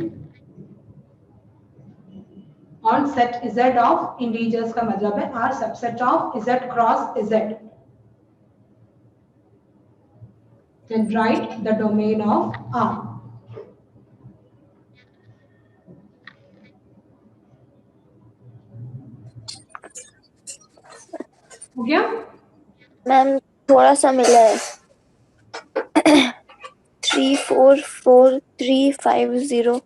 on set Z of integers का मतलब है R subset of Z cross Z. Then write the domain of R. हो गया? मैम थोड़ा सा मिला है 3 4 4 3 5 0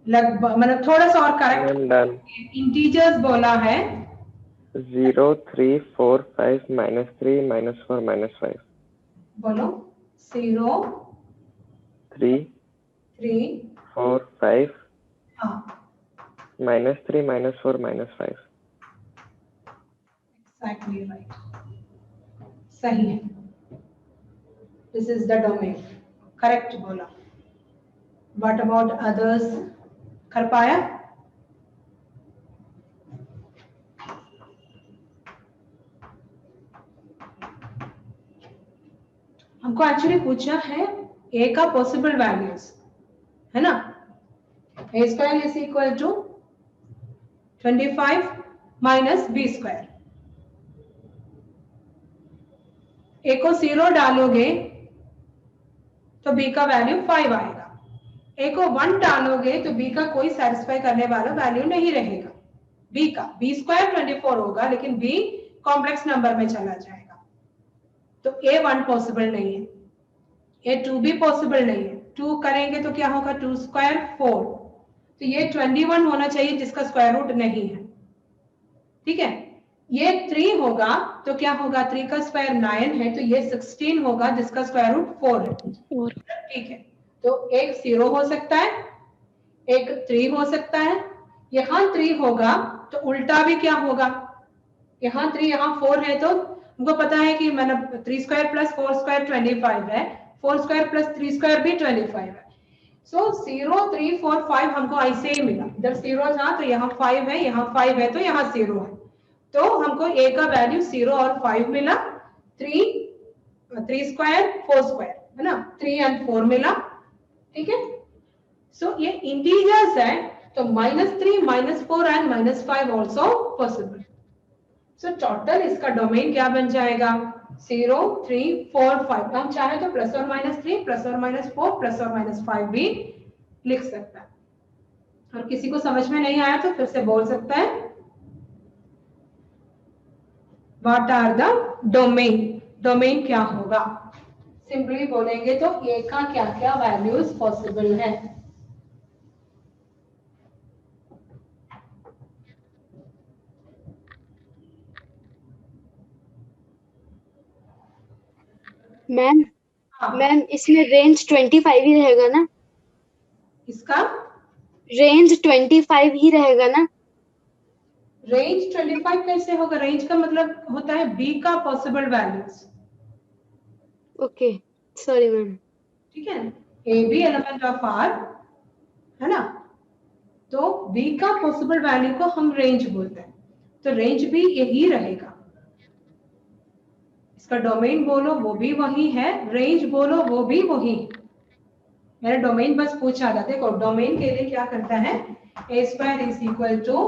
लगभग मतलब थोड़ा सा और करेक्ट। Ma'am done. इंटीजर्स बोला है 0 3 4 5 -3 -4 -5 बोलो 0 3 3 4 5 हाँ -3 -4 -5। exactly right, सही है। This is the domain, correct बोला। व्हाट अबाउट अदर्स, कर पाया? हमको एक्चुअली पूछा है ए का पॉसिबल वैल्यूज, है ना। A square is equal to 25 minus B square. A को 0 डालोगे तो बी का वैल्यू 5 आएगा। ए को 1 डालोगे तो बी का कोई सेटिस्फाई करने वाला वैल्यू नहीं रहेगा। बी का बी स्क्वायर 24 होगा लेकिन बी कॉम्प्लेक्स नंबर में चला जाएगा, तो ए 1 पॉसिबल नहीं है, ए 2 भी पॉसिबल नहीं है। 2 करेंगे तो क्या होगा, 2 स्क्वायर 4, तो ये 21 होना चाहिए जिसका स्क्वायर रूट नहीं है। ठीक है। ये 3 होगा तो क्या होगा, 3 का स्क्वायर 9 है, तो ये 16 होगा जिसका स्क्वायर रूट 4 है। ठीक है, तो एक 0 हो सकता है, एक 3 हो सकता है। यहाँ 3 होगा तो उल्टा भी क्या होगा, यहाँ 3 यहाँ 4 है, तो हमको पता है कि मतलब 3 स्क्वायर प्लस 4 स्क्वायर 25 है, 4 स्क्वायर प्लस 3 स्क्वायर भी 25 है। सो 0 3 4 5 हमको ऐसे ही मिला। इधर 0 था तो यहाँ 5 है, यहाँ 5 है तो यहाँ 0 है, तो हमको a का वैल्यू 0 और 5 मिला। 3 स्क्वायर 4 स्क्वायर है ना, 3 एंड 4 मिला। ठीक है। सो ये इंटीजर्स है तो -3 -4 and -5 also possible. So total इसका डोमेन क्या बन जाएगा, 0 3 4 5। हम चाहे तो +or -3 +or -4 +or -5 भी लिख सकता है। और किसी को समझ में नहीं आया तो फिर से बोल सकता है what are the domain. Domain क्या होगा, सिंपली बोलेंगे तो ए का क्या क्या वैल्यूज पॉसिबल है। मैम हाँ, मैम इसमें रेंज 25 ही रहेगा ना, इसका रेंज 25 ही रहेगा ना। रेंज 25 कैसे होगा? रेंज का मतलब होता है बी का possible values, okay sorry ma'am. ठीक है, A B element of R है ना, तो बी का पॉसिबल वैल्यू को हम रेंज बोलते हैं, तो रेंज भी यही रहेगा। इसका डोमेन बोलो वो भी वही है, रेंज बोलो वो भी वही। मेरा डोमेन बस पूछा था, देखो डोमेन के लिए क्या करता है, A square is equal to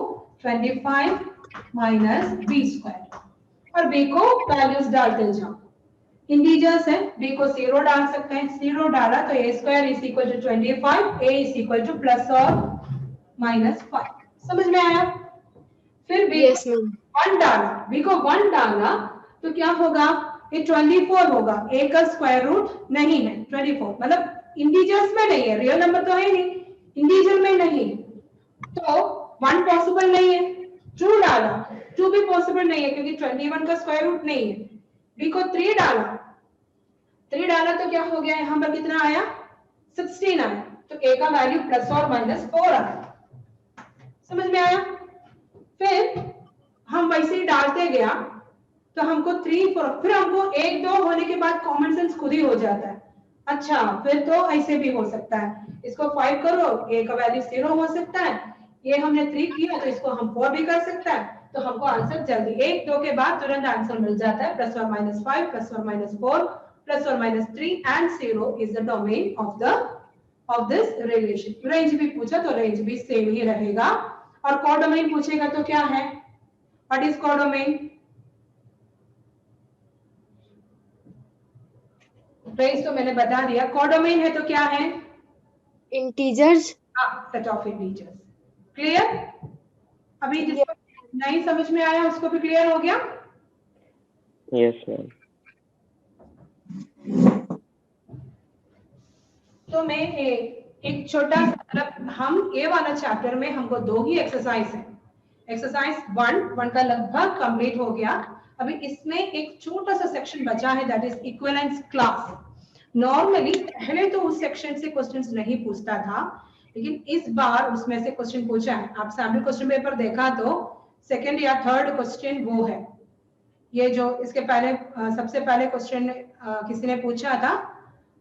25 minus B square, और बी को वैल्यूज डालते जाओ। इंटीजर्स है, बी को 0 डाल सकते हैं, 0 डाला तो A square is equal to 25, A is equal to plus और माइनस 5। समझ में आया? फिर बी यस मैम। 1 डाला, बी को 1 डाला तो क्या होगा, ये 24 होगा, ए का स्क्वायर रूट नहीं है 24, मतलब इंटीजर्स में नहीं है, रियल नंबर तो है नहीं, इंटीजर में नहीं, तो 1 पॉसिबल नहीं है। 2 डाला, 2 भी पॉसिबल नहीं है क्योंकि 21 का स्क्वायर रूट नहीं है। बी को 3 डाला, 3 डाला तो क्या हो गया, यहाँ पर कितना आया, 16 आया, तो ए का वैल्यू प्लस और माइनस 4 आया। समझ में आया? फिर हम वैसे ही डालते गया तो हमको 3 4, फिर हमको 1 2 होने के बाद कॉमन सेंस खुद ही हो जाता है। अच्छा, फिर तो ऐसे भी हो सकता है, इसको 5 करो, ए का वैल्यू 0 हो सकता है, ये हमने 3 किया तो इसको हम 4 भी कर सकता है, तो हमको आंसर जल्दी 1 2 के बाद तुरंत आंसर मिल जाता है, प्लस और माइनस 5 प्लस और माइनस 4 प्लस और minus 3 and 0 is the domain of this relation. Range भी पूछा तो रेंज भी सेम ही रहेगा, और कोडोमेन पूछेगा तो क्या है, व्हाट इज कोडोमेन? रेंज तो मैंने बता दिया, कोडोमेन है तो क्या है, इंटीजर्स। हाँ, सेट ऑफ इंटीजर्स। क्लियर? अभी जिसको नहीं समझ में आया उसको भी क्लियर हो गया? Yes ma'am. तो मैं एक छोटा मतलब हम ये वाला चैप्टर में हमको 2 ही एक्सरसाइज है, एक्सरसाइज 1 का लगभग कंप्लीट हो गया, अभी इसमें एक छोटा सा सेक्शन बचा है, that is equivalence class. Normally पहले तो उस सेक्शन से क्वेश्चंस नहीं पूछता था, लेकिन इस बार उसमें से क्वेश्चन पूछा है। आप सैम्पल क्वेश्चन पेपर देखा तो सेकंड या थर्ड क्वेश्चन वो है, ये जो इसके पहले सबसे पहले क्वेश्चन किसी ने पूछा था,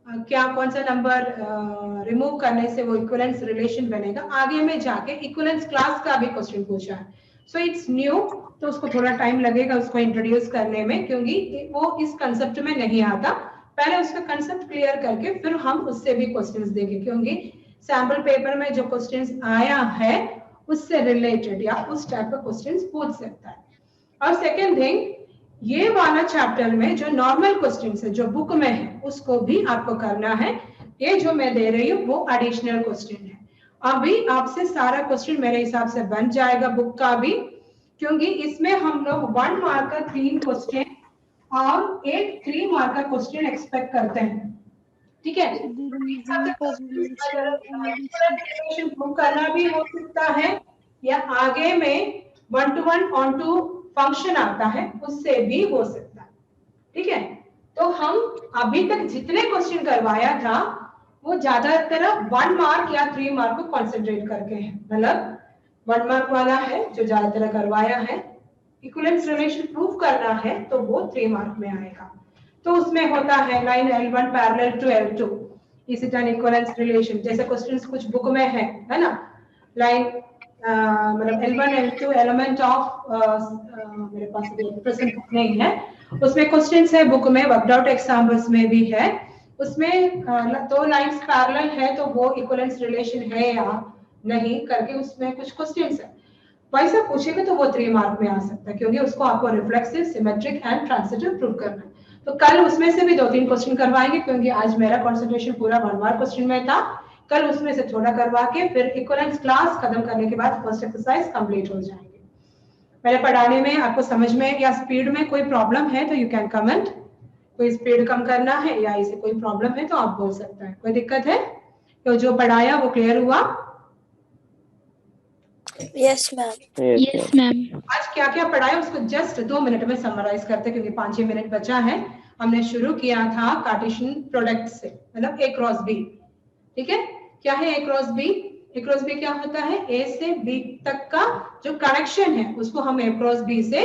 क्या कौन सा नंबर रिमूव करने से वो इक्विवेलेंस रिलेशन बनेगा, आगे में जाके इक्विवेलेंस क्लास का भी क्वेश्चन पूछा है। सो इट्स न्यू, तो उसको थोड़ा टाइम लगेगा उसको इंट्रोड्यूस करने में, क्योंकि वो इस कंसेप्ट में नहीं आता। पहले उसका कंसेप्ट क्लियर करके फिर हम उससे भी क्वेश्चंस देंगे, क्योंकि सैम्पल पेपर में जो क्वेश्चंस आया है उससे रिलेटेड या उस टाइप का क्वेश्चंस पूछ सकता है। और सेकेंड थिंग, ये वाला चैप्टर में जो नॉर्मल क्वेश्चंस है जो बुक में है उसको भी आपको करना है, ये जो मैं दे रही हूँ वो एडिशनल क्वेश्चन है। अभी आपसे सारा क्वेश्चन मेरे हिसाब से बन जाएगा बुक का भी, क्योंकि इसमें हम लोग 1 मार्क का 3 क्वेश्चन और एक 3 मार्क का क्वेश्चन एक्सपेक्ट करते हैं, ठीक है? प्रूव करना भी हो सकता है, या आगे में 1 to 1 on to फंक्शन आता है उससे भी हो सकता है, ठीक है? तो हम अभी तक जितने क्वेश्चन करवाया था वो ज्यादातर 1 मार्क या 3 मार्क को कॉन्सेंट्रेट करके है, मतलब 1 मार्क वाला है जो ज्यादातर करवाया है। इक्विवेलेंस रिलेशन प्रूव करना है तो वो 3 मार्क में आएगा। तो उसमें होता है line L1 parallel to L2 is it an equivalence relation, जैसे क्वेश्चंस कुछ बुक में है ना, लाइन मतलब L1 L2 एलिमेंट ऑफ मेरे पास प्रेजेंट बुक नहीं है, उसमें क्वेश्चंस है बुक में, वर्कड आउट एग्जाम्पल्स में भी है, उसमें 2 लाइंस पैरेलल है तो वो इक्विवेलेंस रिलेशन है या नहीं करके उसमें कुछ क्वेश्चंस है, वैसा पूछेगा तो वो 3 मार्क में आ सकता है, क्योंकि उसको आपको reflexive, symmetric and transitive prove करना है। तो कल उसमें से भी 2-3 क्वेश्चन करवाएंगे, क्योंकि आज मेरा कंसंट्रेशन पूरा 1 मार्क क्वेश्चन में था, कल उसमें से थोड़ा करवा के फिर इक्विवेलेंस क्लास खत्म करने के बाद फर्स्ट एक्सरसाइज कंप्लीट हो जाएंगे। मेरे पढ़ाने में आपको समझ में या स्पीड में कोई प्रॉब्लम है तो यू कैन कमेंट, कोई स्पीड कम करना है या इसे कोई प्रॉब्लम है तो आप बोल सकते हैं, कोई दिक्कत है? तो जो पढ़ाया वो क्लियर हुआ? Yes ma'am. Yes ma'am. आज क्या क्या पढ़ाया उसको जस्ट 2 मिनट में समराइज करते, क्योंकि 5-6 मिनट बचा है। हमने शुरू किया था कार्टेशियन प्रोडक्ट से, मतलब A क्रॉस B, ठीक है? क्या है A cross B? A cross B क्या होता है? ए से बी तक का जो कनेक्शन है उसको हम ए क्रॉस बी से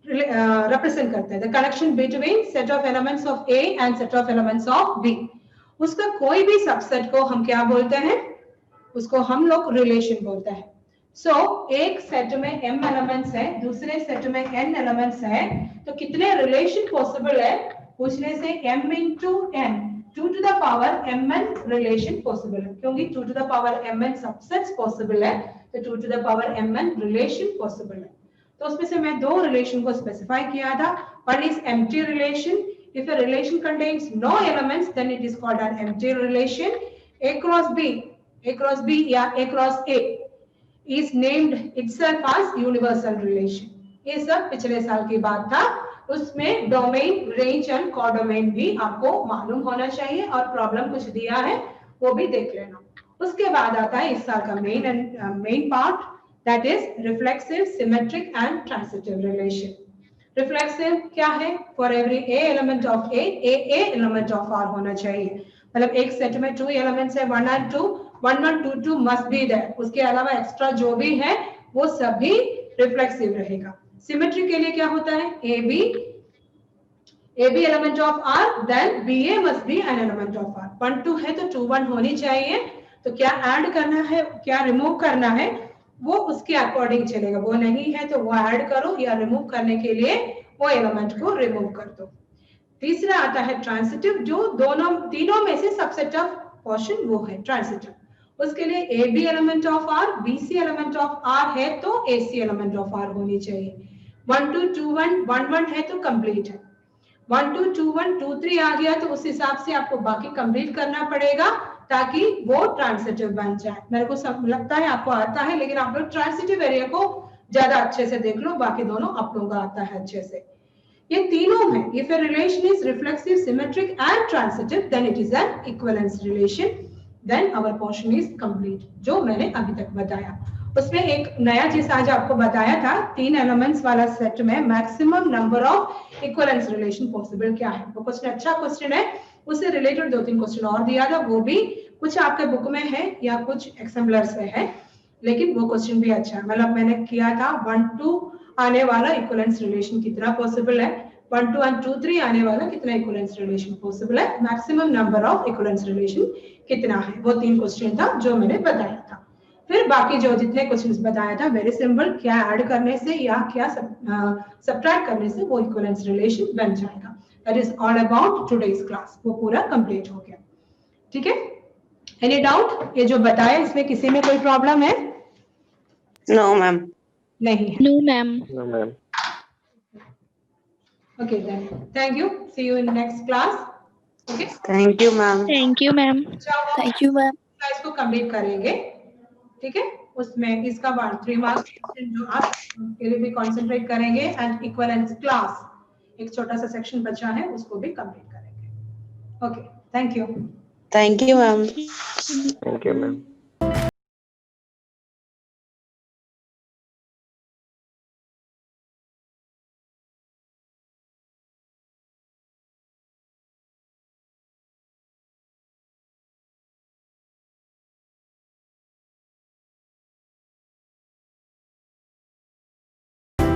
represent करते हैं. The connection between set of elements of A and set of elements of B. उसका कोई भी सबसेट को हम क्या बोलते हैं? उसको हम लोग रिलेशन बोलते हैं. So एक सेट में m एलिमेंट्स है, दूसरे सेट में n एलिमेंट्स है, तो कितने रिलेशन पॉसिबल है पूछने से m into n 2 to the power mn relation possible है. क्योंकि 2 to the power mn subsets possible है, तो 2 to the power mn relation possible है. तो उसमें से मैं दो रिलेशन को स्पेसिफाई किया था. One is empty relation. If a relation contains no elements then it is called an empty relation. A cross B या A cross A is named itself as universal relation. ये सब पिछले साल की बात था. उसमें डोमेन, रेंज एंड कोडोमेन भी आपको मालूम होना चाहिए और प्रॉब्लम कुछ दिया है वो भी देख लेना. उसके बाद आता है इस साल का main part, that is reflexive, symmetric and transitive relation. Reflexive क्या है? For every a element of a element of r होना चाहिए. मतलब एक सेट में 2 एलिमेंट्स है, 1 and 2, 1 1 2 2 must be there. उसके अलावा एक्स्ट्रा जो भी है वो सभी रिफ्लेक्सिव रहेगा. सिमेट्री के लिए क्या होता है? AB element of r, then BA must be an element of r. 1 2 है तो 2 1 होनी चाहिए. तो क्या ऐड करना है, क्या रिमूव करना है, वो उसके अकॉर्डिंग चलेगा. वो नहीं है तो वो ऐड करो, या रिमूव करने के लिए वो एलिमेंट को रिमूव कर दो. तीसरा आता है ट्रांसिटिव, जो तीनों में से सबसे टफ पोर्शन वो है ट्रांसिटिव. उसके लिए A B element of R, B C element of R है तो A C element of R होनी चाहिए. 1 2 2 1 1 1 है तो कंप्लीट है. 1 2 2 1 2 3 आ गया तो उस हिसाब से आपको बाकी कंप्लीट करना पड़ेगा ताकि वो ट्रांसिटिव बन जाए. मेरे को सब लगता है आपको आता है, लेकिन आप लोग ट्रांसिटिव एरिया को ज्यादा अच्छे से देख लो. बाकी दोनों आप लोगों का आता है अच्छे से. ये तीनों में if a relation is reflexive, symmetric and transitive then it is an equivalence relation. Then our portion is complete, जो मैंने अभी तक बताया. उसमें एक नया चीज आज आपको बताया था, 3 एलिमेंट्स वाला सेट में maximum number of equivalence relation possible क्या है. वो क्वेश्चन अच्छा क्वेश्चन है. उससे रिलेटेड 2-3 क्वेश्चन और दिया था, वो भी कुछ आपके बुक में है या कुछ एक्सम्पलर से है, लेकिन वो क्वेश्चन भी अच्छा है. मतलब मैंने किया था 1 2 आने वाला इक्विवेलेंस रिलेशन कितना पॉसिबल है, 1 2 and 2 3 आने वाला कितना इक्विवेलेंस रिलेशन पॉसिबल है, maximum number of equivalence relation कितना है. वो 3 क्वेश्चन था जो मैंने बताया था. फिर बाकी जो जितने क्वेश्चंस बताया था वेरी सिंपल, क्या ऐड करने से या क्या सब्ट्रैक्ट करने से वो इक्विवेलेंस रिलेशन बन जाएगा. That is all about today's class. वो पूरा कंप्लीट हो गया. ठीक है, एनी डाउट? ये जो बताया इसमें किसी में कोई प्रॉब्लम है? No ma'am. नहीं है. No, ma'am. No, ma'am. Okay then. Thank you. See you in next class. Okay. Thank you ma'am. Thank you, ma'am. Thank you, ma'am. Class को कंप्लीट करेंगे. ठीक है, उसमें इसका 3 मार्क्स जो आप के लिए भी कंसंट्रेट करेंगे एंड इक्विवेलेंस क्लास एक छोटा सा सेक्शन बचा है उसको भी कंप्लीट करेंगे. Okay, thank you. Thank you ma'am. Thank you, ma'am.